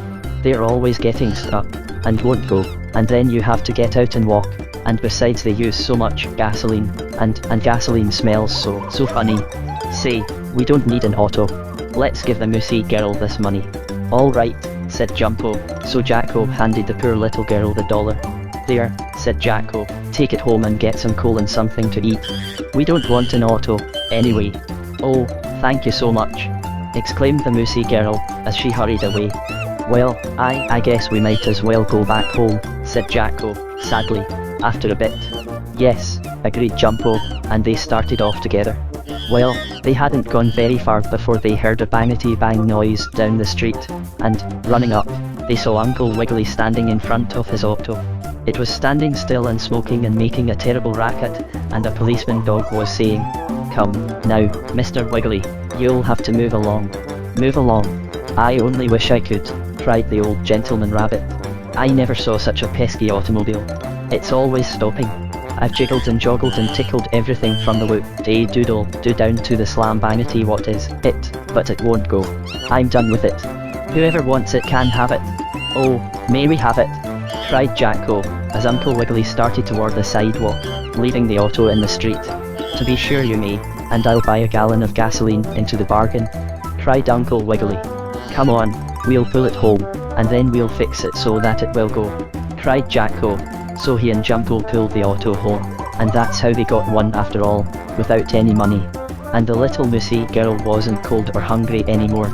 They're always getting stuck, and won't go, and then you have to get out and walk, and besides they use so much gasoline, and gasoline smells so funny. Say, we don't need an auto. Let's give the mousy girl this money. Alright, said Jumpo, so Jacko handed the poor little girl the dollar. There, said Jacko, take it home and get some coal and something to eat. We don't want an auto, anyway. Oh, thank you so much, exclaimed the mousy girl, as she hurried away. Well, I guess we might as well go back home, said Jacko, sadly, after a bit. Yes, agreed Jumpo, and they started off together. Well, they hadn't gone very far before they heard a bangety-bang noise down the street, and, running up, they saw Uncle Wiggily standing in front of his auto. It was standing still and smoking and making a terrible racket, and a policeman dog was saying, Come, now, Mr. Wiggily, you'll have to move along. Move along. I only wish I could, cried the old gentleman rabbit. I never saw such a pesky automobile. It's always stopping. I've jiggled and joggled and tickled everything from the whoop-de-doodle do down to the slam-bangety what is it, but it won't go. I'm done with it. Whoever wants it can have it. Oh, may we have it? Cried Jacko, as Uncle Wiggily started toward the sidewalk, leaving the auto in the street. To be sure you may, and I'll buy a gallon of gasoline into the bargain, cried Uncle Wiggily. Come on, we'll pull it home, and then we'll fix it so that it will go, cried Jacko. So he and Jumpo pulled the auto home, and that's how they got one after all, without any money. And the little mousy girl wasn't cold or hungry anymore.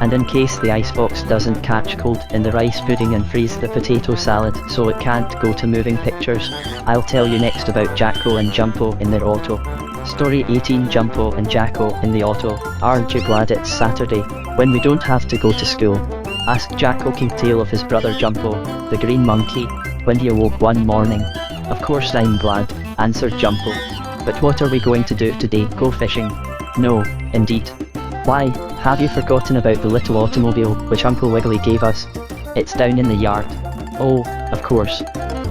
And in case the icebox doesn't catch cold in the rice pudding and freeze the potato salad so it can't go to moving pictures, I'll tell you next about Jacko and Jumpo in their auto. Story 18, Jumpo and Jacko in the auto. Aren't you glad it's Saturday, when we don't have to go to school? Asked Jacko Kinkytail of his brother Jumpo, the green monkey, when he awoke one morning. Of course I'm glad, answered Jumpo. But what are we going to do today? Go fishing? No, indeed. Why, have you forgotten about the little automobile which Uncle Wiggily gave us? It's down in the yard. Oh, of course.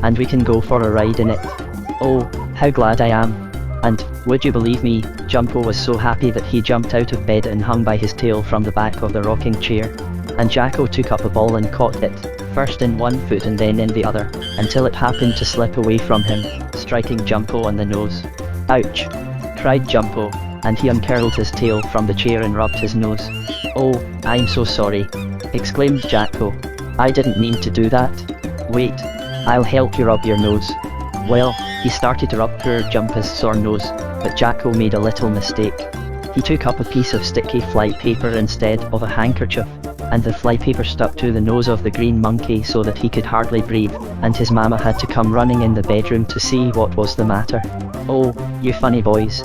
And we can go for a ride in it. Oh, how glad I am. And, would you believe me, Jumpo was so happy that he jumped out of bed and hung by his tail from the back of the rocking chair. And Jacko took up a ball and caught it, first in one foot and then in the other, until it happened to slip away from him, striking Jumpo on the nose. Ouch! Cried Jumpo, and he uncurled his tail from the chair and rubbed his nose. Oh, I'm so sorry, exclaimed Jacko. I didn't mean to do that. Wait, I'll help you rub your nose. Well, he started to rub poor Jumpo's sore nose, but Jacko made a little mistake. He took up a piece of sticky flypaper instead of a handkerchief, and the flypaper stuck to the nose of the green monkey so that he could hardly breathe, and his mama had to come running in the bedroom to see what was the matter. "Oh, you funny boys,"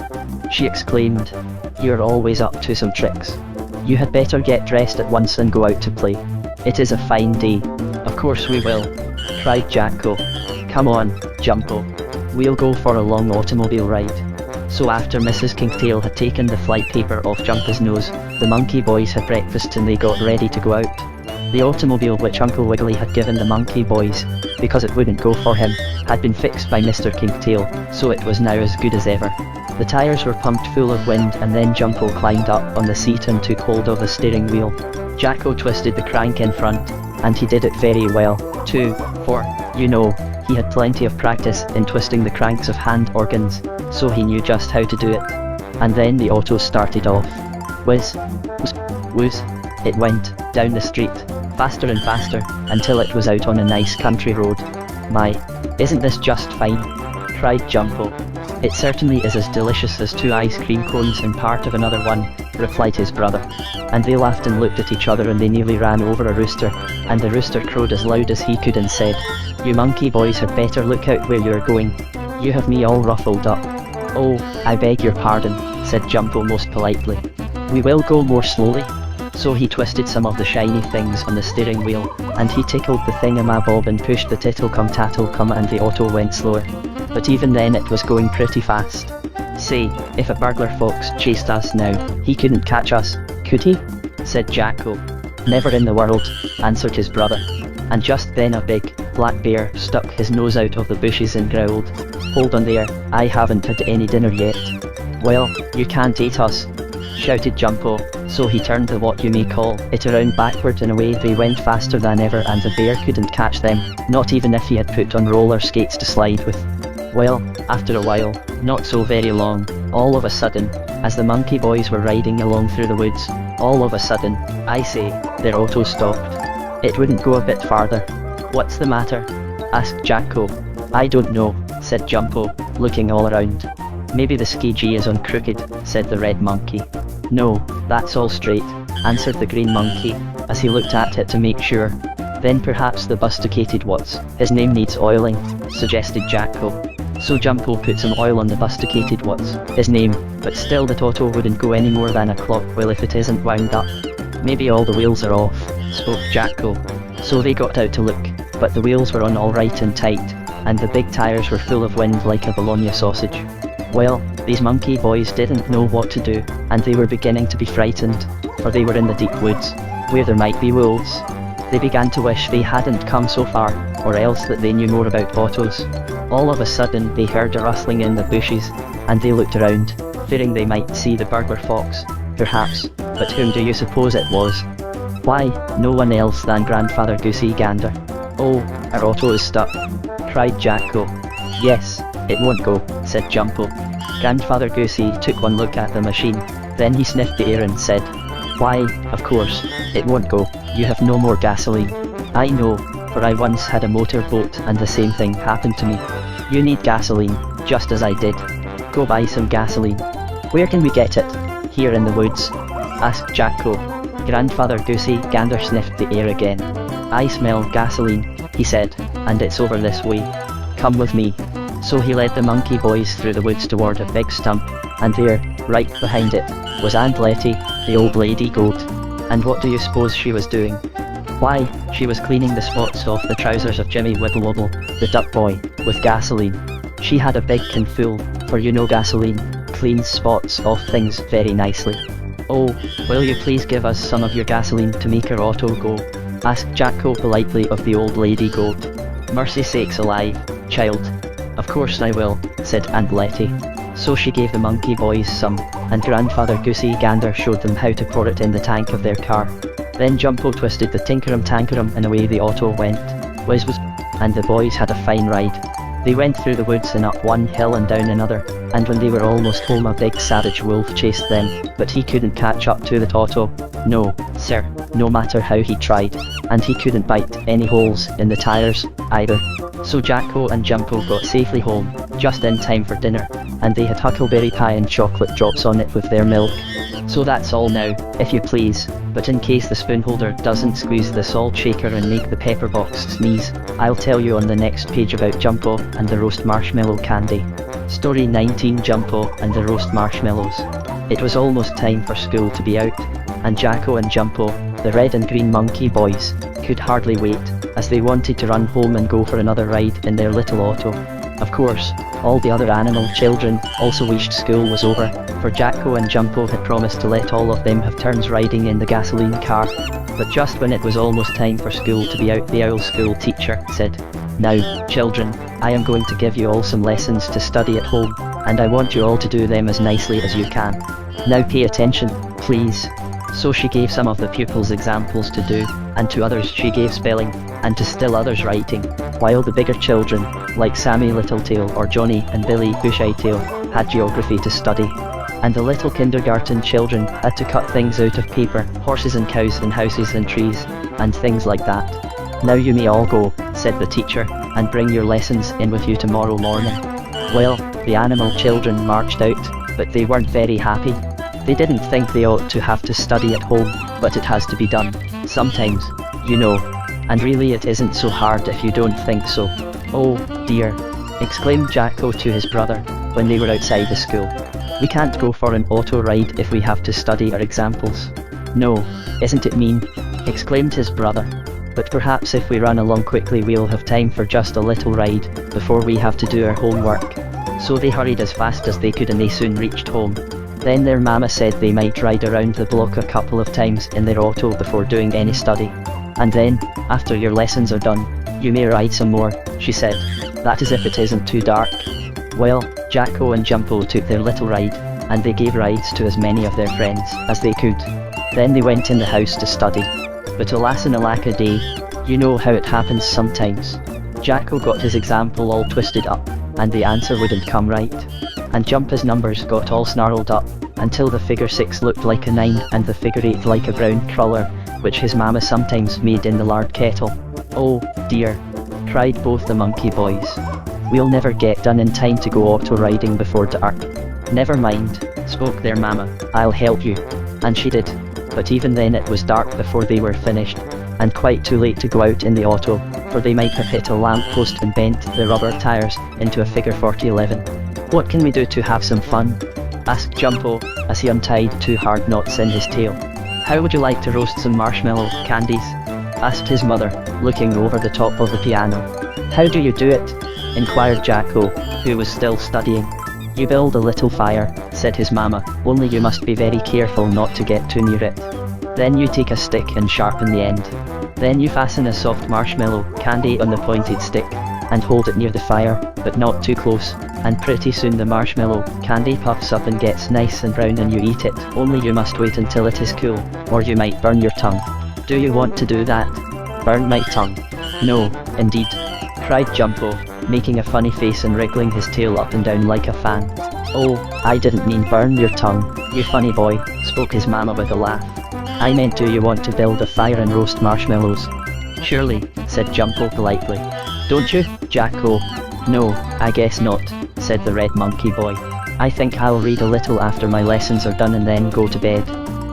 she exclaimed. "You're always up to some tricks. You had better get dressed at once and go out to play. It is a fine day." "Of course we will," cried Jacko. "Come on, Jumpo. We'll go for a long automobile ride." So after Mrs. Kinkytail had taken the flypaper off Jumpo's nose, the monkey boys had breakfast and they got ready to go out. The automobile which Uncle Wiggily had given the monkey boys, because it wouldn't go for him, had been fixed by Mr. Kinkytail, so it was now as good as ever. The tires were pumped full of wind and then Jumpo climbed up on the seat and took hold of the steering wheel. Jacko twisted the crank in front, and he did it very well, too, for, you know, he had plenty of practice in twisting the cranks of hand organs, so he knew just how to do it. And then the auto started off. Whiz, whoosh, whoosh, it went down the street, faster and faster, until it was out on a nice country road. "My, isn't this just fine?" cried Jumpo. "It certainly is as delicious as 2 ice cream cones and part of another one," replied his brother. And they laughed and looked at each other and they nearly ran over a rooster, and the rooster crowed as loud as he could and said, "You monkey boys had better look out where you're going. You have me all ruffled up." "Oh, I beg your pardon," said Jumpo most politely. "We will go more slowly." So he twisted some of the shiny things on the steering wheel, and he tickled the thingamabob and pushed the tittle-cum-tattle-cum and the auto went slower. But even then it was going pretty fast. "Say, if a burglar fox chased us now, he couldn't catch us, could he?" said Jacko. "Never in the world," answered his brother. And just then a big, black bear stuck his nose out of the bushes and growled, "Hold on there, I haven't had any dinner yet." "Well, you can't eat us," shouted Jumpo, so he turned the what you may call it around backward and away they went faster than ever and the bear couldn't catch them, not even if he had put on roller skates to slide with. Well, after a while, not so very long, all of a sudden, as the monkey boys were riding along through the woods, all of a sudden, I say, their auto stopped. It wouldn't go a bit farther. "What's the matter?" asked Jacko. "I don't know," said Jumpo, looking all around. "Maybe the skeegee is on crooked," said the red monkey. "No, that's all straight," answered the green monkey, as he looked at it to make sure. "Then perhaps the busticated his name needs oiling," suggested Jacko. So Jumpo put some oil on the busticated his name, but still that auto wouldn't go any more than a clockwheel if it isn't wound up. "Maybe all the wheels are off," spoke Jacko. So they got out to look, but the wheels were on all right and tight, and the big tires were full of wind like a bologna sausage. Well, these monkey boys didn't know what to do, and they were beginning to be frightened, for they were in the deep woods, where there might be wolves. They began to wish they hadn't come so far, or else that they knew more about autos. All of a sudden they heard a rustling in the bushes, and they looked around, fearing they might see the burglar fox, perhaps, but whom do you suppose it was? Why, no one else than Grandfather Goosey Gander. "Oh, our auto is stuck," cried Jacko. "Yes, it won't go," said Jumpo. Grandfather Goosey took one look at the machine, then he sniffed the air and said, "Why, of course, it won't go, you have no more gasoline." "I know, for I once had a motor boat and the same thing happened to me." "You need gasoline, just as I did. Go buy some gasoline." "Where can we get it?" "Here in the woods," asked Jacko. Grandfather Goosey Gander sniffed the air again. "I smell gasoline," he said, "and it's over this way. Come with me." So he led the monkey boys through the woods toward a big stump, and there, right behind it, was Aunt Letty, the old lady goat. And what do you suppose she was doing? Why, she was cleaning the spots off the trousers of Jimmy Wibblewobble, the duck boy, with gasoline. She had a big can full, for you know gasoline cleans spots off things very nicely. "Oh, will you please give us some of your gasoline to make our auto go?" asked Jacko politely of the old lady goat. "Mercy sakes alive, child. Of course I will," said Aunt Letty. So she gave the monkey boys some, and Grandfather Goosey Gander showed them how to pour it in the tank of their car. Then Jumpo twisted the tinkerum-tankerum and away the auto went. Whiz whiz, and the boys had a fine ride. They went through the woods and up one hill and down another, and when they were almost home a big savage wolf chased them, but he couldn't catch up to the auto. No, sir, no matter how he tried, and he couldn't bite any holes in the tires, either. So Jacko and Jumpo got safely home, just in time for dinner, and they had huckleberry pie and chocolate drops on it with their milk. So that's all now, if you please, but in case the spoon holder doesn't squeeze the salt shaker and make the pepper box sneeze, I'll tell you on the next page about Jumpo and the roast marshmallow candy. Story 19, Jumpo and the roast marshmallows. It was almost time for school to be out, and Jacko and Jumpo, the red and green monkey boys, could hardly wait, as they wanted to run home and go for another ride in their little auto. Of course, all the other animal children also wished school was over, for Jacko and Jumpo had promised to let all of them have turns riding in the gasoline car. But just when it was almost time for school to be out, the owl school teacher said, "Now, children, I am going to give you all some lessons to study at home, and I want you all to do them as nicely as you can. Now pay attention, please." So she gave some of the pupils examples to do, and to others she gave spelling, and to still others writing, while the bigger children, like Sammy Littletail or Johnny and Billy Bushytail, had geography to study. And the little kindergarten children had to cut things out of paper, horses and cows and houses and trees, and things like that. "Now you may all go," said the teacher, "and bring your lessons in with you tomorrow morning." Well, the animal children marched out, but they weren't very happy. They didn't think they ought to have to study at home, but it has to be done, sometimes, you know. And really it isn't so hard if you don't think so. "Oh, dear," exclaimed Jacko to his brother, when they were outside the school. "We can't go for an auto ride if we have to study our examples." "No, isn't it mean?" exclaimed his brother. "But perhaps if we run along quickly we'll have time for just a little ride, before we have to do our homework." So they hurried as fast as they could and they soon reached home. Then their mama said they might ride around the block a couple of times in their auto before doing any study. "And then, after your lessons are done, you may ride some more," she said. "That is if it isn't too dark." Well, Jacko and Jumpo took their little ride, and they gave rides to as many of their friends as they could. Then they went in the house to study. But alas and alack a day, you know how it happens sometimes. Jacko got his example all twisted up, and the answer wouldn't come right. And Jumpo's numbers got all snarled up, until the figure 6 looked like a 9 and the figure 8 like a brown cruller, which his mama sometimes made in the lard kettle. "Oh, dear," cried both the monkey boys. "We'll never get done in time to go auto riding before dark." "Never mind," spoke their mama, "I'll help you." And she did. But even then it was dark before they were finished, and quite too late to go out in the auto, for they might have hit a lamppost and bent the rubber tires into a figure 4011. "What can we do to have some fun?" asked Jumpo, as he untied 2 hard knots in his tail. "How would you like to roast some marshmallow candies?" asked his mother, looking over the top of the piano. "How do you do it?" inquired Jacko, who was still studying. "You build a little fire," said his mama, "only you must be very careful not to get too near it. Then you take a stick and sharpen the end. Then you fasten a soft marshmallow candy on the pointed stick, and hold it near the fire, but not too close, and pretty soon the marshmallow candy puffs up and gets nice and brown and you eat it, only you must wait until it is cool, or you might burn your tongue." "Do you want to do that?" "Burn my tongue? No, indeed," cried Jumpo, making a funny face and wriggling his tail up and down like a fan. "Oh, I didn't mean burn your tongue, you funny boy," spoke his mama with a laugh. "I meant do you want to build a fire and roast marshmallows?" "Surely," said Jumpo politely. "Don't you, Jacko?" "No, I guess not," said the red monkey boy. "I think I'll read a little after my lessons are done and then go to bed.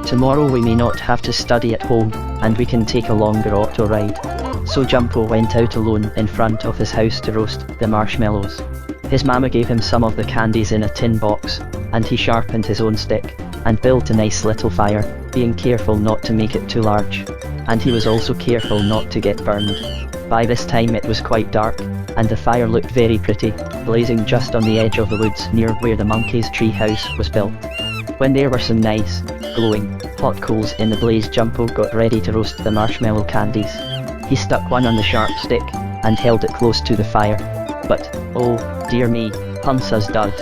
Tomorrow we may not have to study at home, and we can take a longer auto ride." So Jumpo went out alone in front of his house to roast the marshmallows. His mama gave him some of the candies in a tin box, and he sharpened his own stick, and built a nice little fire, being careful not to make it too large. And he was also careful not to get burned. By this time it was quite dark, and the fire looked very pretty, blazing just on the edge of the woods near where the monkey's tree house was built. When there were some nice, glowing, hot coals in the blaze, Jumpo got ready to roast the marshmallow candies. He stuck one on the sharp stick, and held it close to the fire. But, oh, dear me, Hunsa's dud.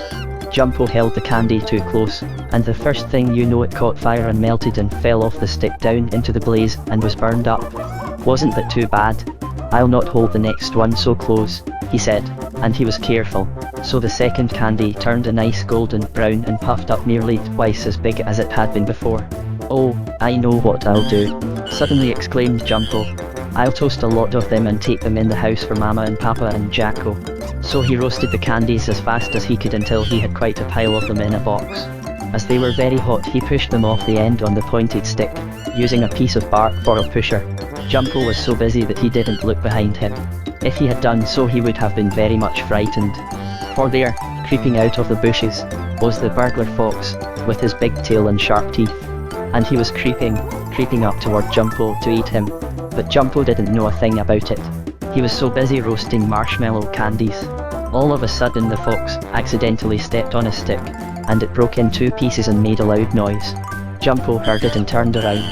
Jumpo held the candy too close, and the first thing you know it caught fire and melted and fell off the stick down into the blaze and was burned up. "Wasn't that too bad? I'll not hold the next one so close," he said, and he was careful. So the second candy turned a nice golden brown and puffed up nearly twice as big as it had been before. "Oh, I know what I'll do," suddenly exclaimed Jumpo. "I'll toast a lot of them and take them in the house for Mama and Papa and Jacko." So he roasted the candies as fast as he could until he had quite a pile of them in a box. As they were very hot, he pushed them off the end on the pointed stick, using a piece of bark for a pusher. Jumpo was so busy that he didn't look behind him. If he had done so, he would have been very much frightened. For there, creeping out of the bushes, was the burglar fox, with his big tail and sharp teeth. And he was creeping up toward Jumpo to eat him. But Jumpo didn't know a thing about it. He was so busy roasting marshmallow candies. All of a sudden the fox accidentally stepped on a stick, and it broke in 2 pieces and made a loud noise. Jumpo heard it and turned around.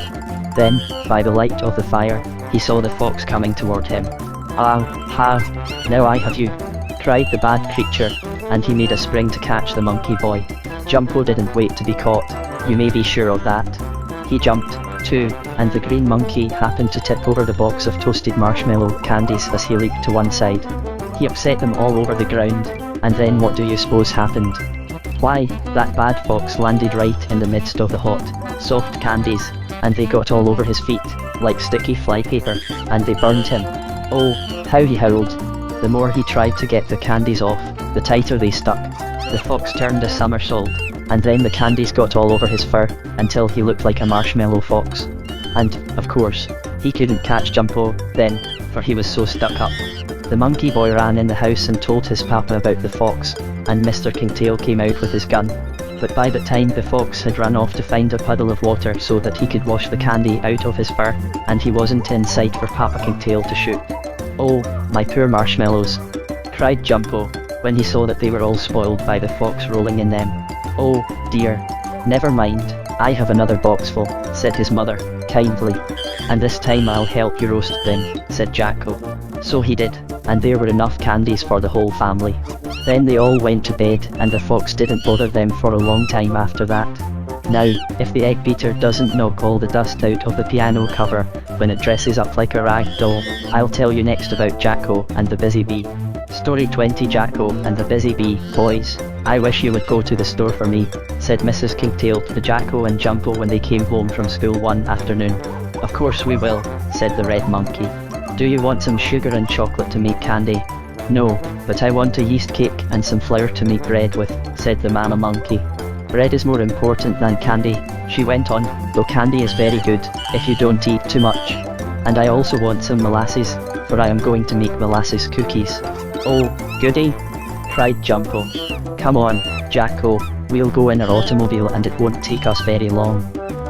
Then, by the light of the fire, he saw the fox coming toward him. "Ah, ha! Now I have you!" cried the bad creature, and he made a spring to catch the monkey boy. Jumpo didn't wait to be caught, you may be sure of that. He jumped, too, and the green monkey happened to tip over the box of toasted marshmallow candies as he leaped to one side. He upset them all over the ground, and then what do you suppose happened? Why, that bad fox landed right in the midst of the hot, soft candies, and they got all over his feet, like sticky flypaper, and they burned him. Oh, how he howled. The more he tried to get the candies off, the tighter they stuck. The fox turned a somersault, and then the candies got all over his fur, until he looked like a marshmallow fox. And, of course, he couldn't catch Jumpo then, for he was so stuck up. The monkey boy ran in the house and told his papa about the fox, and Mr. Kinkytail came out with his gun. But by the time the fox had run off to find a puddle of water so that he could wash the candy out of his fur, and he wasn't in sight for Papa Kinkytail to shoot. "Oh, my poor marshmallows!" cried Jumpo, when he saw that they were all spoiled by the fox rolling in them. "Oh, dear. Never mind, I have another box full," said his mother, kindly. "And this time I'll help you roast them," said Jacko. So he did, and there were enough candies for the whole family. Then they all went to bed, and the fox didn't bother them for a long time after that. Now, if the egg beater doesn't knock all the dust out of the piano cover when it dresses up like a rag doll, I'll tell you next about Jacko and the busy bee. Story 20, Jacko and the busy bee. "Boys, I wish you would go to the store for me," said Mrs. Kinkytail to Jacko and Jumpo when they came home from school one afternoon. "Of course we will," said the red monkey. "Do you want some sugar and chocolate to make candy?" "No, but I want a yeast cake and some flour to make bread with," said the mama monkey. "Bread is more important than candy," she went on, "though candy is very good, if you don't eat too much. And I also want some molasses, for I am going to make molasses cookies." "Oh, goody!" cried Jumpo. "Come on, Jacko, we'll go in our automobile and it won't take us very long.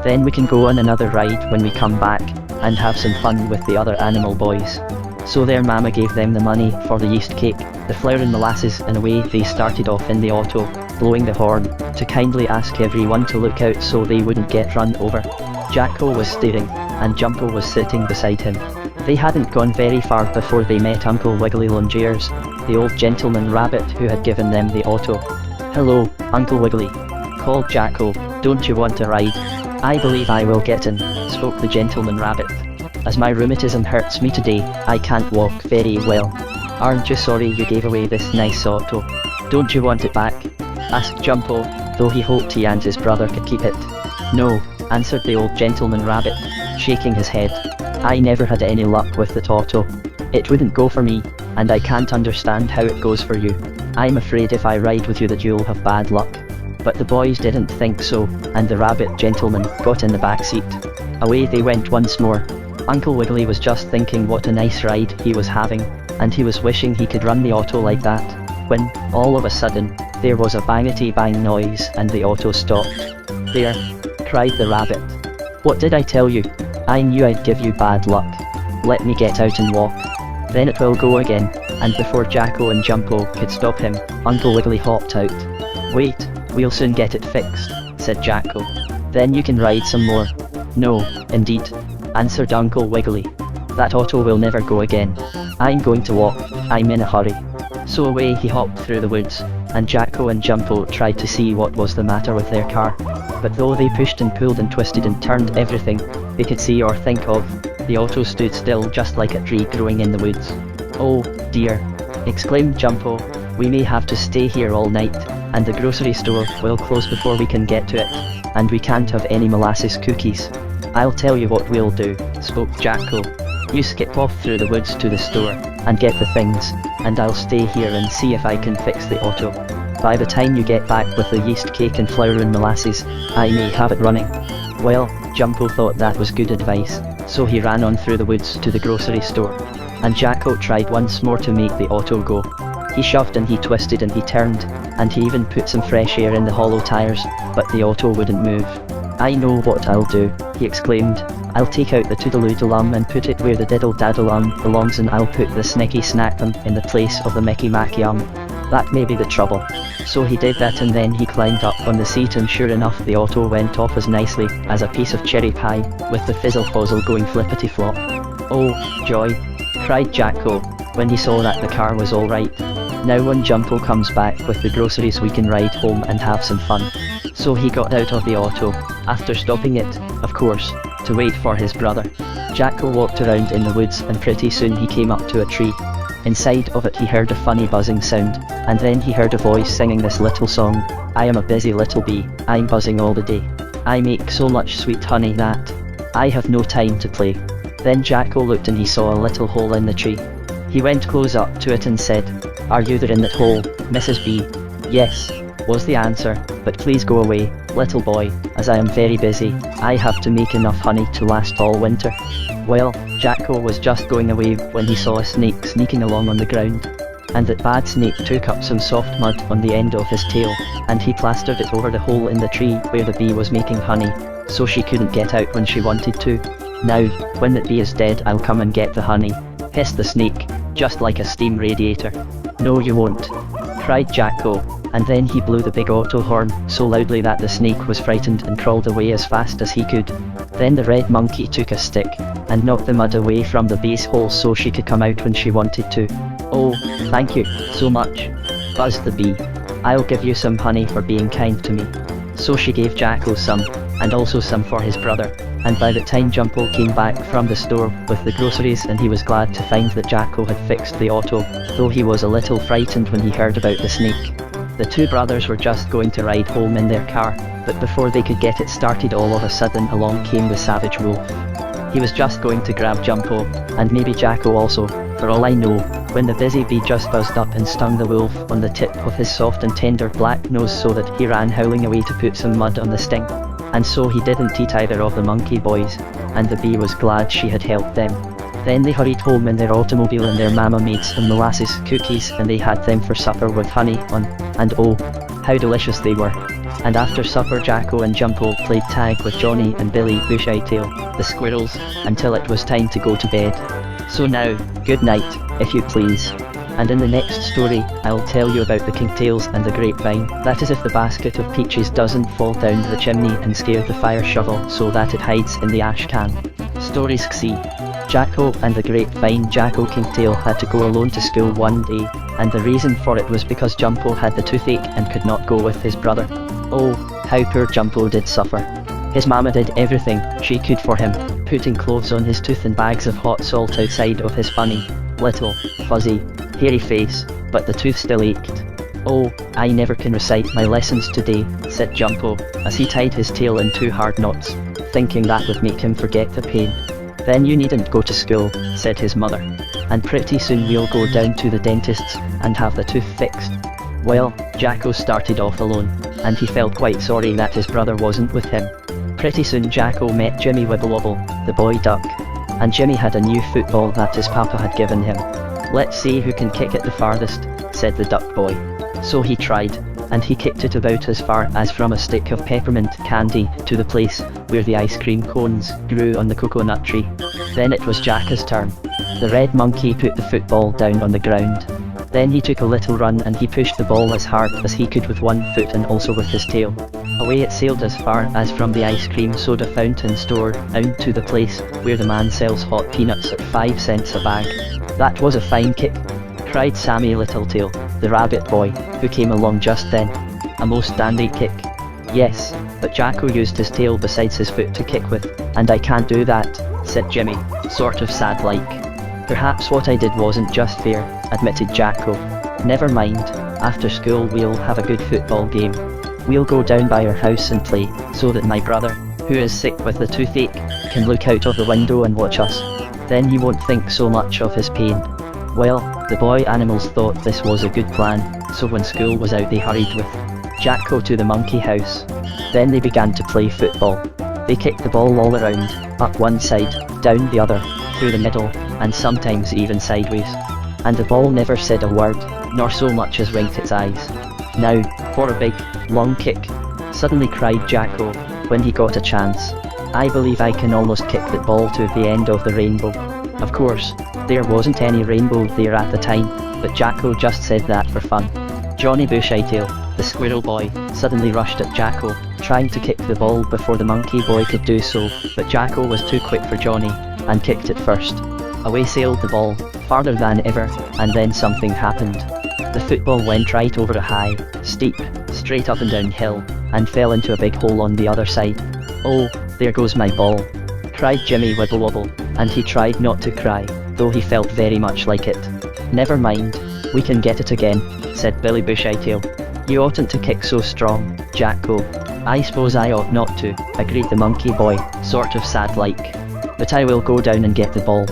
Then we can go on another ride when we come back, and have some fun with the other animal boys." So their mama gave them the money for the yeast cake, the flour and molasses, and away they started off in the auto, blowing the horn, to kindly ask everyone to look out so they wouldn't get run over. Jacko was steering, and Jumpo was sitting beside him. They hadn't gone very far before they met Uncle Wiggily Longears, the old gentleman rabbit who had given them the auto. "Hello, Uncle Wiggily," called Jacko, "don't you want a ride?" "I believe I will get in," spoke the gentleman rabbit. "As my rheumatism hurts me today, I can't walk very well." "Aren't you sorry you gave away this nice auto? Don't you want it back?" asked Jumpo, though he hoped he and his brother could keep it. "No," answered the old gentleman rabbit, shaking his head. "I never had any luck with the auto. It wouldn't go for me, and I can't understand how it goes for you. I'm afraid if I ride with you that you'll have bad luck." But the boys didn't think so, and the rabbit gentleman got in the back seat. Away they went once more. Uncle Wiggily was just thinking what a nice ride he was having, and he was wishing he could run the auto like that, when, all of a sudden, there was a bangety-bang noise and the auto stopped. "There!" cried the rabbit. "What did I tell you? I knew I'd give you bad luck. Let me get out and walk. Then it will go again," and before Jacko and Jumpo could stop him, Uncle Wiggily hopped out. "Wait, we'll soon get it fixed," said Jacko. "Then you can ride some more." "No, indeed," answered Uncle Wiggily. "That auto will never go again. I'm going to walk, I'm in a hurry." So away he hopped through the woods, and Jacko and Jumpo tried to see what was the matter with their car. But though they pushed and pulled and twisted and turned everything they could see or think of, the auto stood still just like a tree growing in the woods. "Oh, dear!" exclaimed Jumpo. "We may have to stay here all night, and the grocery store will close before we can get to it, and we can't have any molasses cookies." "I'll tell you what we'll do," spoke Jacko. "You skip off through the woods to the store, and get the things, and I'll stay here and see if I can fix the auto." By the time you get back with the yeast cake and flour and molasses, I may have it running. Well, Jumpo thought that was good advice, so he ran on through the woods to the grocery store. And Jacko tried once more to make the auto go. He shoved and he twisted and he turned, and he even put some fresh air in the hollow tires, but the auto wouldn't move. I know what I'll do, he exclaimed. I'll take out the toodaloo-dum and put it where the diddle-daddle belongs, and I'll put the snicky snack in the place of the Mickey Macky That may be the trouble. So he did that, and then he climbed up on the seat, and sure enough the auto went off as nicely as a piece of cherry pie, with the fizzle-fozzle going flippity-flop. Oh, joy! Cried Jacko, when he saw that the car was alright. Now when Jumpo comes back with the groceries we can ride home and have some fun. So he got out of the auto, after stopping it, of course, to wait for his brother. Jacko walked around in the woods, and pretty soon he came up to a tree. Inside of it he heard a funny buzzing sound, and then he heard a voice singing this little song. I am a busy little bee, I'm buzzing all the day. I make so much sweet honey that I have no time to play. Then Jacko looked and he saw a little hole in the tree. He went close up to it and said, Are you there in that hole, Mrs. Bee? Yes, was the answer, but please go away, little boy, as I am very busy. I have to make enough honey to last all winter. Well, Jacko was just going away when he saw a snake sneaking along on the ground. And that bad snake took up some soft mud on the end of his tail, and he plastered it over the hole in the tree where the bee was making honey, so she couldn't get out when she wanted to. Now, when that bee is dead, I'll come and get the honey, hissed the snake, just like a steam radiator. No you won't, cried Jacko, and then he blew the big auto horn so loudly that the snake was frightened and crawled away as fast as he could. Then the red monkey took a stick and knocked the mud away from the bee's hole so she could come out when she wanted to. Oh, thank you so much, buzzed the bee. I'll give you some honey for being kind to me. So she gave Jacko some, and also some for his brother. And by the time Jumpo came back from the store with the groceries, and he was glad to find that Jacko had fixed the auto, though he was a little frightened when he heard about the snake. The two brothers were just going to ride home in their car, but before they could get it started, all of a sudden along came the savage wolf. He was just going to grab Jumpo, and maybe Jacko also, for all I know, when the busy bee just buzzed up and stung the wolf on the tip of his soft and tender black nose, so that he ran howling away to put some mud on the sting. And so he didn't eat either of the monkey boys, and the bee was glad she had helped them. Then they hurried home in their automobile, and their mama made some molasses cookies, and they had them for supper with honey on, and oh, how delicious they were. And after supper Jacko and Jumpo played tag with Johnny and Billy Bushytail, the squirrels, until it was time to go to bed. So now, good night, if you please. And in the next story, I'll tell you about the Kinkytails and the grapevine. That is if the basket of peaches doesn't fall down the chimney and scare the fire shovel so that it hides in the ash can. Stories C. Jacko and the grapevine. Jacko Kinkytail had to go alone to school one day, and the reason for it was because Jumpo had the toothache and could not go with his brother. Oh, how poor Jumpo did suffer. His mama did everything she could for him, putting clothes on his tooth and bags of hot salt outside of his funny, little, fuzzy, hairy face, but the tooth still ached. Oh, I never can recite my lessons today, said Jumpo, as he tied his tail in 2 hard knots, thinking that would make him forget the pain. Then you needn't go to school, said his mother, and pretty soon we'll go down to the dentist's and have the tooth fixed. Well, Jacko started off alone, and he felt quite sorry that his brother wasn't with him. Pretty soon Jacko met Jimmy Wibblewobble, the boy duck, and Jimmy had a new football that his papa had given him. Let's see who can kick it the farthest, said the duck boy. So he tried, and he kicked it about as far as from a stick of peppermint candy to the place where the ice cream cones grew on the coconut tree. Then it was Jacko's turn. The red monkey put the football down on the ground. Then he took a little run and he pushed the ball as hard as he could with one foot and also with his tail. Away it sailed as far as from the ice cream soda fountain store out to the place where the man sells hot peanuts at 5 cents a bag. That was a fine kick, cried Sammy Littletail, the rabbit boy, who came along just then. A most dandy kick. Yes, but Jacko used his tail besides his foot to kick with, and I can't do that, said Jimmy, sort of sad like. Perhaps what I did wasn't just fair, admitted Jacko. Never mind, after school we'll have a good football game. We'll go down by our house and play, so that my brother, who is sick with the toothache, can look out of the window and watch us. Then he won't think so much of his pain. Well, the boy animals thought this was a good plan, so when school was out they hurried with Jacko to the monkey house. Then they began to play football. They kicked the ball all around, up one side, down the other, through the middle, and sometimes even sideways. And the ball never said a word, nor so much as winked its eyes. "Now, for a big, long kick," suddenly cried Jacko, when he got a chance. "I believe I can almost kick that ball to the end of the rainbow." Of course, there wasn't any rainbow there at the time, but Jacko just said that for fun. Johnny Bushytail, the squirrel boy, suddenly rushed at Jacko, trying to kick the ball before the monkey boy could do so, but Jacko was too quick for Johnny, and kicked it first. Away sailed the ball, farther than ever, and then something happened. The football went right over a high, steep, straight up and down hill, and fell into a big hole on the other side. "Oh, there goes my ball," cried Jimmy Wibblewobble, and he tried not to cry, though he felt very much like it. "Never mind, we can get it again," said Billy Bushytail. "You oughtn't to kick so strong, Jacko." "I suppose I ought not to," agreed the monkey boy, sort of sad-like. "But I will go down and get the ball.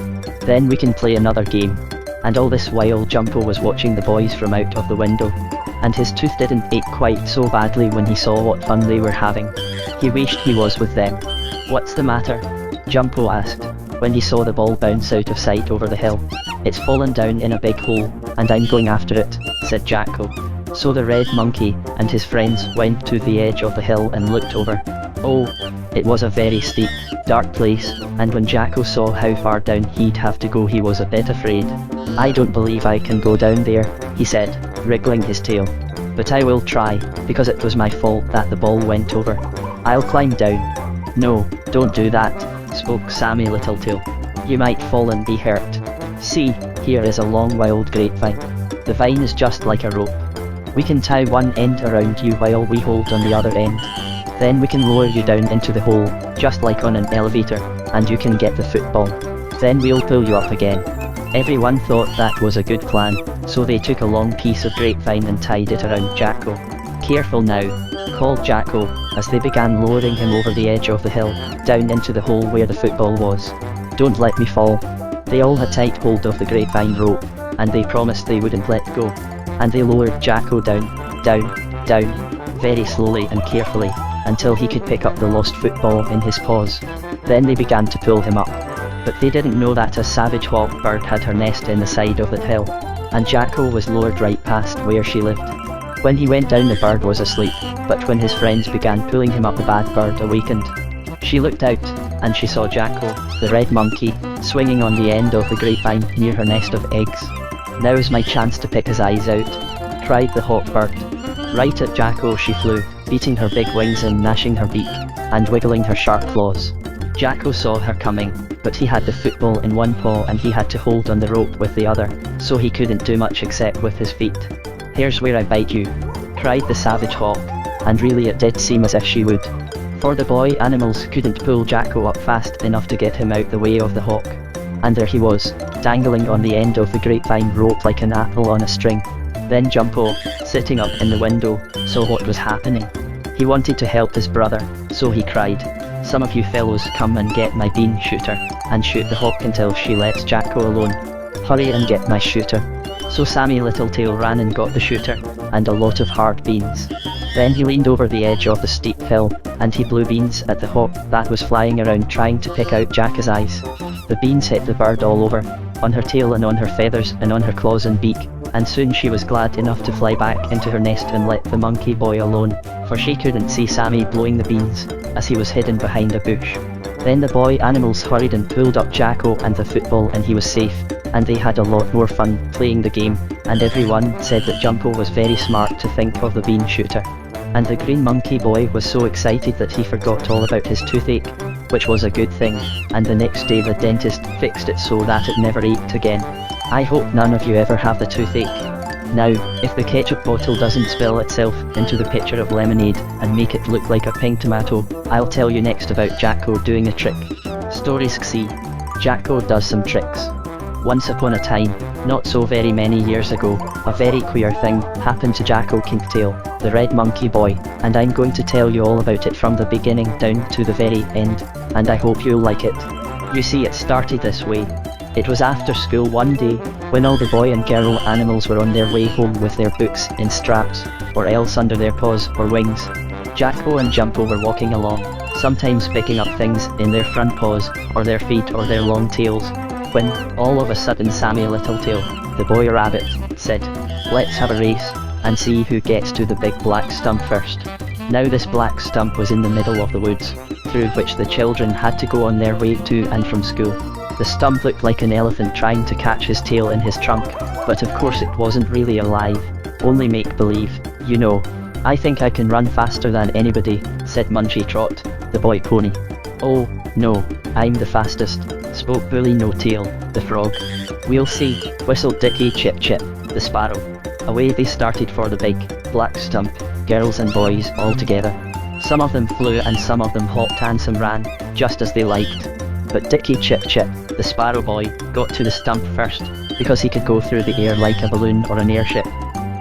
Then we can play another game." And all this while Jumpo was watching the boys from out of the window, and his tooth didn't ache quite so badly when he saw what fun they were having. He wished he was with them. "What's the matter?" Jumpo asked, when he saw the ball bounce out of sight over the hill. "It's fallen down in a big hole, and I'm going after it," said Jacko. So the red monkey and his friends went to the edge of the hill and looked over. Oh, it was a very steep, dark place, and when Jacko saw how far down he'd have to go he was a bit afraid. "I don't believe I can go down there," he said, wriggling his tail. "But I will try, because it was my fault that the ball went over. I'll climb down." "No, don't do that," spoke Sammy Littletail. "You might fall and be hurt. See, here is a long wild grapevine. The vine is just like a rope. We can tie one end around you while we hold on the other end. Then we can lower you down into the hole, just like on an elevator, and you can get the football. Then we'll pull you up again." Everyone thought that was a good plan, so they took a long piece of grapevine and tied it around Jacko. "Careful now," called Jacko, as they began lowering him over the edge of the hill, down into the hole where the football was. "Don't let me fall." They all had tight hold of the grapevine rope, and they promised they wouldn't let go. And they lowered Jacko down, down, down, very slowly and carefully, until he could pick up the lost football in his paws. Then they began to pull him up. But they didn't know that a savage hawk bird had her nest in the side of that hill, and Jacko was lowered right past where she lived. When he went down the bird was asleep, but when his friends began pulling him up the bad bird awakened. She looked out, and she saw Jacko, the red monkey, swinging on the end of the grapevine near her nest of eggs. "Now's my chance to pick his eyes out," cried the hawk bird. Right at Jacko she flew, beating her big wings and gnashing her beak, and wiggling her sharp claws. Jacko saw her coming, but he had the football in one paw and he had to hold on the rope with the other, so he couldn't do much except with his feet. "Here's where I bite you," cried the savage hawk, and really it did seem as if she would. For the boy animals couldn't pull Jacko up fast enough to get him out the way of the hawk. And there he was, dangling on the end of the grapevine rope like an apple on a string. Then Jumpo, sitting up in the window, saw what was happening. He wanted to help his brother, so he cried, "Some of you fellows come and get my bean shooter, and shoot the hawk until she lets Jacko alone. Hurry and get my shooter." So Sammy Littletail ran and got the shooter, and a lot of hard beans. Then he leaned over the edge of the steep hill, and he blew beans at the hawk that was flying around trying to pick out Jacko's eyes. The beans hit the bird all over, on her tail and on her feathers and on her claws and beak, and soon she was glad enough to fly back into her nest and let the monkey boy alone, for she couldn't see Sammy blowing the beans, as he was hidden behind a bush. Then the boy animals hurried and pulled up Jacko and the football and he was safe, and they had a lot more fun playing the game, and everyone said that Jumpo was very smart to think of the bean shooter. And the green monkey boy was so excited that he forgot all about his toothache, which was a good thing, and the next day the dentist fixed it so that it never ached again. I hope none of you ever have the toothache. Now, if the ketchup bottle doesn't spill itself into the pitcher of lemonade and make it look like a pink tomato, I'll tell you next about Jacko doing a trick. Story 6. Jacko does some tricks. Once upon a time, not so very many years ago, a very queer thing happened to Jacko Kinkytail, the red monkey boy, and I'm going to tell you all about it from the beginning down to the very end, and I hope you'll like it. You see, it started this way. It was after school one day, when all the boy and girl animals were on their way home with their books in straps, or else under their paws or wings. Jacko and Jumpo were walking along, sometimes picking up things in their front paws, or their feet or their long tails, when, all of a sudden Sammy Littletail, the boy rabbit, said, "Let's have a race, and see who gets to the big black stump first." Now this black stump was in the middle of the woods, through which the children had to go on their way to and from school. The stump looked like an elephant trying to catch his tail in his trunk, but of course it wasn't really alive, only make-believe, you know. "I think I can run faster than anybody," said Munchie Trot, the boy pony. "Oh, no, I'm the fastest," spoke Bully No Tail, the frog. "We'll see," whistled Dickie Chip Chip, the sparrow. Away they started for the big, black stump, girls and boys all together. Some of them flew and some of them hopped and some ran, just as they liked. But Dickie Chip Chip, the sparrow boy, got to the stump first, because he could go through the air like a balloon or an airship.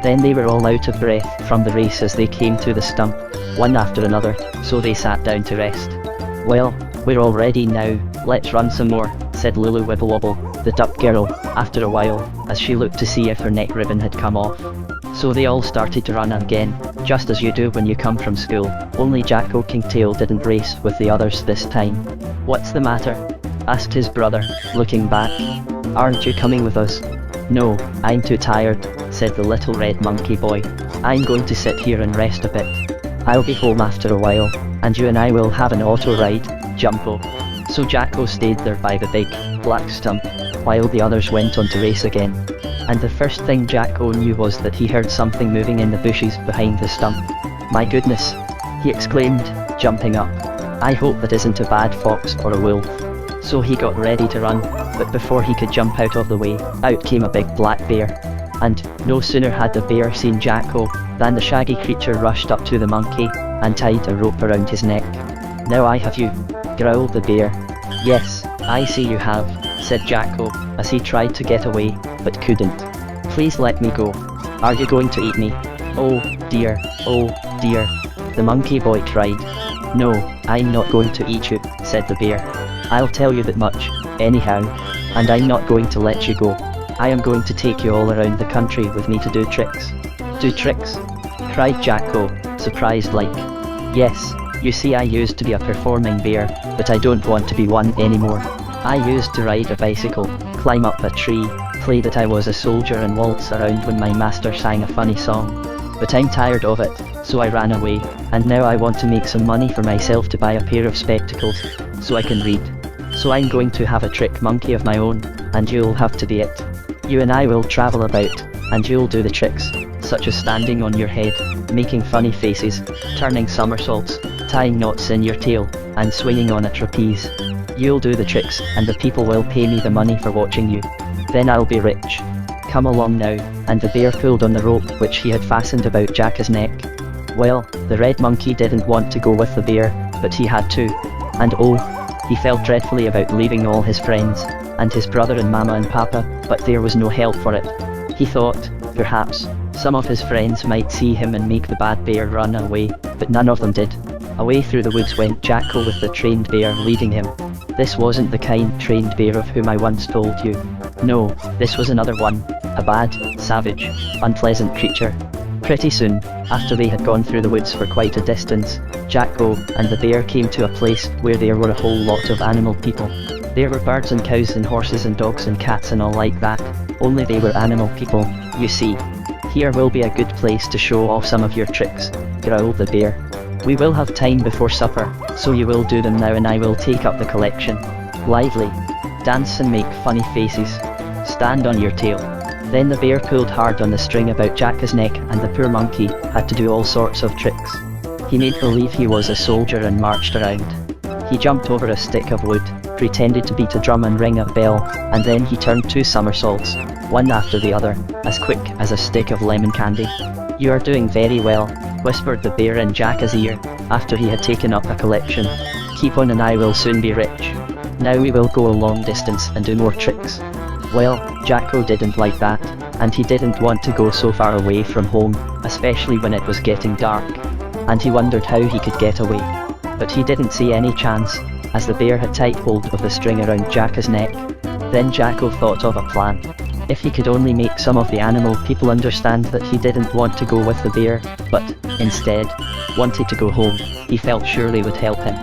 Then they were all out of breath from the race as they came to the stump, one after another, so they sat down to rest. "Well, we're all ready now, let's run some more," said Lulu Wibblewobble, the duck girl, after a while, as she looked to see if her neck ribbon had come off. So they all started to run again, just as you do when you come from school, only Jacko Kinkytail didn't race with the others this time. "What's the matter?" asked his brother, looking back. "Aren't you coming with us?" "No, I'm too tired," said the little red monkey boy. "I'm going to sit here and rest a bit. I'll be home after a while, and you and I will have an auto ride, Jumpo." So Jacko stayed there by the big, black stump, while the others went on to race again. And the first thing Jacko knew was that he heard something moving in the bushes behind the stump. "My goodness!" he exclaimed, jumping up. "I hope that isn't a bad fox or a wolf." So he got ready to run, but before he could jump out of the way, out came a big black bear. And, no sooner had the bear seen Jacko, than the shaggy creature rushed up to the monkey, and tied a rope around his neck. "Now I have you," growled the bear. "Yes, I see you have," said Jacko, as he tried to get away, but couldn't. "Please let me go. Are you going to eat me?" "Oh dear, the monkey boy cried. "No, I'm not going to eat you," said the bear. "I'll tell you that much, anyhow. And I'm not going to let you go. I am going to take you all around the country with me to do tricks." "Do tricks?" cried Jacko, surprised like. "Yes, you see I used to be a performing bear, but I don't want to be one anymore. I used to ride a bicycle, climb up a tree, play that I was a soldier and waltz around when my master sang a funny song. But I'm tired of it, so I ran away, and now I want to make some money for myself to buy a pair of spectacles, so I can read. So I'm going to have a trick monkey of my own, and you'll have to be it. You and I will travel about, and you'll do the tricks, such as standing on your head, making funny faces, turning somersaults, tying knots in your tail, and swinging on a trapeze. You'll do the tricks, and the people will pay me the money for watching you. Then I'll be rich. Come along now," and the bear pulled on the rope which he had fastened about Jacko's neck. Well, the red monkey didn't want to go with the bear, but he had to. And oh, he felt dreadfully about leaving all his friends, and his brother and mama and papa, but there was no help for it. He thought, perhaps, some of his friends might see him and make the bad bear run away, but none of them did. Away through the woods went Jacko with the trained bear leading him. This wasn't the kind trained bear of whom I once told you. No, this was another one, a bad, savage, unpleasant creature. Pretty soon, after they had gone through the woods for quite a distance, Jacko and the bear came to a place where there were a whole lot of animal people. There were birds and cows and horses and dogs and cats and all like that, only they were animal people, you see. "Here will be a good place to show off some of your tricks," growled the bear. "We will have time before supper, so you will do them now and I will take up the collection. Lively. Dance and make funny faces. Stand on your tail." Then the bear pulled hard on the string about Jacko's neck and the poor monkey had to do all sorts of tricks. He made believe he was a soldier and marched around. He jumped over a stick of wood, pretended to beat a drum and ring a bell, and then he turned 2 somersaults, one after the other, as quick as a stick of lemon candy. "You are doing very well," whispered the bear in Jacko's ear, after he had taken up a collection. "Keep on and I will soon be rich. Now we will go a long distance and do more tricks." Well, Jacko didn't like that, and he didn't want to go so far away from home, especially when it was getting dark. And he wondered how he could get away. But he didn't see any chance, as the bear had tight hold of the string around Jacko's neck. Then Jacko thought of a plan. If he could only make some of the animal people understand that he didn't want to go with the bear, but, instead, wanted to go home, he felt sure they would help him.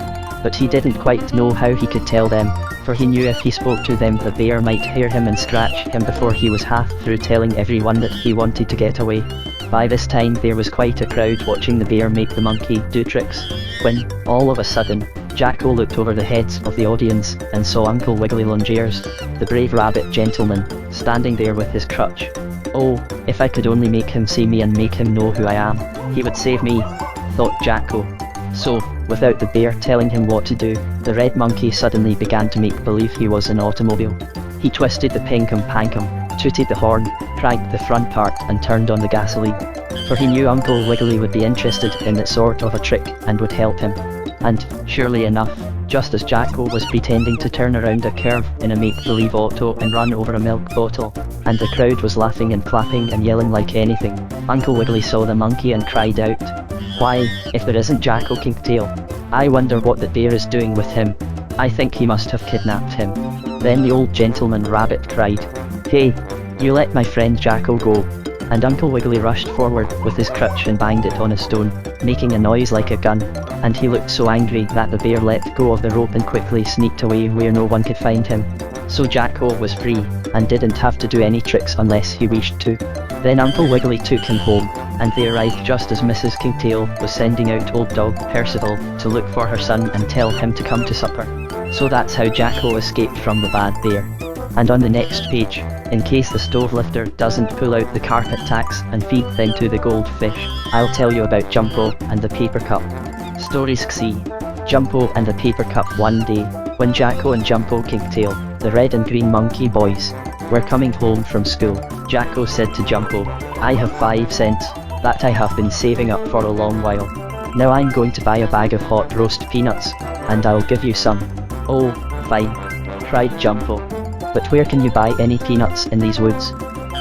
But he didn't quite know how he could tell them, for he knew if he spoke to them the bear might hear him and scratch him before he was half through telling everyone that he wanted to get away. By this time there was quite a crowd watching the bear make the monkey do tricks, when, all of a sudden, Jacko looked over the heads of the audience and saw Uncle Wiggily Longears, the brave rabbit gentleman, standing there with his crutch. Oh, if I could only make him see me and make him know who I am, he would save me, thought Jacko. So, without the bear telling him what to do, the red monkey suddenly began to make believe he was an automobile. He twisted the pinkum-pankum, tooted the horn, cranked the front part and turned on the gasoline. For he knew Uncle Wiggily would be interested in that sort of a trick and would help him. And, surely enough, just as Jacko was pretending to turn around a curve in a make-believe auto and run over a milk bottle, and the crowd was laughing and clapping and yelling like anything, Uncle Wiggily saw the monkey and cried out, "Why, if there isn't Jacko Kinkytail! I wonder what the bear is doing with him. I think he must have kidnapped him." Then the old gentleman rabbit cried, "Hey, you let my friend Jacko go." And Uncle Wiggily rushed forward with his crutch and banged it on a stone, making a noise like a gun, and he looked so angry that the bear let go of the rope and quickly sneaked away where no one could find him. So Jacko was free, and didn't have to do any tricks unless he wished to. Then Uncle Wiggily took him home, and they arrived just as Mrs. Kinkytail was sending out old dog Percival to look for her son and tell him to come to supper. So that's how Jacko escaped from the bad bear. And on the next page, in case the stove lifter doesn't pull out the carpet tacks and feed them to the goldfish, I'll tell you about Jumpo and the paper cup. Stories XC. Jumpo and the paper cup. One day, when Jacko and Jumpo Kinkytail, the red and green monkey boys, were coming home from school, Jacko said to Jumpo, "I have 5 cents that I have been saving up for a long while. Now I'm going to buy a bag of hot roast peanuts, and I'll give you some." "Oh, fine," cried Jumpo. "But where can you buy any peanuts in these woods?"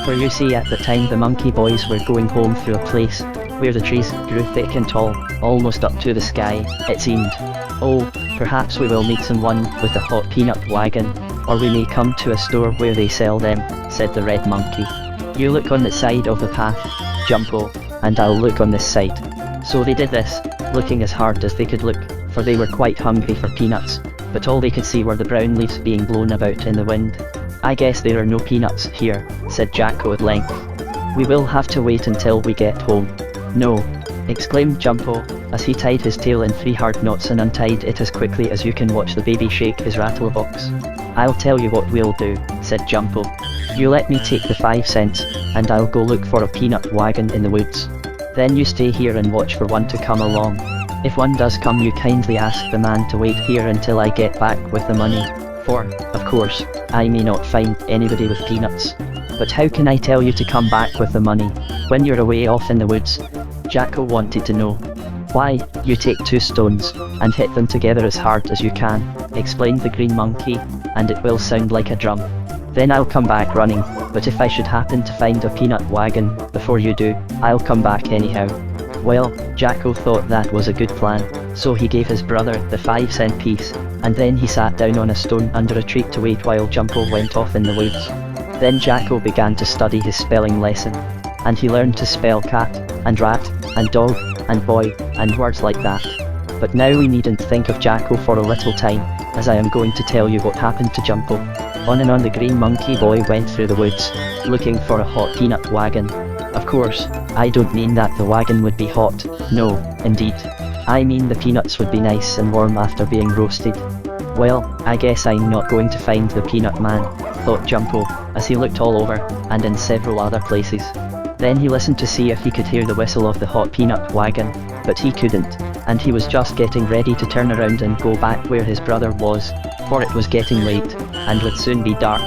For you see, at the time the monkey boys were going home through a place where the trees grew thick and tall, almost up to the sky, it seemed. "Oh, perhaps we will meet someone with a hot peanut wagon, or we may come to a store where they sell them," said the red monkey. "You look on the side of the path, Jumpo, and I'll look on this side." So they did this, looking as hard as they could look, for they were quite hungry for peanuts, but all they could see were the brown leaves being blown about in the wind. "I guess there are no peanuts here," said Jacko at length. "We will have to wait until we get home." "No!" exclaimed Jumpo, as he tied his tail in 3 hard knots and untied it as quickly as you can watch the baby shake his rattle box. "I'll tell you what we'll do," said Jumpo. "You let me take the 5 cents, and I'll go look for a peanut wagon in the woods. Then you stay here and watch for one to come along. If one does come, you kindly ask the man to wait here until I get back with the money. For, of course, I may not find anybody with peanuts. But how can I tell you to come back with the money when you're away off in the woods?" Jacko wanted to know. "Why, you take 2 stones, and hit them together as hard as you can," explained the green monkey, "and it will sound like a drum. Then I'll come back running, but if I should happen to find a peanut wagon before you do, I'll come back anyhow." Well, Jacko thought that was a good plan, so he gave his brother the 5-cent piece, and then he sat down on a stone under a tree to wait while Jumpo went off in the woods. Then Jacko began to study his spelling lesson, and he learned to spell cat, and rat, and dog, and boy, and words like that. But now we needn't think of Jacko for a little time, as I am going to tell you what happened to Jumpo. On and on the green monkey boy went through the woods, looking for a hot peanut wagon. Of course, I don't mean that the wagon would be hot, no, indeed. I mean the peanuts would be nice and warm after being roasted. Well, I guess I'm not going to find the peanut man, thought Jumpo, as he looked all over, and in several other places. Then he listened to see if he could hear the whistle of the hot peanut wagon, but he couldn't, and he was just getting ready to turn around and go back where his brother was, for it was getting late, and would soon be dark.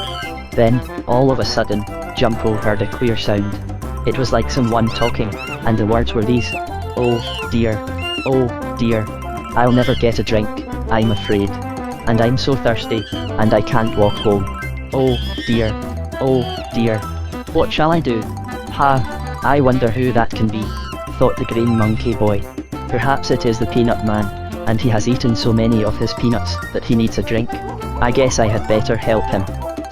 Then, all of a sudden, Jumpo heard a clear sound. It was like someone talking, and the words were these: "Oh dear, I'll never get a drink, I'm afraid. And I'm so thirsty, and I can't walk home. Oh dear, what shall I do? Ha, I wonder who that can be," thought the green monkey boy. "Perhaps it is the peanut man, and he has eaten so many of his peanuts that he needs a drink. I guess I had better help him."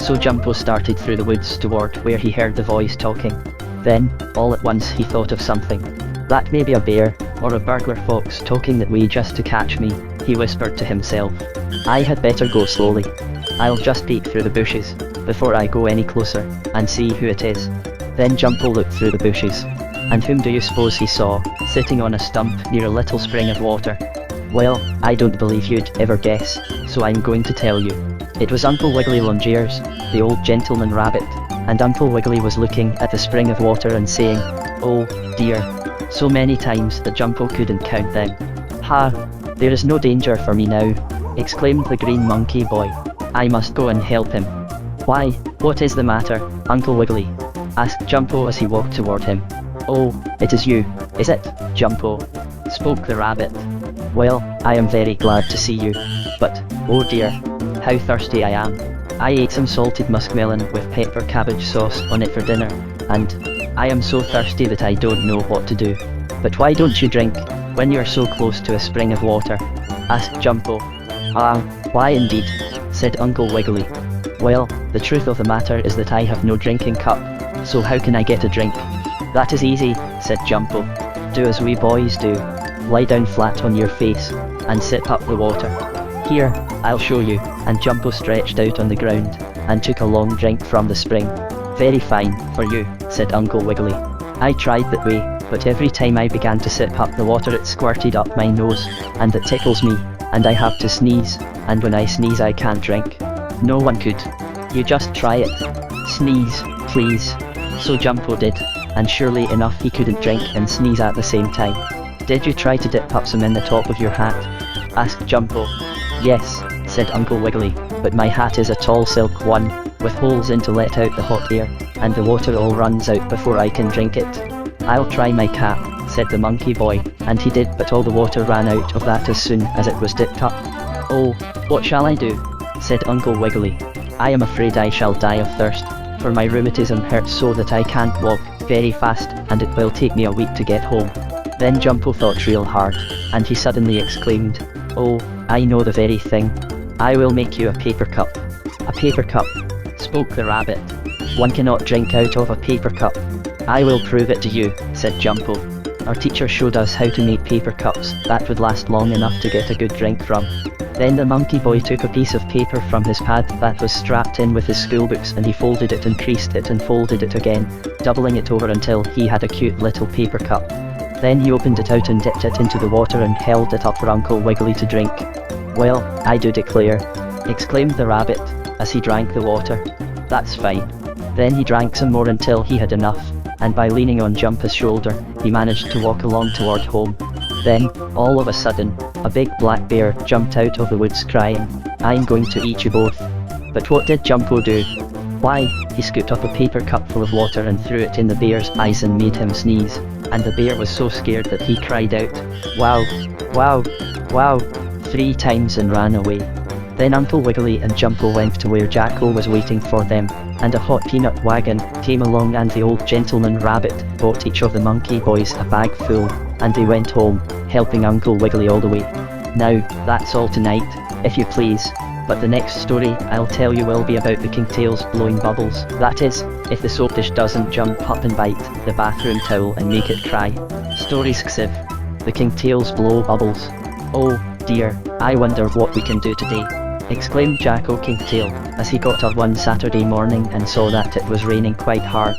So Jumpo started through the woods toward where he heard the voice talking. Then, all at once he thought of something. That may be a bear, or a burglar fox talking that way just to catch me, he whispered to himself. I had better go slowly. I'll just peek through the bushes, before I go any closer, and see who it is. Then Jumpo looked through the bushes. And whom do you suppose he saw, sitting on a stump near a little spring of water? Well, I don't believe you'd ever guess, so I'm going to tell you. It was Uncle Wiggily Longears, the old gentleman rabbit, and Uncle Wiggily was looking at the spring of water and saying, "Oh, dear," so many times that Jumpo couldn't count them. "Ha! There is no danger for me now," exclaimed the green monkey boy. "I must go and help him." "Why, what is the matter, Uncle Wiggily?" asked Jumpo as he walked toward him. "Oh, it is you, is it, Jumpo?" spoke the rabbit. "Well, I am very glad to see you, but, oh dear, how thirsty I am. I ate some salted muskmelon with pepper cabbage sauce on it for dinner, and I am so thirsty that I don't know what to do." "But why don't you drink, when you're so close to a spring of water?" asked Jumpo. "Ah, why indeed," said Uncle Wiggily. "Well, the truth of the matter is that I have no drinking cup, so how can I get a drink?" "That is easy," said Jumpo. "Do as we boys do. Lie down flat on your face, and sip up the water. Here, I'll show you," and Jumpo stretched out on the ground, and took a long drink from the spring. "Very fine, for you," said Uncle Wiggily. "I tried that way, but every time I began to sip up the water it squirted up my nose, and it tickles me, and I have to sneeze, and when I sneeze I can't drink." "No one could. You just try it. Sneeze, please." So Jumpo did, and surely enough he couldn't drink and sneeze at the same time. "Did you try to dip up some in the top of your hat?" asked Jumpo. "Yes," said Uncle Wiggily, "but my hat is a tall silk one, with holes in to let out the hot air, and the water all runs out before I can drink it." "I'll try my cap," said the monkey boy, and he did, but all the water ran out of that as soon as it was dipped up. "Oh, what shall I do?" said Uncle Wiggily. "I am afraid I shall die of thirst, for my rheumatism hurts so that I can't walk very fast, and it will take me a week to get home." Then Jumpo thought real hard, and he suddenly exclaimed, "Oh, I know the very thing. I will make you a paper cup." "A paper cup?" spoke the rabbit. "One cannot drink out of a paper cup." "I will prove it to you," said Jumpo. "Our teacher showed us how to make paper cups that would last long enough to get a good drink from." Then the monkey boy took a piece of paper from his pad that was strapped in with his school books, and he folded it and creased it and folded it again, doubling it over until he had a cute little paper cup. Then he opened it out and dipped it into the water and held it up for Uncle Wiggily to drink. "Well, I do declare," exclaimed the rabbit, as he drank the water. "That's fine." Then he drank some more until he had enough, and by leaning on Jumpo's shoulder, he managed to walk along toward home. Then, all of a sudden, a big black bear jumped out of the woods crying, "I'm going to eat you both." But what did Jumpo do? Why, he scooped up a paper cup full of water and threw it in the bear's eyes and made him sneeze. And the bear was so scared that he cried out, "Wow, wow, wow," 3 times and ran away. Then Uncle Wiggily and Jumpo went to where Jacko was waiting for them, and a hot peanut wagon came along, and the old gentleman rabbit bought each of the monkey boys a bag full, and they went home, helping Uncle Wiggily all the way. Now, that's all tonight, if you please. But the next story I'll tell you will be about the Kinkytails blowing bubbles. That is, if the soap dish doesn't jump up and bite the bathroom towel and make it cry. Story 6. The Kinkytails blow bubbles. "Oh, dear, I wonder what we can do today," exclaimed Jacko Kinkytail, as he got up one Saturday morning and saw that it was raining quite hard.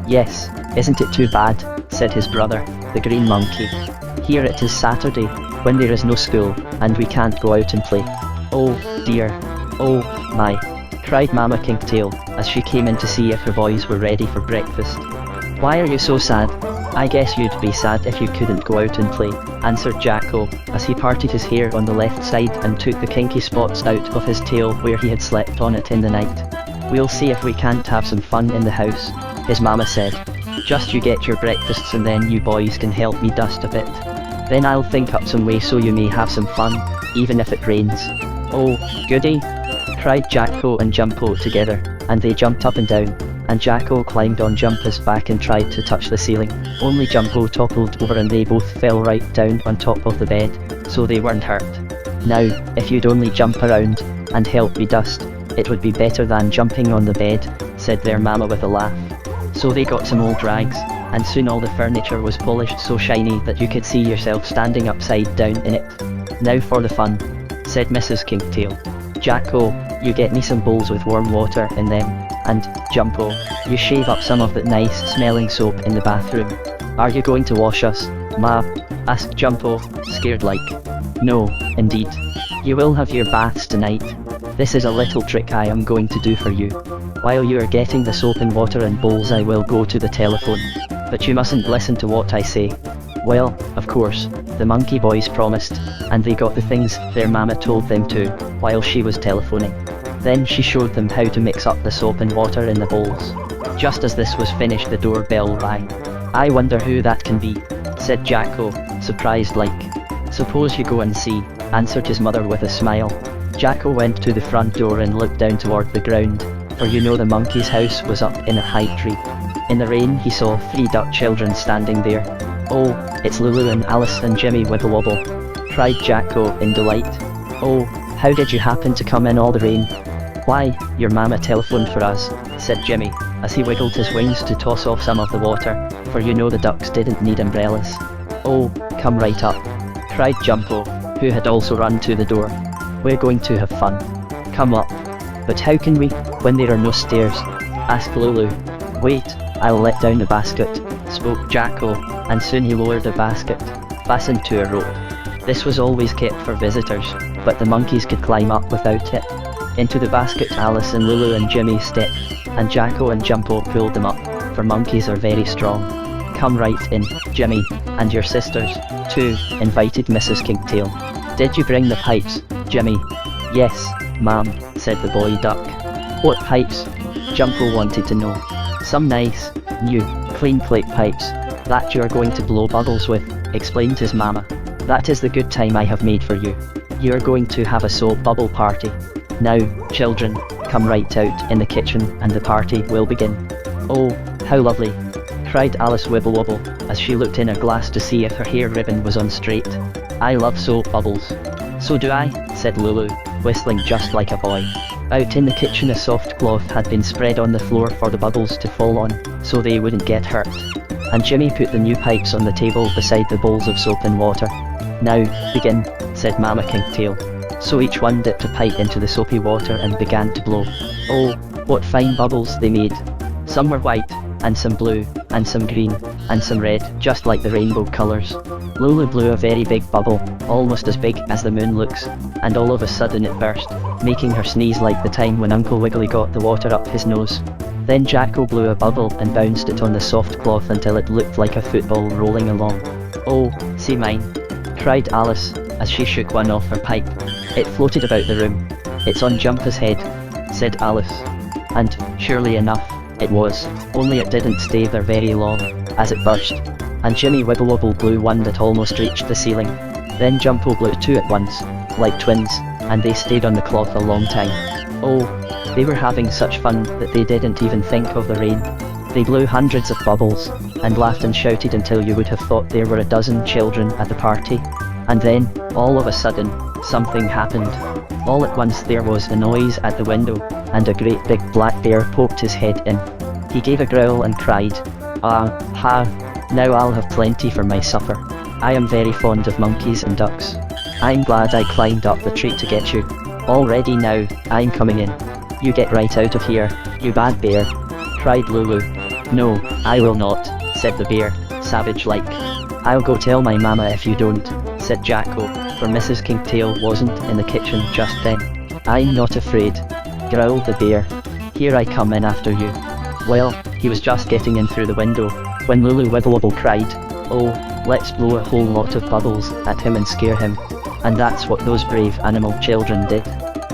"Yes, isn't it too bad?" said his brother, the green monkey. "Here it is Saturday, when there is no school, and we can't go out and play." "Oh, dear. Oh, my," cried Mama Kinkytail, as she came in to see if her boys were ready for breakfast. "Why are you so sad?" "I guess you'd be sad if you couldn't go out and play," answered Jacko, as he parted his hair on the left side and took the kinky spots out of his tail where he had slept on it in the night. "We'll see if we can't have some fun in the house," his mama said. "Just you get your breakfasts and then you boys can help me dust a bit. Then I'll think up some way so you may have some fun, even if it rains." "Oh, goody!" cried Jacko and Jumpo together, and they jumped up and down, and Jacko climbed on Jumpo's back and tried to touch the ceiling. Only Jumpo toppled over and they both fell right down on top of the bed, so they weren't hurt. "Now, if you'd only jump around, and help me dust," It would be better than jumping on the bed, said their mama with a laugh. So they got some old rags, and soon all the furniture was polished so shiny that you could see yourself standing upside down in it. Now for the fun, said Mrs. Kinkytail. Jacko, you get me some bowls with warm water in them, and, Jumpo, you shave up some of that nice smelling soap in the bathroom. Are you going to wash us, Ma? Asked Jumpo, scared like. No, indeed. You will have your baths tonight. This is a little trick I am going to do for you. While you are getting the soap and water and bowls, I will go to the telephone. But you mustn't listen to what I say. Well, of course, the monkey boys promised, and they got the things their mama told them to, while she was telephoning. Then she showed them how to mix up the soap and water in the bowls. Just as this was finished, the doorbell rang. I wonder who that can be, said Jacko, surprised like. Suppose you go and see, answered his mother with a smile. Jacko went to the front door and looked down toward the ground, for you know the monkey's house was up in a high tree. In the rain he saw 3 duck children standing there. Oh, it's Lulu and Alice and Jimmy Wibblewobble, cried Jacko in delight. Oh, how did you happen to come in all the rain? Why, your mama telephoned for us, said Jimmy, as he wiggled his wings to toss off some of the water, for you know the ducks didn't need umbrellas. Oh, come right up, cried Jumpo, who had also run to the door. We're going to have fun. Come up. But how can we, when there are no stairs? Asked Lulu. Wait, I'll let down the basket, spoke Jacko, and soon he lowered the basket, fastened to a rope. This was always kept for visitors, but the monkeys could climb up without it. Into the basket Alice and Lulu and Jimmy stepped, and Jacko and Jumpo pulled them up, for monkeys are very strong. Come right in, Jimmy, and your sisters, too, invited Mrs. Kinkytail. Did you bring the pipes, Jimmy? Yes, ma'am, said the boy duck. What pipes? Jumpo wanted to know. Some nice, new, clean plate pipes, that you are going to blow bubbles with, explained his mama. That is the good time I have made for you. You are going to have a soap bubble party. Now, children, come right out in the kitchen and the party will begin. Oh, how lovely, cried Alice Wibblewobble, as she looked in a glass to see if her hair ribbon was on straight. I love soap bubbles. So do I, said Lulu, whistling just like a boy. Out in the kitchen a soft cloth had been spread on the floor for the bubbles to fall on, so they wouldn't get hurt. And Jimmy put the new pipes on the table beside the bowls of soap and water. Now, begin, said Mama Kinkytail. So each one dipped a pipe into the soapy water and began to blow. Oh, what fine bubbles they made. Some were white, and some blue, and some green, and some red, just like the rainbow colours. Lulu blew a very big bubble, almost as big as the moon looks, and all of a sudden it burst, making her sneeze like the time when Uncle Wiggily got the water up his nose. Then Jacko blew a bubble and bounced it on the soft cloth until it looked like a football rolling along. Oh, see mine, cried Alice, as she shook one off her pipe. It floated about the room. It's on Jumpo's head, said Alice. And, surely enough, it was, only it didn't stay there very long, as it burst. And Jimmy Wibblewobble blew one that almost reached the ceiling. Then Jumpo blew 2 at once, like twins, and they stayed on the cloth a long time. Oh, they were having such fun that they didn't even think of the rain. They blew hundreds of bubbles, and laughed and shouted until you would have thought there were a dozen children at the party. And then, all of a sudden, something happened. All at once there was a noise at the window, and a great big black bear poked his head in. He gave a growl and cried, "Ah, ha, now I'll have plenty for my supper. I am very fond of monkeys and ducks. I'm glad I climbed up the tree to get you. All ready now, I'm coming in. You get right out of here, you bad bear," cried Lulu. "No, I will not," said the bear, savage-like. "I'll go tell my mama if you don't," said Jacko, for Mrs. Kinkytail wasn't in the kitchen just then. "I'm not afraid," growled the bear. "Here I come in after you." Well, he was just getting in through the window, when Lulu Wibblewobble cried, "Oh, let's blow a whole lot of bubbles at him and scare him." And that's what those brave animal children did.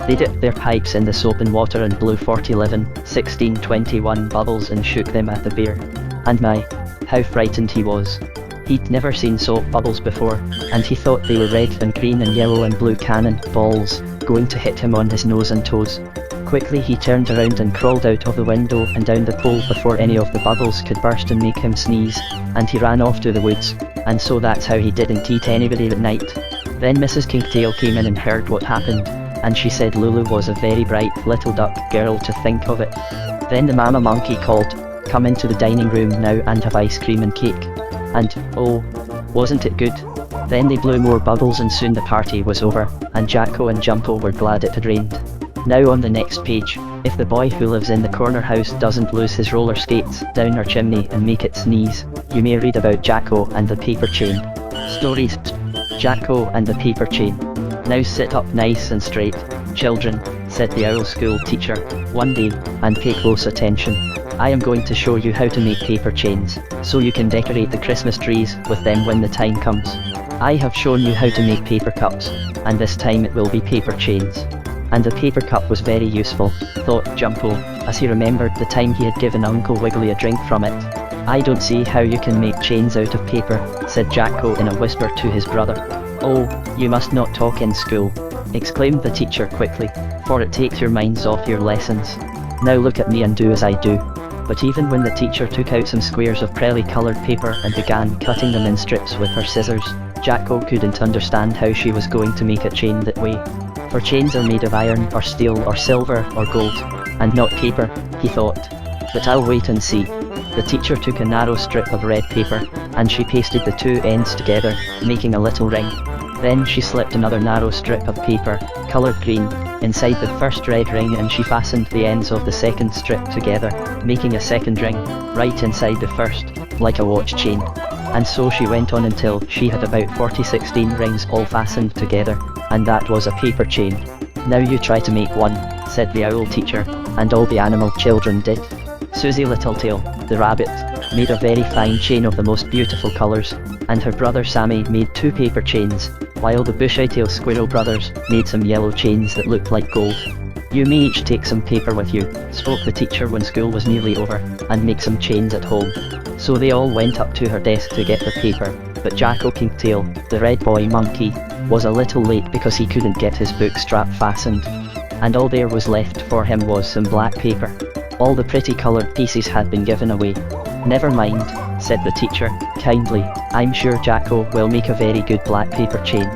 They dipped their pipes in the soap and water and blew 40, 11, 16, 21 bubbles and shook them at the bear. And my, how frightened he was. He'd never seen soap bubbles before, and he thought they were red and green and yellow and blue cannon balls, going to hit him on his nose and toes. Quickly he turned around and crawled out of the window and down the pole before any of the bubbles could burst and make him sneeze, and he ran off to the woods, and so that's how he didn't eat anybody that night. Then Mrs. Kinkytail came in and heard what happened, and she said Lulu was a very bright little duck girl to think of it. Then the mama monkey called, "Come into the dining room now and have ice cream and cake." And, oh, wasn't it good? Then they blew more bubbles and soon the party was over, and Jacko and Jumpo were glad it had rained. Now on the next page, if the boy who lives in the corner house doesn't lose his roller skates down her chimney and make it sneeze, you may read about Jacko and the paper chain. Stories. Jacko and the paper chain. Now sit up nice and straight, children, said the owl school teacher, one day, and pay close attention. I am going to show you how to make paper chains, so you can decorate the Christmas trees with them when the time comes. I have shown you how to make paper cups, and this time it will be paper chains. And the paper cup was very useful, thought Jumpo, as he remembered the time he had given Uncle Wiggily a drink from it. I don't see how you can make chains out of paper, said Jacko in a whisper to his brother. Oh, you must not talk in school, exclaimed the teacher quickly, for it takes your minds off your lessons. Now look at me and do as I do. But even when the teacher took out some squares of prairie-coloured paper and began cutting them in strips with her scissors, Jacko couldn't understand how she was going to make a chain that way. For chains are made of iron or steel or silver or gold, and not paper, he thought. But I'll wait and see. The teacher took a narrow strip of red paper, and she pasted the two ends together, making a little ring. Then she slipped another narrow strip of paper, coloured green, inside the first red ring, and she fastened the ends of the second strip together, making a second ring, right inside the first, like a watch chain. And so she went on until she had about 16 rings all fastened together, and that was a paper chain. Now you try to make one, said the owl teacher, and all the animal children did. Susie Littletail, the rabbit, made a very fine chain of the most beautiful colours, and her brother Sammy made 2 paper chains, while the Bushytail Squirrel brothers made some yellow chains that looked like gold. You may each take some paper with you, spoke the teacher when school was nearly over, and make some chains at home. So they all went up to her desk to get the paper, but Jacko Kinkytail, the red boy monkey, was a little late because he couldn't get his book strap fastened. And all there was left for him was some black paper. All the pretty coloured pieces had been given away. Never mind, said the teacher, kindly, I'm sure Jacko will make a very good black paper chain.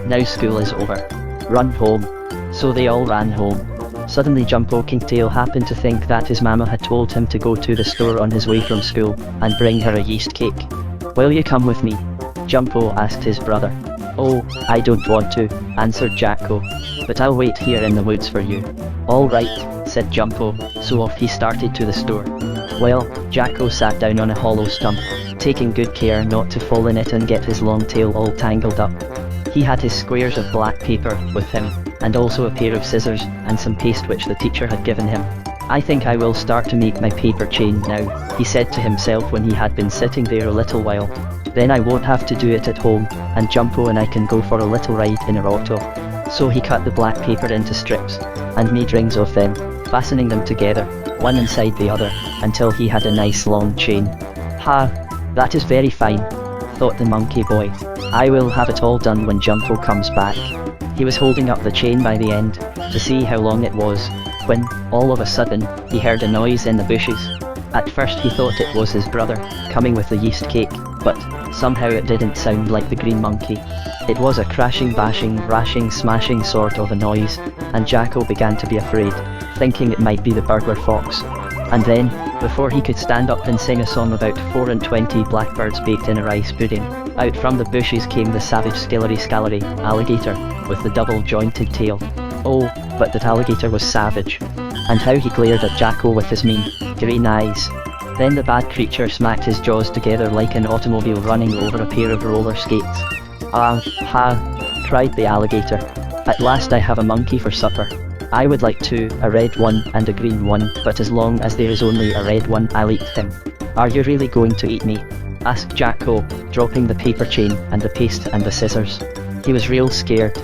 Now school is over. Run home. So they all ran home. Suddenly Jumpo Kinkytail happened to think that his mama had told him to go to the store on his way from school, and bring her a yeast cake. Will you come with me? Jumpo asked his brother. Oh, I don't want to, answered Jacko, but I'll wait here in the woods for you. All right, said Jumpo, so off he started to the store. Well, Jacko sat down on a hollow stump, taking good care not to fall in it and get his long tail all tangled up. He had his squares of black paper with him, and also a pair of scissors, and some paste which the teacher had given him. I think I will start to make my paper chain now, he said to himself when he had been sitting there a little while. Then I won't have to do it at home, and Jumpo and I can go for a little ride in our auto. So he cut the black paper into strips, and made rings of them, fastening them together, one inside the other, until he had a nice long chain. Ha! That is very fine, thought the monkey boy. I will have it all done when Jumpo comes back. He was holding up the chain by the end, to see how long it was, when, all of a sudden, he heard a noise in the bushes. At first he thought it was his brother, coming with the yeast cake, but, somehow it didn't sound like the green monkey. It was a crashing, bashing, rashing, smashing sort of a noise, and Jacko began to be afraid, thinking it might be the burglar fox. And then, before he could stand up and sing a song about 24 blackbirds baked in a rice pudding, out from the bushes came the savage scalery alligator, with the double-jointed tail. Oh, but that alligator was savage. And how he glared at Jacko with his mean, green eyes. Then the bad creature smacked his jaws together like an automobile running over a pair of roller skates. Ah, ha, cried the alligator. At last I have a monkey for supper. I would like a red one and a green one, but as long as there is only a red one I'll eat him. Are you really going to eat me? Asked Jacko, dropping the paper chain and the paste and the scissors. He was real scared.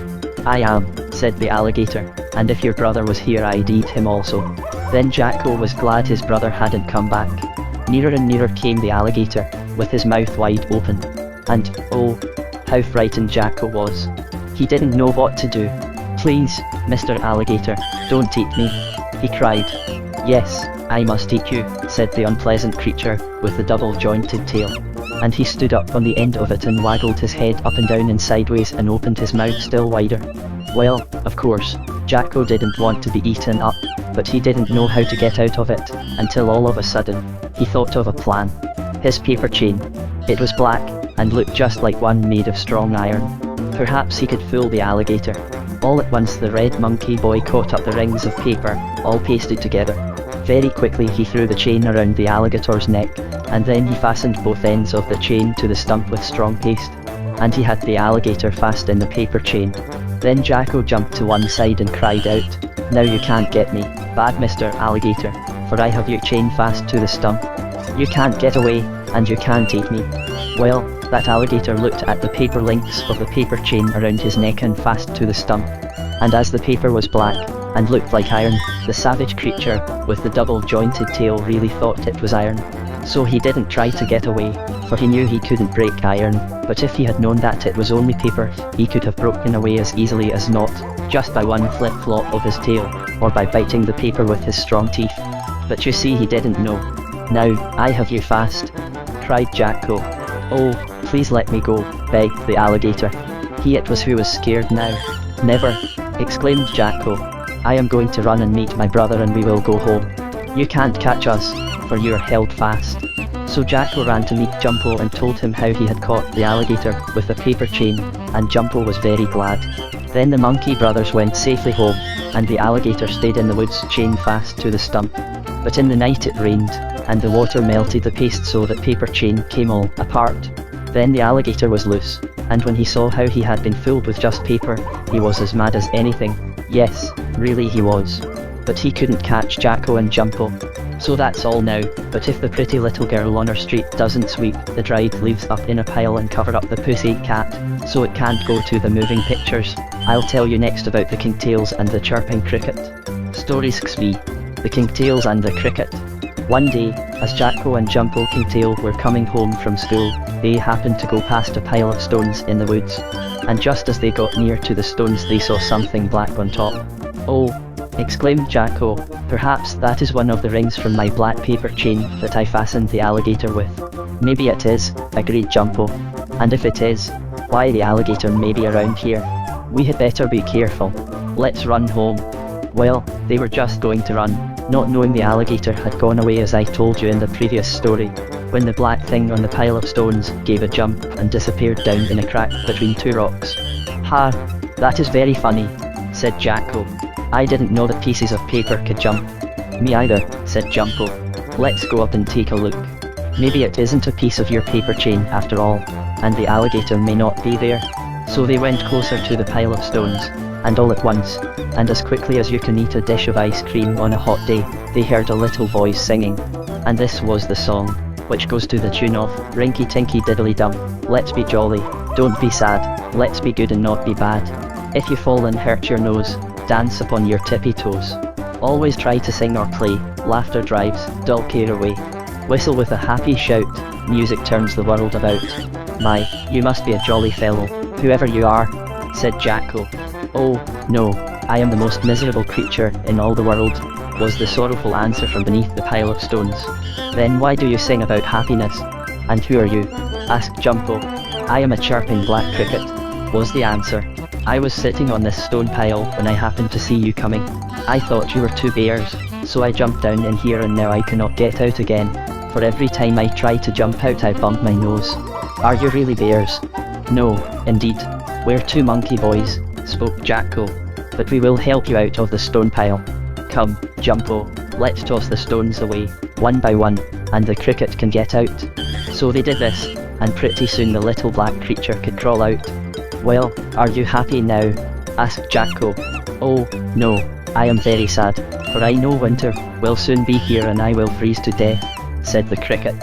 I am, said the alligator, and if your brother was here I'd eat him also. Then Jacko was glad his brother hadn't come back. Nearer and nearer came the alligator, with his mouth wide open. And, oh, how frightened Jacko was. He didn't know what to do. Please, Mr. Alligator, don't eat me, he cried. Yes, I must eat you, said the unpleasant creature, with the double-jointed tail. And he stood up on the end of it and waggled his head up and down and sideways and opened his mouth still wider. Well, of course, Jacko didn't want to be eaten up, but he didn't know how to get out of it, until all of a sudden, he thought of a plan. His paper chain. It was black, and looked just like one made of strong iron. Perhaps he could fool the alligator. All at once the red monkey boy caught up the rings of paper, all pasted together. Very quickly he threw the chain around the alligator's neck, and then he fastened both ends of the chain to the stump with strong paste. And he had the alligator fast in the paper chain. Then Jacko jumped to one side and cried out, "Now you can't get me, bad Mr. Alligator, for I have you chained fast to the stump. You can't get away, and you can't eat me." Well, that alligator looked at the paper links of the paper chain around his neck and fast to the stump. And as the paper was black, and looked like iron, the savage creature, with the double-jointed tail really thought it was iron. So he didn't try to get away, for he knew he couldn't break iron, but if he had known that it was only paper, he could have broken away as easily as not, just by one flip-flop of his tail, or by biting the paper with his strong teeth. But you see he didn't know. "Now, I have you fast," cried Jacko. "Oh, please let me go," begged the alligator. He it was who was scared now. "Never," exclaimed Jacko. "I am going to run and meet my brother and we will go home. You can't catch us, for you are held fast." So Jacko ran to meet Jumpo and told him how he had caught the alligator with the paper chain, and Jumpo was very glad. Then the monkey brothers went safely home, and the alligator stayed in the woods chained fast to the stump. But in the night it rained, and the water melted the paste so that paper chain came all apart. Then the alligator was loose, and when he saw how he had been fooled with just paper, he was as mad as anything. Yes, really he was. But he couldn't catch Jacko and Jumpo. So that's all now, but if the pretty little girl on our street doesn't sweep the dried leaves up in a pile and cover up the pussy cat, so it can't go to the moving pictures, I'll tell you next about the Kinkytails and the chirping cricket. Story 6b. The Kinkytails and the Cricket. One day, as Jacko and Jumpo Kinkytail were coming home from school, they happened to go past a pile of stones in the woods. And just as they got near to the stones they saw something black on top. "Oh!" exclaimed Jacko, "perhaps that is one of the rings from my black paper chain that I fastened the alligator with." "Maybe it is," agreed Jumpo. "And if it is, why the alligator may be around here. We had better be careful. Let's run home." Well, they were just going to run, not knowing the alligator had gone away as I told you in the previous story, when the black thing on the pile of stones gave a jump and disappeared down in a crack between two rocks. "Ha! That is very funny," said Jacko. "I didn't know that pieces of paper could jump." "Me either," said Jumpo. "Let's go up and take a look. Maybe it isn't a piece of your paper chain after all, and the alligator may not be there." So they went closer to the pile of stones, and all at once, and as quickly as you can eat a dish of ice cream on a hot day, they heard a little voice singing. And this was the song, which goes to the tune of "Rinky Tinky Diddly Dum, let's be jolly, don't be sad, let's be good and not be bad. If you fall and hurt your nose, dance upon your tippy toes. Always try to sing or play, laughter drives dull care away. Whistle with a happy shout, music turns the world about. My, you must be a jolly fellow, whoever you are," said Jacko. "Oh, no, I am the most miserable creature in all the world," was the sorrowful answer from beneath the pile of stones. "Then why do you sing about happiness? And who are you?" asked Jumpo. "I am a chirping black cricket," was the answer. "I was sitting on this stone pile when I happened to see you coming. I thought you were two bears, so I jumped down in here and now I cannot get out again, for every time I try to jump out I bump my nose." "Are you really bears?" "No, indeed. We're two monkey boys," spoke Jacko. "But we will help you out of the stone pile. Come, Jumpo, let's toss the stones away, one by one, and the cricket can get out." So they did this, and pretty soon the little black creature could crawl out. "Well, are you happy now?" asked Jacko. "Oh, no, I am very sad, for I know winter will soon be here and I will freeze to death," said the cricket.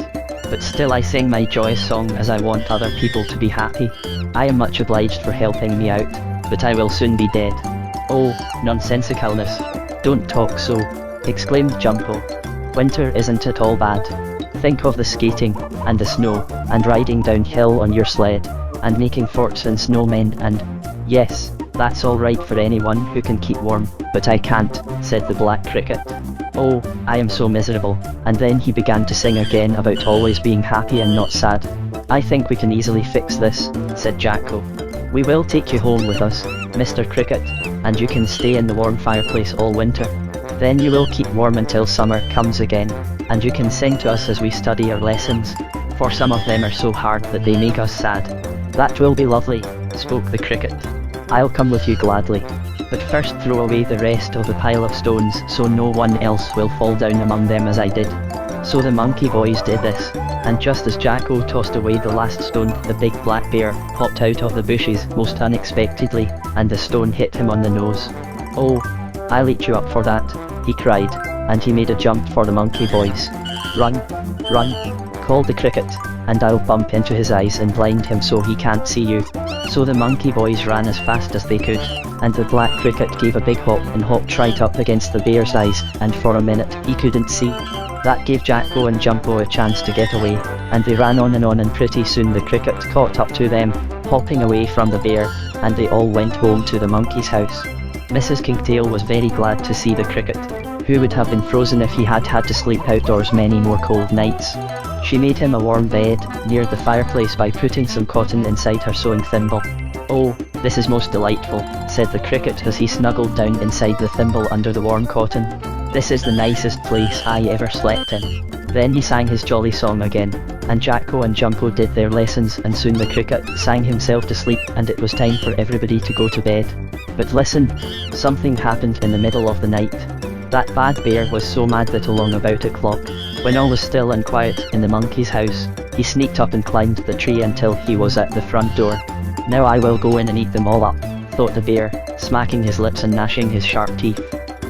"But still I sing my joyous song as I want other people to be happy. I am much obliged for helping me out, but I will soon be dead." "Oh, nonsensicalness. Don't talk so," exclaimed Jumpo. "Winter isn't at all bad. Think of the skating, and the snow, and riding downhill on your sled, and making forts and snowmen and... Yes, that's all right for anyone who can keep warm, but I can't," said the black cricket. "Oh, I am so miserable," and then he began to sing again about always being happy and not sad. "I think we can easily fix this," said Jacko. "We will take you home with us, Mr. Cricket, and you can stay in the warm fireplace all winter. Then you will keep warm until summer comes again, and you can sing to us as we study our lessons, for some of them are so hard that they make us sad." "That will be lovely," spoke the cricket. "I'll come with you gladly. But first throw away the rest of the pile of stones so no one else will fall down among them as I did." So the monkey boys did this, and just as Jacko tossed away the last stone, the big black bear popped out of the bushes most unexpectedly, and the stone hit him on the nose. "Oh, I'll eat you up for that," he cried, and he made a jump for the monkey boys. "Run, run," called the cricket, "and I'll bump into his eyes and blind him so he can't see you." So the monkey boys ran as fast as they could, and the black cricket gave a big hop and hopped right up against the bear's eyes, and for a minute he couldn't see. That gave Jacko and Jumpo a chance to get away, and they ran on, and pretty soon the cricket caught up to them, hopping away from the bear, and they all went home to the monkey's house. Mrs. Kinkytail was very glad to see the cricket, who would have been frozen if he had had to sleep outdoors many more cold nights. She made him a warm bed near the fireplace by putting some cotton inside her sewing thimble. "Oh, this is most delightful," said the cricket as he snuggled down inside the thimble under the warm cotton. "This is the nicest place I ever slept in." Then he sang his jolly song again, and Jacko and Jumpo did their lessons, and soon the cricket sang himself to sleep, and it was time for everybody to go to bed. But listen, something happened in the middle of the night. That bad bear was so mad that along about o'clock, when all was still and quiet in the monkey's house, he sneaked up and climbed the tree until he was at the front door. "Now I will go in and eat them all up," thought the bear, smacking his lips and gnashing his sharp teeth.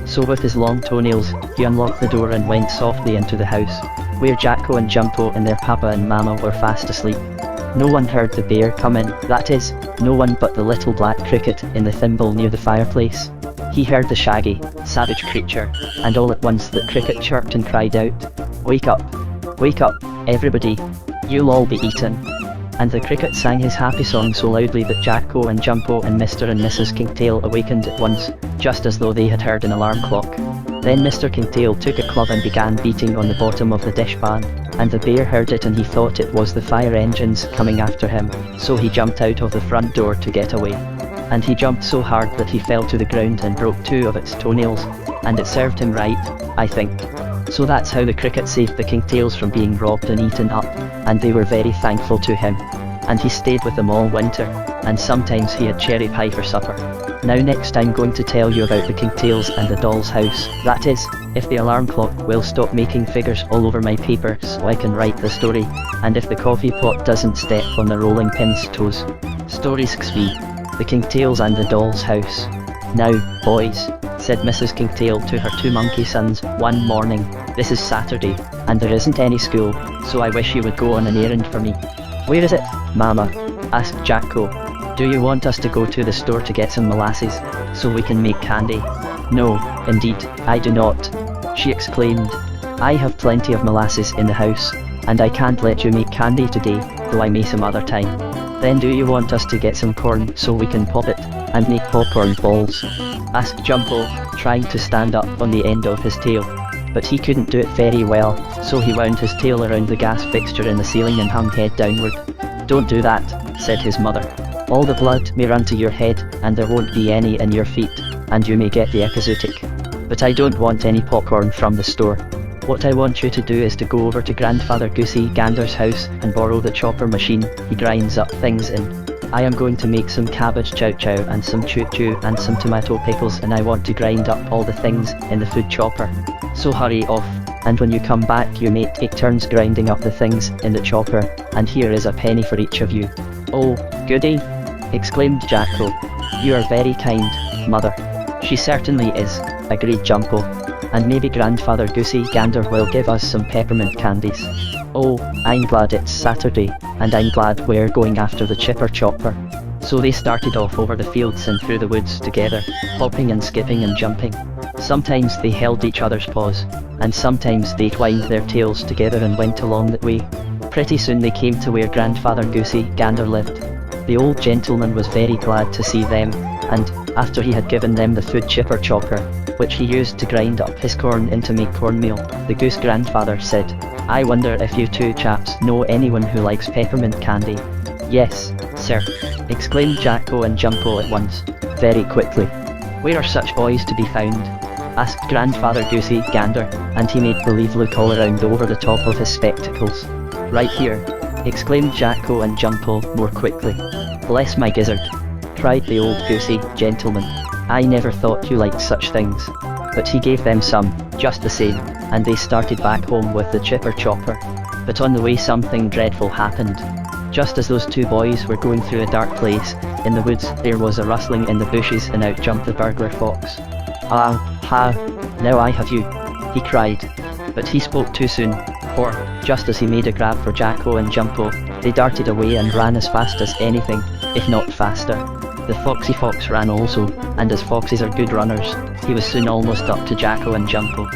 So with his long toenails, he unlocked the door and went softly into the house, where Jacko and Jumpo and their papa and mama were fast asleep. No one heard the bear come in, that is, no one but the little black cricket in the thimble near the fireplace. He heard the shaggy, savage creature, and all at once the cricket chirped and cried out, wake up, everybody, you'll all be eaten." And the cricket sang his happy song so loudly that Jacko and Jumpo and Mr. and Mrs. Kinkytail awakened at once, just as though they had heard an alarm clock. Then Mr. Kinkytail took a club and began beating on the bottom of the dishpan, and the bear heard it and he thought it was the fire engines coming after him, so he jumped out of the front door to get away. And he jumped so hard that he fell to the ground and broke 2 of its toenails, and it served him right, I think. So that's how the cricket saved the Kinkytails from being robbed and eaten up, and they were very thankful to him. And he stayed with them all winter, and sometimes he had cherry pie for supper. Now next I'm going to tell you about the Kinkytails and the doll's house, that is, if the alarm clock will stop making figures all over my paper so I can write the story, and if the coffee pot doesn't step on the rolling pin's toes. Story 6b. The Kinkytails and the doll's house. "Now, boys," said Mrs. Kinkytail to her 2 monkey sons one morning, "this is Saturday, and there isn't any school, so I wish you would go on an errand for me." "Where is it, Mama?" asked Jacko. "Do you want us to go to the store to get some molasses, so we can make candy?" "No, indeed, I do not," she exclaimed. "I have plenty of molasses in the house, and I can't let you make candy today, though I may some other time." "Then do you want us to get some corn so we can pop it, and make popcorn balls?" asked Jumpo, trying to stand up on the end of his tail. But he couldn't do it very well, so he wound his tail around the gas fixture in the ceiling and hung head downward. "Don't do that," said his mother. "All the blood may run to your head, and there won't be any in your feet, and you may get the epizootic. But I don't want any popcorn from the store. What I want you to do is to go over to Grandfather Goosey Gander's house and borrow the chopper machine he grinds up things in. I am going to make some cabbage chow chow and some choo choo and some tomato pickles, and I want to grind up all the things in the food chopper. So hurry off, and when you come back you may take turns grinding up the things in the chopper, and here is a penny for each of you." "Oh, goody!" exclaimed Jacko. "You are very kind, Mother." "She certainly is," agreed Jumpo. "And maybe Grandfather Goosey Gander will give us some peppermint candies." "Oh, I'm glad it's Saturday, and I'm glad we're going after the chipper chopper." So they started off over the fields and through the woods together, hopping and skipping and jumping. Sometimes they held each other's paws, and sometimes they twined their tails together and went along that way. Pretty soon they came to where Grandfather Goosey Gander lived. The old gentleman was very glad to see them, and, after he had given them the food chipper chopper, which he used to grind up his corn in to make cornmeal, the goose grandfather said, "I wonder if you 2 chaps know anyone who likes peppermint candy?" Yes, sir, exclaimed Jacko and Jumpo at once, very quickly. Where are such boys to be found? Asked Grandfather Goosey Gander, and he made believe look all around over the top of his spectacles. Right here, exclaimed Jacko and Jumpo more quickly. Bless my gizzard, cried the old goosey gentleman. I never thought you liked such things. But he gave them some, just the same, and they started back home with the chipper chopper. But on the way something dreadful happened. Just as those two boys were going through a dark place in the woods, there was a rustling in the bushes and out jumped the burglar fox. Ah, ha, now I have you, he cried. But he spoke too soon, for, just as he made a grab for Jacko and Jumpo, they darted away and ran as fast as anything, if not faster. The foxy fox ran also, and as foxes are good runners, he was soon almost up to Jacko and Jumpo.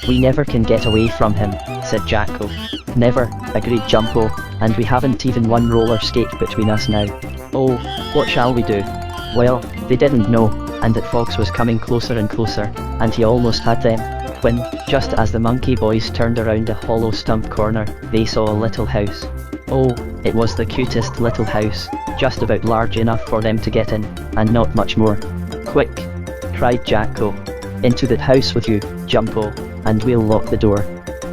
We never can get away from him, said Jacko. Never, agreed Jumpo, and we haven't even one roller skate between us now. Oh, what shall we do? Well, they didn't know, and that fox was coming closer and closer, and he almost had them, when, just as the monkey boys turned around a hollow stump corner, they saw a little house. Oh, it was the cutest little house, just about large enough for them to get in, and not much more. Quick, cried Jacko. Into that house with you, Jumpo, and we'll lock the door.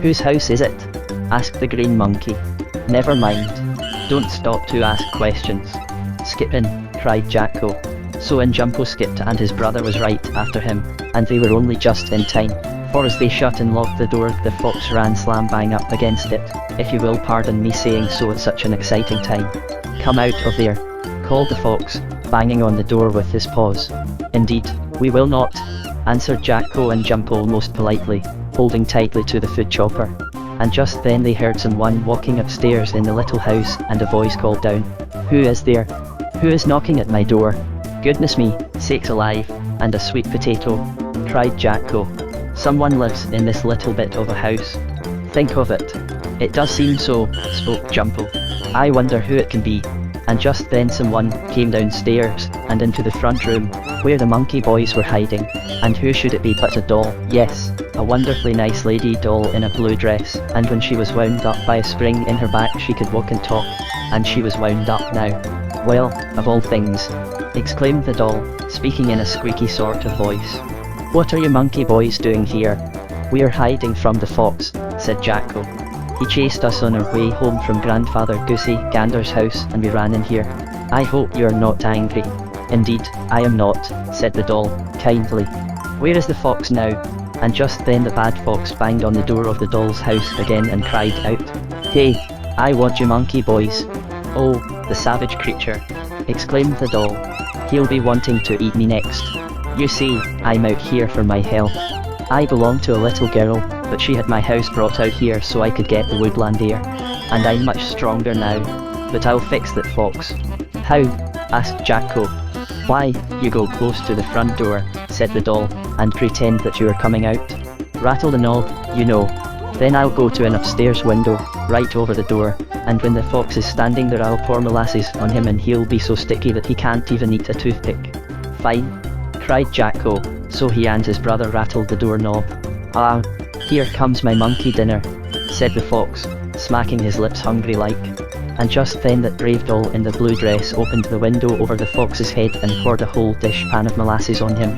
Whose house is it? Asked the green monkey. Never mind. Don't stop to ask questions. Skip in, cried Jacko. So in Jumpo skipped and his brother was right after him, and they were only just in time, for as they shut and locked the door the fox ran slam bang up against it, if you will pardon me saying so at such an exciting time. Come out of there, called the fox, banging on the door with his paws. Indeed, we will not, answered Jacko and Jumpo most politely, holding tightly to the food chopper. And just then they heard someone walking upstairs in the little house, and a voice called down, Who is there? Who is knocking at my door? Goodness me, sakes alive, and a sweet potato, cried Jacko. Someone lives in this little bit of a house. Think of it. It does seem so, spoke Jumpo. I wonder who it can be. And just then someone came downstairs, and into the front room, where the monkey boys were hiding. And who should it be but a doll? Yes, a wonderfully nice lady doll in a blue dress, and when she was wound up by a spring in her back she could walk and talk, and she was wound up now. Well, of all things, exclaimed the doll, speaking in a squeaky sort of voice. What are you monkey boys doing here? We're hiding from the fox, said Jacko. He chased us on our way home from Grandfather Goosey Gander's house and we ran in here. I hope you're not angry. Indeed, I am not, said the doll, kindly. Where is the fox now? And just then the bad fox banged on the door of the doll's house again and cried out, Hey, I want you monkey boys. Oh, the savage creature, exclaimed the doll. He'll be wanting to eat me next. You see, I'm out here for my health. I belong to a little girl, but she had my house brought out here so I could get the woodland air. And I'm much stronger now, but I'll fix that fox. How? Asked Jacko. Why, you go close to the front door, said the doll, and pretend that you are coming out. Rattle the knob, you know. Then I'll go to an upstairs window, right over the door, and when the fox is standing there I'll pour molasses on him and he'll be so sticky that he can't even eat a toothpick. Fine, cried Jacko, so he and his brother rattled the doorknob. Ah, here comes my monkey dinner, said the fox, smacking his lips hungry like. And just then that brave doll in the blue dress opened the window over the fox's head and poured a whole dish pan of molasses on him.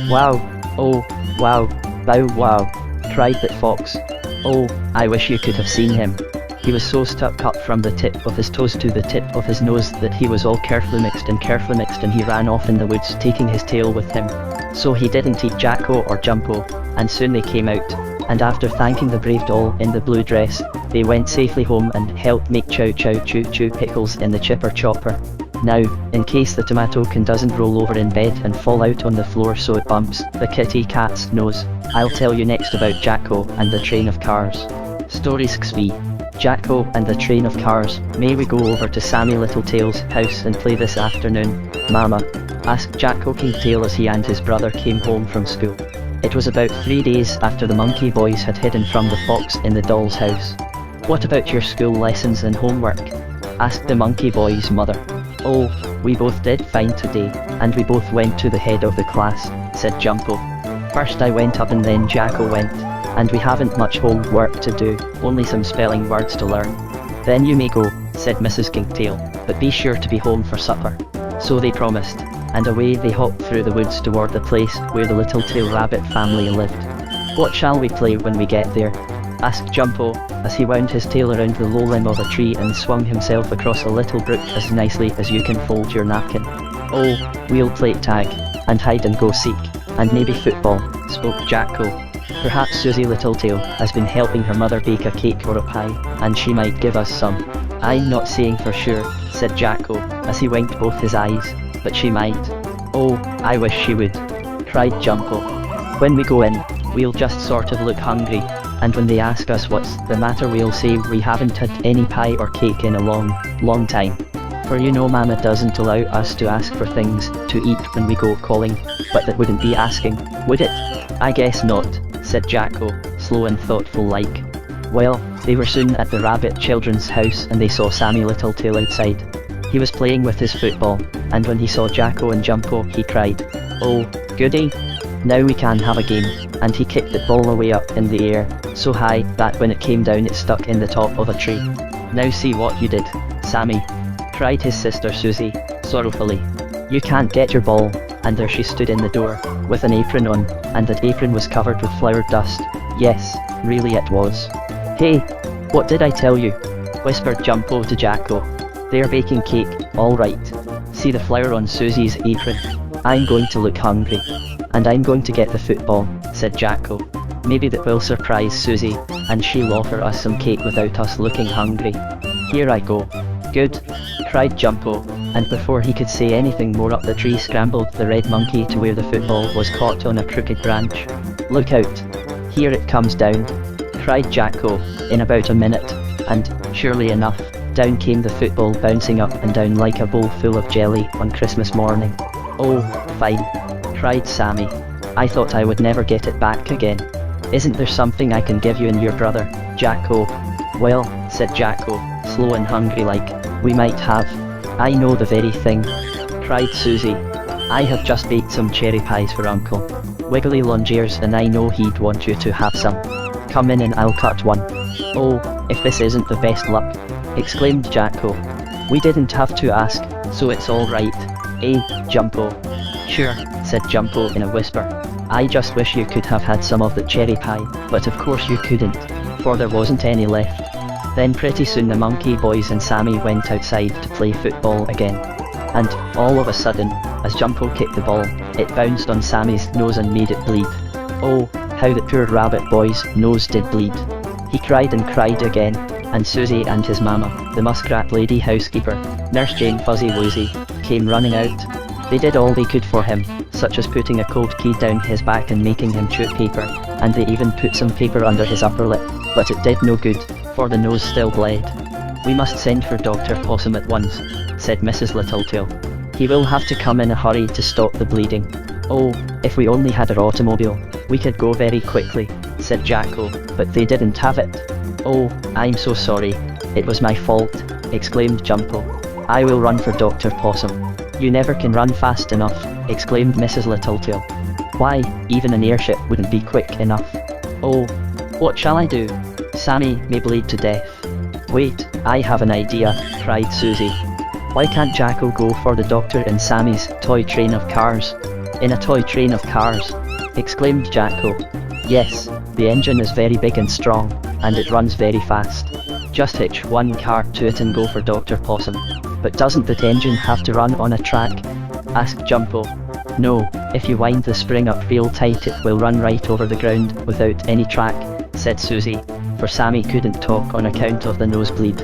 Wow, oh, wow, bow wow, cried that fox. Oh, I wish you could have seen him. He was so stuck up from the tip of his toes to the tip of his nose that he was all carefully mixed and he ran off in the woods taking his tail with him. So he didn't eat Jacko or Jumpo, and soon they came out, and after thanking the brave doll in the blue dress, they went safely home and helped make chow chow choo choo pickles in the chipper chopper. Now, in case the tomato can doesn't roll over in bed and fall out on the floor so it bumps the kitty cat's nose, I'll tell you next about Jacko and the train of cars. Story 6b. Jacko and the train of cars. May we go over to Sammy Littletail's house and play this afternoon, Mama? Asked Jacko Kinkytail as he and his brother came home from school. It was about 3 days after the monkey boys had hidden from the fox in the doll's house. What about your school lessons and homework? Asked the monkey boy's mother. Oh, we both did fine today, and we both went to the head of the class, said Jumpo. First I went up and then Jacko went, and we haven't much homework to do, only some spelling words to learn. Then you may go, said Mrs. Kinkytail, but be sure to be home for supper. So they promised, and away they hopped through the woods toward the place where the Littletail rabbit family lived. "What shall we play when we get there?" asked Jumpo, as he wound his tail around the low limb of a tree and swung himself across a little brook as nicely as you can fold your napkin. "Oh, we'll play tag, and hide and go seek, and maybe football," spoke Jacko. "Perhaps Susie Littletail has been helping her mother bake a cake or a pie, and she might give us some." "I'm not saying for sure," said Jacko, as he winked both his eyes, "but she might." "Oh, I wish she would," cried Jumpo. "When we go in, we'll just sort of look hungry, and when they ask us what's the matter we'll say we haven't had any pie or cake in a long time. For you know Mama doesn't allow us to ask for things to eat when we go calling, but that wouldn't be asking, would it?" "I guess not," said Jacko, slow and thoughtful like. Well, they were soon at the rabbit children's house and they saw Sammy Littletail outside. He was playing with his football, and when he saw Jacko and Jumpo he cried, "Oh, goody! Now we can have a game," and he kicked the ball away up in the air, so high that when it came down it stuck in the top of a tree. "Now see what you did, Sammy," cried his sister Susie, sorrowfully. "You can't get your ball," and there she stood in the door, with an apron on, and that apron was covered with flour dust. Yes, really it was. "Hey, what did I tell you?" whispered Jumpo to Jacko. "They're baking cake, all right. See the flour on Susie's apron. I'm going to look hungry. And I'm going to get the football," said Jacko. "Maybe that will surprise Susie, and she'll offer us some cake without us looking hungry. Here I go." "Good," cried Jumpo, and before he could say anything more up the tree scrambled the red monkey to where the football was caught on a crooked branch. "Look out! Here it comes down," cried Jacko, in about a minute, and, surely enough, down came the football bouncing up and down like a bowl full of jelly on Christmas morning. "Oh, fine," cried Sammy. "I thought I would never get it back again. Isn't there something I can give you and your brother, Jacko?" "Well," said Jacko, slow and hungry like, "we might have." "I know the very thing," cried Susie. "I have just baked some cherry pies for Uncle Wiggly Longears and I know he'd want you to have some. Come in and I'll cut one." "Oh, if this isn't the best luck," exclaimed Jacko. "We didn't have to ask, so it's all right. Eh, Jumpo?" "Sure," said Jumpo in a whisper. "I just wish you could have had some of the cherry pie, but of course you couldn't, for there wasn't any left." Then pretty soon the monkey boys and Sammy went outside to play football again. And, all of a sudden, as Jumpo kicked the ball, it bounced on Sammy's nose and made it bleed. Oh, how the poor rabbit boy's nose did bleed. He cried and cried again, and Susie and his mama, the muskrat lady housekeeper, Nurse Jane Fuzzy Wuzzy, came running out. They did all they could for him, such as putting a cold key down his back and making him chew paper, and they even put some paper under his upper lip, but it did no good, for the nose still bled. "We must send for Dr. Possum at once," said Mrs. Littletail. "He will have to come in a hurry to stop the bleeding." "Oh, if we only had our automobile, we could go very quickly," said Jacko, but they didn't have it. "Oh, I'm so sorry. It was my fault," exclaimed Jumpo. "I will run for Dr. Possum." "You never can run fast enough," exclaimed Mrs. Littletail. "Why, even an airship wouldn't be quick enough." "Oh, what shall I do? Sammy may bleed to death." "Wait, I have an idea," cried Susie. "Why can't Jacko go for the doctor in Sammy's toy train of cars?" "In a toy train of cars?" exclaimed Jacko. "Yes, the engine is very big and strong, and it runs very fast. Just hitch one car to it and go for Dr. Possum." "But doesn't that engine have to run on a track?" asked Jumpo. "No, if you wind the spring up real tight it will run right over the ground without any track," said Susie, for Sammy couldn't talk on account of the nosebleed.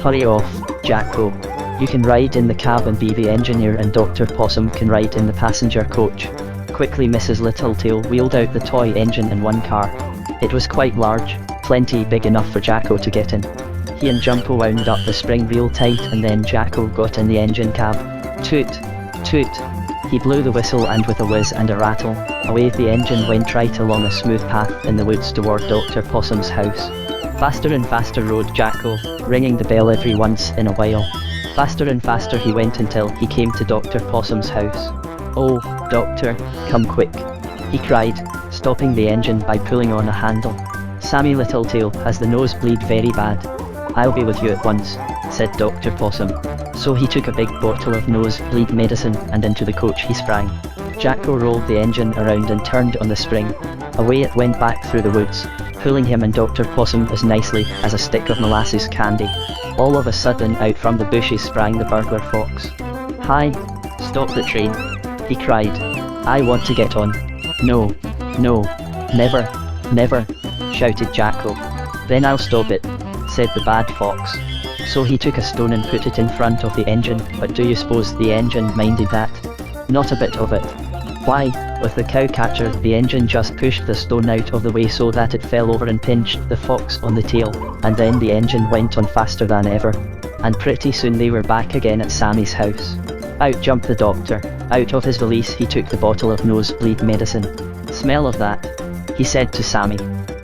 "Hurry off, Jacko. You can ride in the cab and be the engineer and Dr. Possum can ride in the passenger coach." Quickly Mrs. Littletail wheeled out the toy engine in one car. It was quite large, plenty big enough for Jacko to get in. He and Jumpo wound up the spring real tight and then Jacko got in the engine cab. Toot! Toot! He blew the whistle and with a whiz and a rattle, away the engine went right along a smooth path in the woods toward Dr. Possum's house. Faster and faster rode Jacko, ringing the bell every once in a while. Faster and faster he went until he came to Dr. Possum's house. "Oh, Doctor, come quick," he cried, stopping the engine by pulling on a handle. "Sammy Littletail has the nosebleed very bad. I'll be with you at once." said Dr. Possum. So he took a big bottle of nosebleed medicine and into the coach he sprang. Jacko rolled the engine around and turned on the spring. Away it went back through the woods, pulling him and Dr. Possum as nicely as a stick of molasses candy. All of a sudden out from the bushes sprang the burglar fox. "Hi! Stop the train!" he cried. "I want to get on." "No, no, never, never," shouted Jacko. "Then I'll stop it," said the bad fox. So he took a stone and put it in front of the engine, but do you suppose the engine minded that? Not a bit of it. Why, with the cow catcher, the engine just pushed the stone out of the way so that it fell over and pinched the fox on the tail, and then the engine went on faster than ever. And pretty soon they were back again at Sammy's house. Out jumped the doctor. Out of his valise he took the bottle of nosebleed medicine. "Smell of that," he said to Sammy.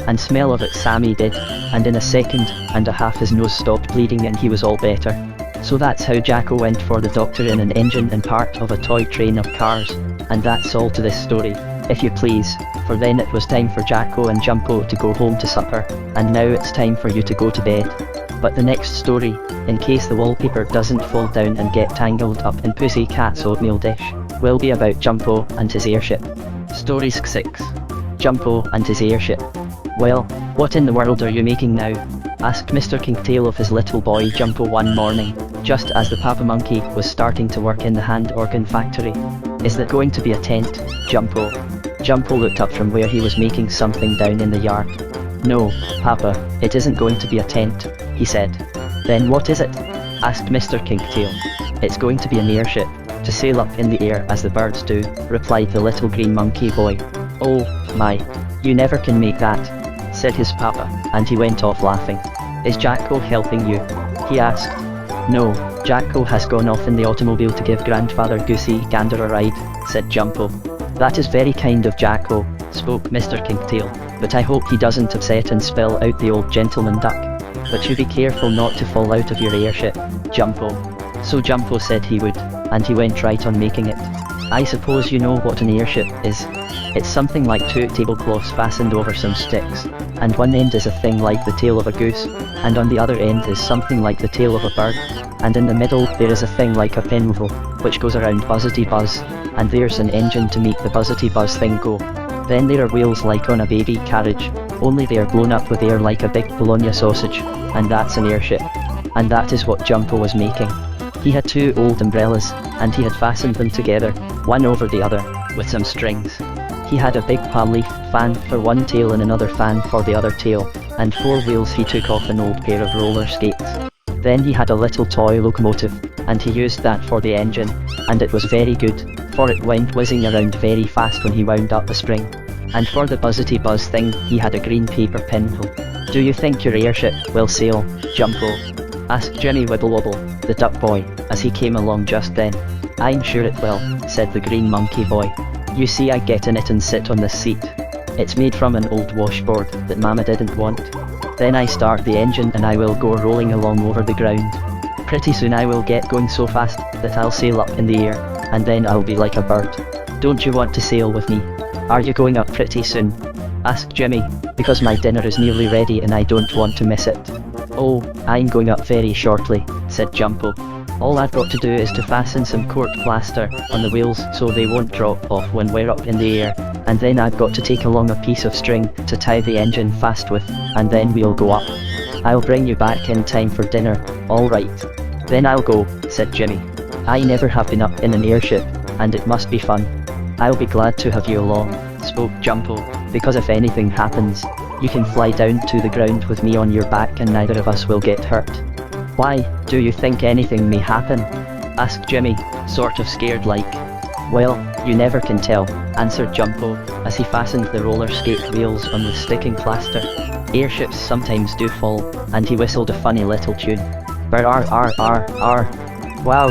And smell of it Sammy did, and in a second and a half his nose stopped bleeding and he was all better. So that's how Jacko went for the doctor in an engine and part of a toy train of cars. And that's all to this story, if you please, for then it was time for Jacko and Jumpo to go home to supper, and now it's time for you to go to bed. But the next story, in case the wallpaper doesn't fall down and get tangled up in Pussycat's oatmeal dish, will be about Jumpo and his airship. Story 6. Jumpo and his airship. "Well, what in the world are you making now?" asked Mr. Kinkytail of his little boy Jumpo one morning, just as the Papa Monkey was starting to work in the hand organ factory. "Is that going to be a tent, Jumpo?" Jumpo looked up from where he was making something down in the yard. "No, Papa, it isn't going to be a tent," he said. "Then what is it?" asked Mr. Kinkytail. "It's going to be an airship, to sail up in the air as the birds do," replied the little green monkey boy. "Oh, my, you never can make that," said his papa, and he went off laughing. "Is Jacko helping you?" he asked. "No, Jacko has gone off in the automobile to give Grandfather Goosey Gander a ride," said Jumpo. "That is very kind of Jacko," spoke Mr. Kinkytail, "but I hope he doesn't upset and spill out the old gentleman duck. But you be careful not to fall out of your airship, Jumpo." So Jumpo said he would, and he went right on making it. I suppose you know what an airship is. It's something like two tablecloths fastened over some sticks, and one end is a thing like the tail of a goose, and on the other end is something like the tail of a bird, and in the middle there is a thing like a pinwheel, which goes around buzzety buzz, and there's an engine to make the buzzety buzz thing go. Then there are wheels like on a baby carriage, only they are blown up with air like a big bologna sausage, and that's an airship. And that is what Jumpo was making. He had two old umbrellas, and he had fastened them together, one over the other, with some strings. He had a big palm leaf fan for one tail and another fan for the other tail, and four wheels he took off an old pair of roller skates. Then he had a little toy locomotive, and he used that for the engine, and it was very good, for it went whizzing around very fast when he wound up the spring. And for the buzzety buzz thing he had a green paper pinwheel. "Do you think your airship will sail, Jumpo?" asked Jimmy Wibblewobble, the duck boy, as he came along just then. "I'm sure it will," said the green monkey boy. "You see, I get in it and sit on this seat. It's made from an old washboard that Mama didn't want. Then I start the engine and I will go rolling along over the ground. Pretty soon I will get going so fast that I'll sail up in the air, and then I'll be like a bird. Don't you want to sail with me?" "Are you going up pretty soon?" asked Jimmy, "because my dinner is nearly ready and I don't want to miss it." "Oh, I'm going up very shortly," said Jumpo. "All I've got to do is to fasten some court plaster on the wheels so they won't drop off when we're up in the air, and then I've got to take along a piece of string to tie the engine fast with, and then we'll go up. I'll bring you back in time for dinner, all right?" "Then I'll go," said Jimmy. "I never have been up in an airship, and it must be fun." "I'll be glad to have you along," spoke Jumpo, "because if anything happens, you can fly down to the ground with me on your back and neither of us will get hurt." "Why, do you think anything may happen?" asked Jimmy, sort of scared like. "Well, you never can tell," answered Jumpo, as he fastened the roller skate wheels on the sticking plaster. "Airships sometimes do fall," and he whistled a funny little tune. "Brr-ar-ar-ar-ar. Wow,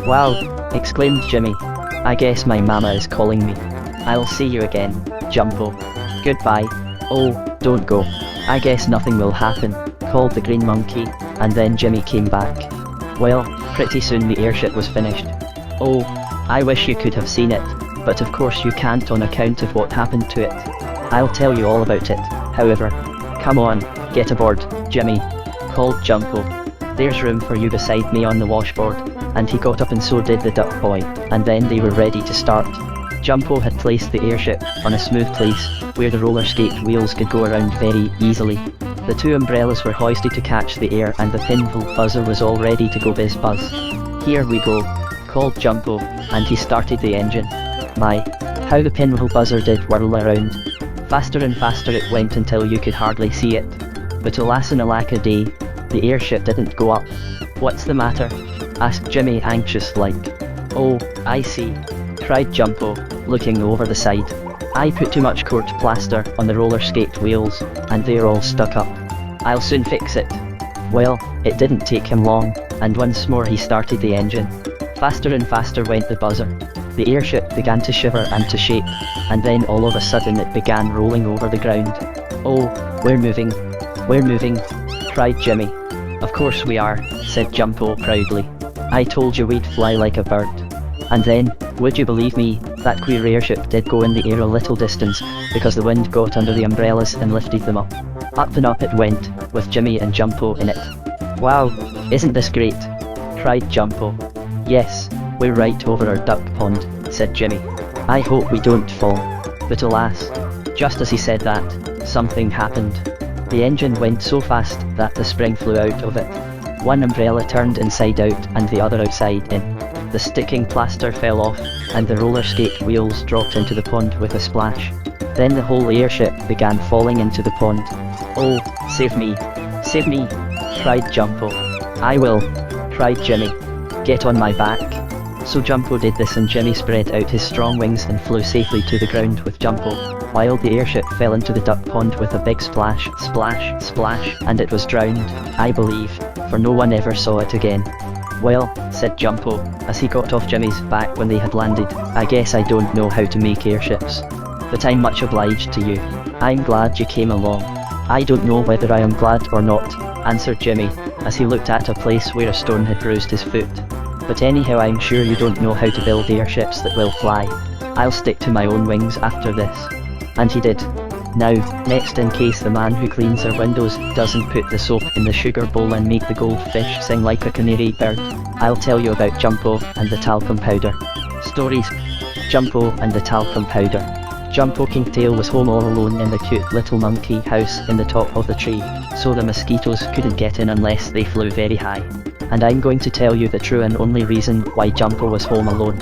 wow," exclaimed Jimmy. "I guess my mama is calling me. I'll see you again, Jumpo. Goodbye." "Oh, don't go. I guess nothing will happen," called the green monkey, and then Jimmy came back. Well, pretty soon the airship was finished. Oh, I wish you could have seen it, but of course you can't on account of what happened to it. I'll tell you all about it, however. "Come on, get aboard, Jimmy," called Jumpo. There's room for you beside me on the washboard. And he got up and so did the duck boy, and then they were ready to start. Jumpo had placed the airship on a smooth place, where the roller skate wheels could go around very easily. The two umbrellas were hoisted to catch the air and the pinwheel buzzer was all ready to go biz buzz. Here we go, called Jumpo, and he started the engine. My, how the pinwheel buzzer did whirl around. Faster and faster it went until you could hardly see it. But alas and alack a day, the airship didn't go up. What's the matter? Asked Jimmy anxious like. Oh, I see, cried Jumpo, looking over the side. I put too much court plaster on the roller skate wheels, and they're all stuck up. I'll soon fix it. Well, it didn't take him long, and once more he started the engine. Faster and faster went the buzzer. The airship began to shiver and to shake, and then all of a sudden it began rolling over the ground. Oh, we're moving, cried Jimmy. Of course we are, said Jumpo proudly. I told you we'd fly like a bird. And then, would you believe me, that queer airship did go in the air a little distance, because the wind got under the umbrellas and lifted them up. Up and up it went, with Jimmy and Jumpo in it. Wow, isn't this great? Cried Jumpo. Yes, we're right over our duck pond, said Jimmy. I hope we don't fall. But alas, just as he said that, something happened. The engine went so fast that the spring flew out of it. One umbrella turned inside out and the other outside in. The sticking plaster fell off, and the roller skate wheels dropped into the pond with a splash. Then the whole airship began falling into the pond. Oh, save me, cried Jumpo. I will, cried Jimmy. Get on my back. So Jumpo did this and Jimmy spread out his strong wings and flew safely to the ground with Jumpo, while the airship fell into the duck pond with a big splash, splash, splash, and it was drowned, I believe, for no one ever saw it again. Well, said Jumpo, as he got off Jimmy's back when they had landed, I guess I don't know how to make airships. But I'm much obliged to you. I'm glad you came along. I don't know whether I am glad or not, answered Jimmy, as he looked at a place where a stone had bruised his foot. But anyhow I'm sure you don't know how to build airships that will fly. I'll stick to my own wings after this. And he did. Now, next, in case the man who cleans our windows doesn't put the soap in the sugar bowl and make the goldfish sing like a canary bird, I'll tell you about Jumpo and the talcum powder. Stories. Jumpo and the talcum powder. Jumpo Kinkytail was home all alone in the cute little monkey house in the top of the tree, so the mosquitoes couldn't get in unless they flew very high. And I'm going to tell you the true and only reason why Jumpo was home alone.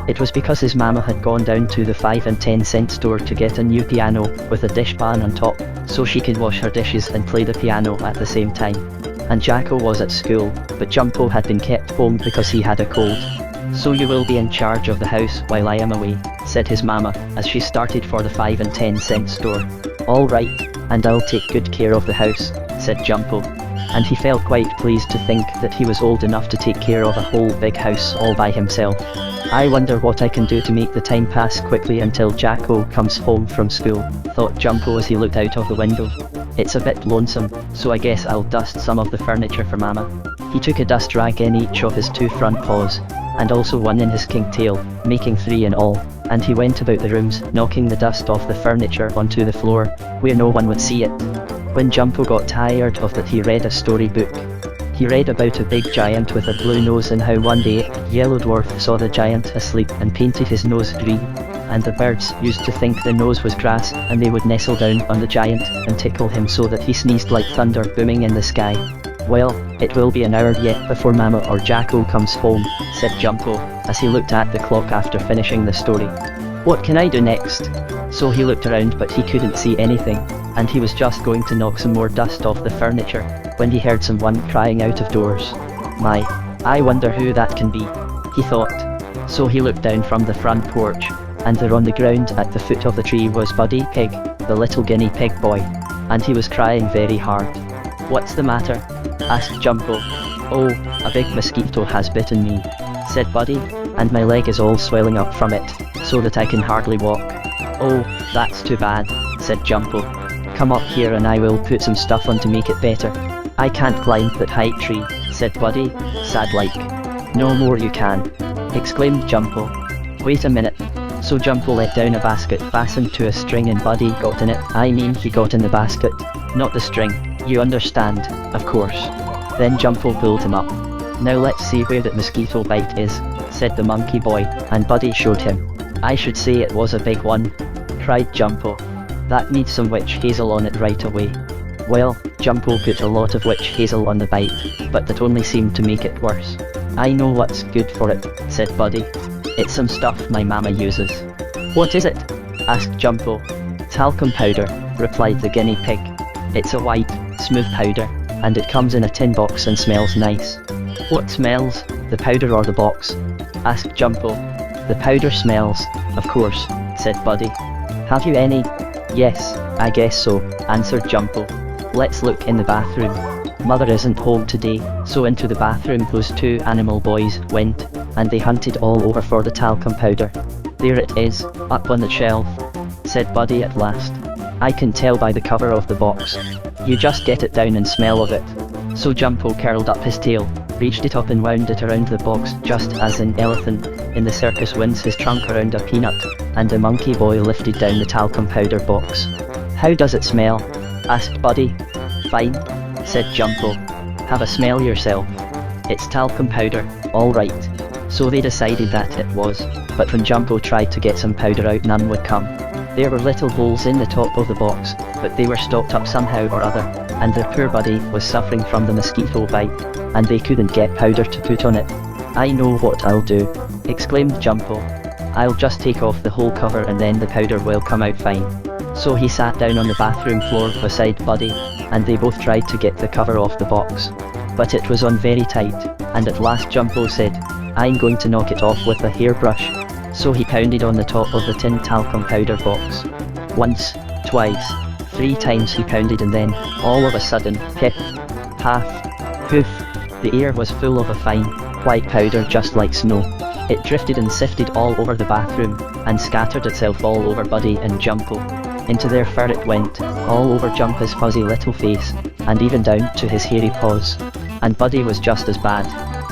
It was because his mama had gone down to the 5 and 10 cent store to get a new piano with a dishpan on top, so she could wash her dishes and play the piano at the same time. And Jacko was at school, but Jumpo had been kept home because he had a cold. So you will be in charge of the house while I am away, said his mama, as she started for the 5 and 10 cent store. All right, and I'll take good care of the house, said Jumpo. And he felt quite pleased to think that he was old enough to take care of a whole big house all by himself. I wonder what I can do to make the time pass quickly until Jacko comes home from school, thought Jumpo as he looked out of the window. It's a bit lonesome, so I guess I'll dust some of the furniture for Mama. He took a dust rag in each of his 2 front paws, and also one in his Kinkytail, making 3 in all, and he went about the rooms, knocking the dust off the furniture onto the floor, where no one would see it. When Jumpo got tired of that, he read a storybook. He read about a big giant with a blue nose and how one day a yellow dwarf saw the giant asleep and painted his nose green, and the birds used to think the nose was grass and they would nestle down on the giant and tickle him so that he sneezed like thunder booming in the sky. Well, it will be an hour yet before Mama or Jacko comes home, said Jumpo, as he looked at the clock after finishing the story. What can I do next? So he looked around but he couldn't see anything, and he was just going to knock some more dust off the furniture, when he heard someone crying out of doors. My, I wonder who that can be, he thought. So he looked down from the front porch, and there on the ground at the foot of the tree was Buddy Pig, the little guinea pig boy, and he was crying very hard. What's the matter? Asked Jumpo. Oh, a big mosquito has bitten me, said Buddy, and my leg is all swelling up from it, so that I can hardly walk. Oh, that's too bad, said Jumpo. Come up here and I will put some stuff on to make it better. I can't climb that high tree, said Buddy, sad like. No more you can, exclaimed Jumpo. Wait a minute. So Jumpo let down a basket fastened to a string and Buddy got in it. I mean he got in the basket, not the string, you understand, of course. Then Jumpo pulled him up. "Now let's see where that mosquito bite is," said the monkey boy, and Buddy showed him. "I should say it was a big one," cried Jumpo. "That needs some witch hazel on it right away." Well, Jumpo put a lot of witch hazel on the bite, but that only seemed to make it worse. "I know what's good for it," said Buddy. "It's some stuff my mama uses." "What is it?" asked Jumpo. "Talcum powder," replied the guinea pig. "It's a white, smooth powder, and it comes in a tin box and smells nice." "What smells, the powder or the box?" asked Jumpo. "The powder smells, of course," said Buddy. "Have you any?" "Yes, I guess so," answered Jumpo. "Let's look in the bathroom. Mother isn't home today." So into the bathroom those two animal boys went, and they hunted all over for the talcum powder. "There it is, up on the shelf," said Buddy at last. "I can tell by the cover of the box. You just get it down and smell of it." So Jumpo curled up his tail, reached it up and wound it around the box just as an elephant in the circus winds his trunk around a peanut, and the monkey boy lifted down the talcum powder box. "How does it smell?" asked Buddy. "Fine," said Jumpo. "Have a smell yourself. It's talcum powder, all right." So they decided that it was, but when Jumpo tried to get some powder out none would come. There were little holes in the top of the box, but they were stopped up somehow or other, and their poor Buddy was suffering from the mosquito bite, and they couldn't get powder to put on it. "I know what I'll do," exclaimed Jumpo. "I'll just take off the whole cover and then the powder will come out fine." So he sat down on the bathroom floor beside Buddy, and they both tried to get the cover off the box. But it was on very tight, and at last Jumpo said, "I'm going to knock it off with a hairbrush." So he pounded on the top of the tin talcum powder box. Once, twice, 3 times he pounded, and then, all of a sudden, pip, paff, poof, the air was full of a fine, white powder just like snow. It drifted and sifted all over the bathroom, and scattered itself all over Buddy and Jumpo. Into their fur it went, all over Jumpo's fuzzy little face, and even down to his hairy paws. And Buddy was just as bad.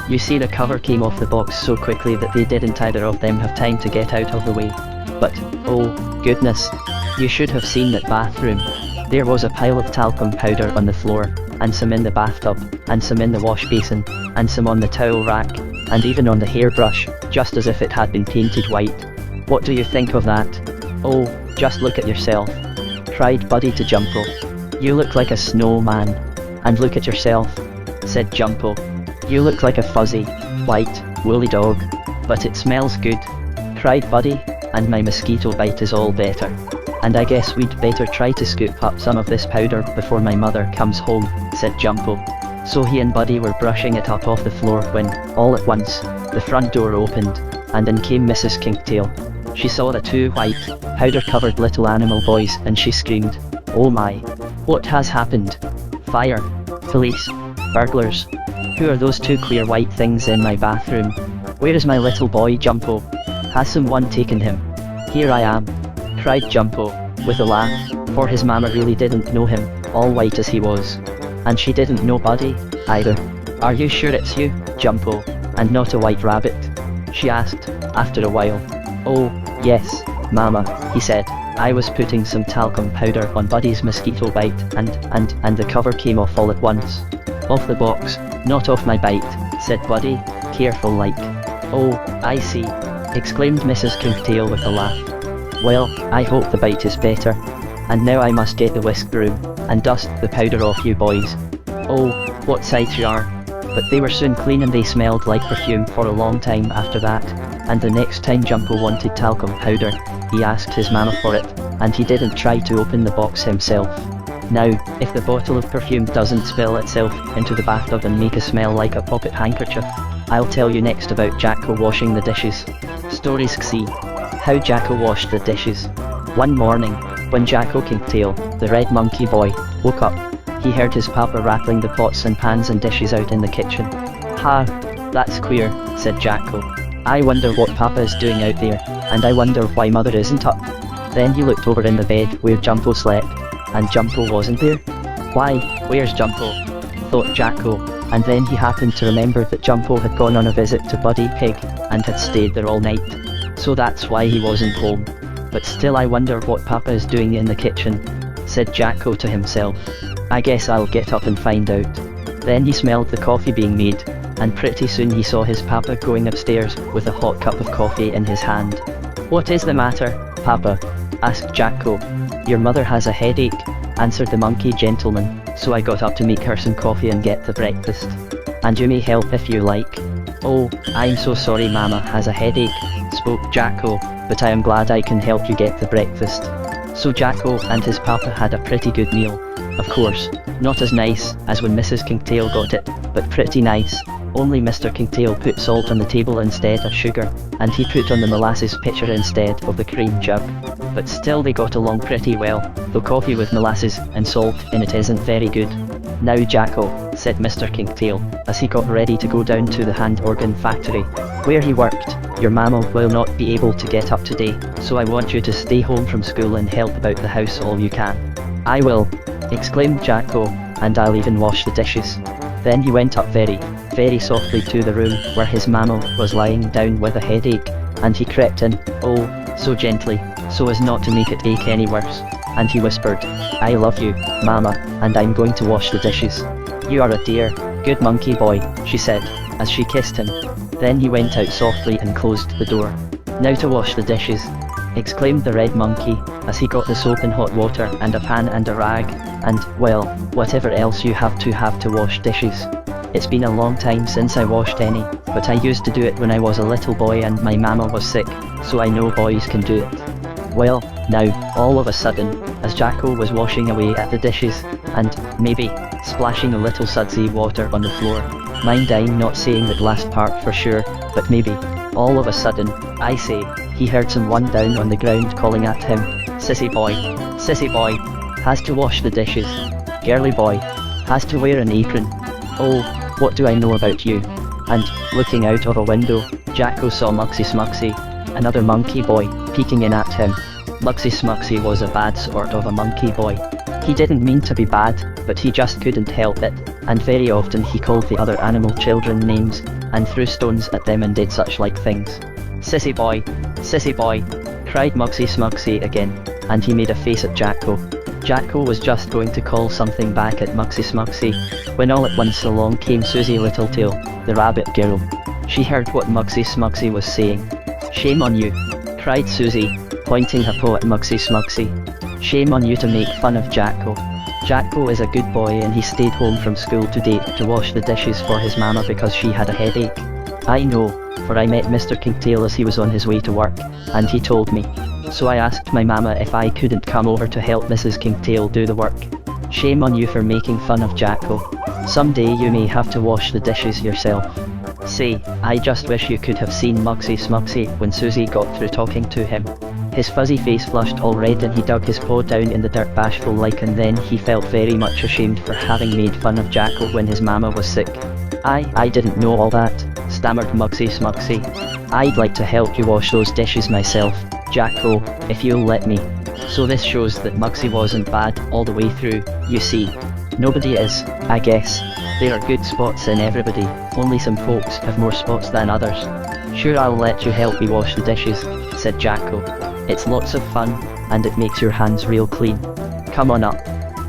You see, the cover came off the box so quickly that they didn't either of them have time to get out of the way. But, oh, goodness, you should have seen that bathroom. There was a pile of talcum powder on the floor, and some in the bathtub, and some in the wash basin, and some on the towel rack, and even on the hairbrush, just as if it had been painted white. What do you think of that? "Oh, just look at yourself," cried Buddy to Jumpo. "You look like a snowman." "And look at yourself," said Jumpo. "You look like a fuzzy, white, woolly dog." "But it smells good," cried Buddy, "and my mosquito bite is all better. And I guess we'd better try to scoop up some of this powder before my mother comes home," said Jumpo. So he and Buddy were brushing it up off the floor when, all at once, the front door opened, and in came Mrs. Kinkytail. She saw the 2 white, powder-covered little animal boys, and she screamed, "Oh my! What has happened? Fire! Police! Burglars! Who are those 2 clear white things in my bathroom? Where is my little boy Jumpo? Has someone taken him?" "Here I am," cried Jumpo, with a laugh, for his mama really didn't know him, all white as he was. And she didn't know Buddy, either. "Are you sure it's you, Jumpo, and not a white rabbit?" she asked, after a while. "Oh, yes, Mama," he said. "I was putting some talcum powder on Buddy's mosquito bite, and the cover came off all at once." "Off the box, not off my bite," said Buddy, careful like. "Oh, I see," exclaimed Mrs. Kinkytail with a laugh. "Well, I hope the bite is better. And now I must get the whisk broom, and dust the powder off you boys." "Oh, what sights you are." But they were soon clean, and they smelled like perfume for a long time after that. And the next time Jumpo wanted talcum powder, he asked his mama for it, and he didn't try to open the box himself. Now, if the bottle of perfume doesn't spill itself into the bathtub and make a smell like a pocket handkerchief, I'll tell you next about Jacko washing the dishes. Stories C. How Jacko washed the dishes. One morning, when Jacko Kinkytail, the red monkey boy, woke up, he heard his papa rattling the pots and pans and dishes out in the kitchen. "Ha, that's queer," said Jacko. "I wonder what Papa is doing out there, and I wonder why Mother isn't up." Then he looked over in the bed where Jumpo slept, and Jumpo wasn't there. "Why, where's Jumpo?" thought Jacko, and then he happened to remember that Jumpo had gone on a visit to Buddy Pig, and had stayed there all night. So that's why he wasn't home. "But still I wonder what Papa is doing in the kitchen," said Jacko to himself. "I guess I'll get up and find out." Then he smelled the coffee being made, and pretty soon he saw his papa going upstairs with a hot cup of coffee in his hand. "What is the matter, Papa?" asked Jacko. "Your mother has a headache," answered the monkey gentleman, "so I got up to make her some coffee and get the breakfast. And you may help if you like." "Oh, I'm so sorry Mama has a headache," spoke Jacko, "but I am glad I can help you get the breakfast." So Jacko and his papa had a pretty good meal. Of course, not as nice as when Mrs. Kinkytail got it, but pretty nice. Only Mr. Kinkytail put salt on the table instead of sugar, and he put on the molasses pitcher instead of the cream jug. But still they got along pretty well, though coffee with molasses and salt in it isn't very good. "Now Jacko," said Mr. Kinkytail, as he got ready to go down to the hand organ factory, where he worked, "your mama will not be able to get up today, so I want you to stay home from school and help about the house all you can." "I will," exclaimed Jacko, "and I'll even wash the dishes." Then he went up very, very softly to the room where his mama was lying down with a headache, and he crept in, oh, so gently, so as not to make it ache any worse, and he whispered, "I love you, Mama, and I'm going to wash the dishes." "You are a dear, good monkey boy," she said, as she kissed him. Then he went out softly and closed the door. "Now to wash the dishes," exclaimed the red monkey, as he got the soap and hot water and a pan and a rag, and, well, whatever else you have to wash dishes. "It's been a long time since I washed any, but I used to do it when I was a little boy and my mama was sick, so I know boys can do it." Well, now, all of a sudden, as Jacko was washing away at the dishes, and, maybe, splashing a little sudsy water on the floor, mind I'm not saying that last part for sure, but maybe, all of a sudden, I say, he heard someone down on the ground calling at him, "Sissy boy, has to wash the dishes. Girly boy, has to wear an apron. Oh, what do I know about you?" And, looking out of a window, Jacko saw Muxy Smuxy, another monkey boy, peeking in at him. Muxy Smuxy was a bad sort of a monkey boy. He didn't mean to be bad, but he just couldn't help it, and very often he called the other animal children names, and threw stones at them and did such like things. Sissy boy, cried Muxy Smuxy again, and he made a face at Jacko. Jacko was just going to call something back at Muxy Smuxy, when all at once along came Susie Littletail, the rabbit girl. She heard what Muxy Smuxy was saying. "Shame on you," cried Susie, pointing her paw at Muxy Smuxy. "Shame on you to make fun of Jacko. Jacko is a good boy and he stayed home from school today to wash the dishes for his mama because she had a headache. I know, for I met Mr. Kinkytail as he was on his way to work, and he told me. So I asked my mama if I couldn't come over to help Mrs. Kinkytail do the work. Shame on you for making fun of Jacko. Someday you may have to wash the dishes yourself." Say, I just wish you could have seen Muxy Smuxy when Susie got through talking to him. His fuzzy face flushed all red and he dug his paw down in the dirt bashful like, and then he felt very much ashamed for having made fun of Jacko when his mama was sick. I didn't know all that," stammered Muxy Smuxy. "I'd like to help you wash those dishes myself, Jacko, if you'll let me." So this shows that Muxy wasn't bad all the way through, you see. Nobody is, I guess. There are good spots in everybody, only some folks have more spots than others. "Sure, I'll let you help me wash the dishes," said Jacko. "It's lots of fun, and it makes your hands real clean. Come on up."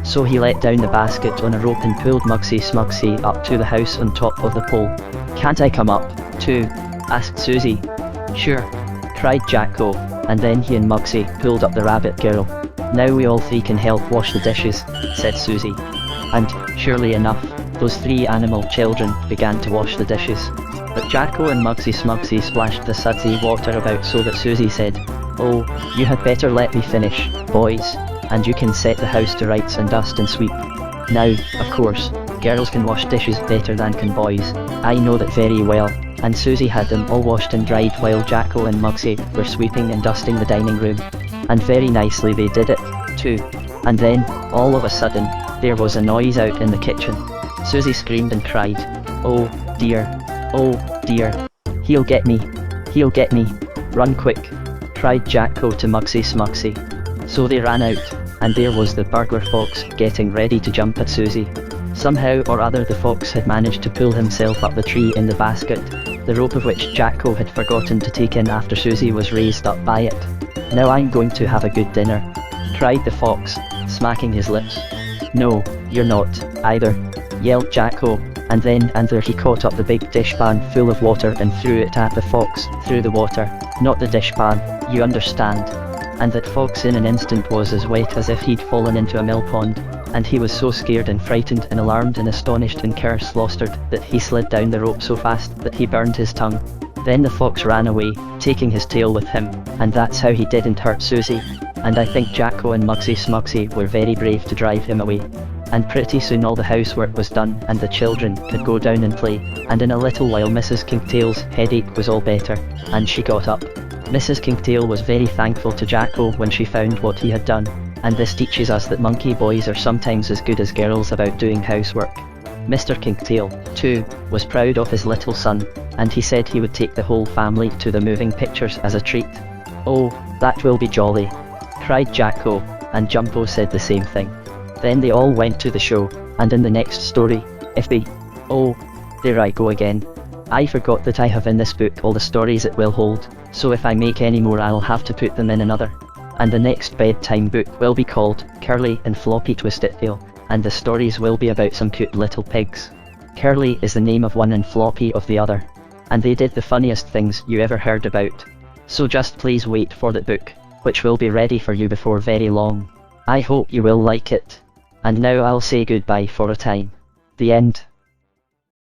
So he let down the basket on a rope and pulled Muxy Smuxy up to the house on top of the pole. "Can't I come up, too?" asked Susie. "Sure," cried Jacko, and then he and Muxy pulled up the rabbit girl. "Now we all three can help wash the dishes," said Susie. And, surely enough, those three animal children began to wash the dishes. But Jacko and Muxy Smuxy splashed the sudsy water about so that Susie said, "Oh, you had better let me finish, boys, and you can set the house to rights and dust and sweep." Now, of course, girls can wash dishes better than can boys, I know that very well, and Susie had them all washed and dried while Jacko and Muxy were sweeping and dusting the dining room. And very nicely they did it, too. And then, all of a sudden, there was a noise out in the kitchen. Susie screamed and cried, oh dear, he'll get me, run quick," cried Jacko to Muxy Smuxy. So they ran out, and there was the burglar fox getting ready to jump at Susie. Somehow or other the fox had managed to pull himself up the tree in the basket, the rope of which Jacko had forgotten to take in after Susie was raised up by it. "Now I'm going to have a good dinner," cried the fox, smacking his lips. No, you're not, either, yelled Jacko, and then and there he caught up the big dishpan full of water and threw it at the fox, through the water, not the dishpan, you understand. And that fox in an instant was as wet as if he'd fallen into a mill pond, and he was so scared and frightened and alarmed and astonished and curse-flustered that he slid down the rope so fast that he burned his tongue. Then the fox ran away, taking his tail with him, and that's how he didn't hurt Susie. And I think Jacko and Mugsy Smugsy were very brave to drive him away. And pretty soon all the housework was done and the children could go down and play, and in a little while Mrs. Kinkytail's headache was all better, and she got up. Mrs. Kinkytail was very thankful to Jacko when she found what he had done, and this teaches us that monkey boys are sometimes as good as girls about doing housework. Mr. Kinkytail, too, was proud of his little son, and he said he would take the whole family to the moving pictures as a treat. Oh, that will be jolly, cried Jacko, and Jumpo said the same thing. Then they all went to the show, and in the next story, if they... Oh, there I go again. I forgot that I have in this book all the stories it will hold, so if I make any more I'll have to put them in another. And the next bedtime book will be called Curly and Floppy Twisted-tail, and the stories will be about some cute little pigs. Curly is the name of one and Floppy of the other, and they did the funniest things you ever heard about. So just please wait for that book, which will be ready for you before very long. I hope you will like it. And now I'll say goodbye for a time. The end.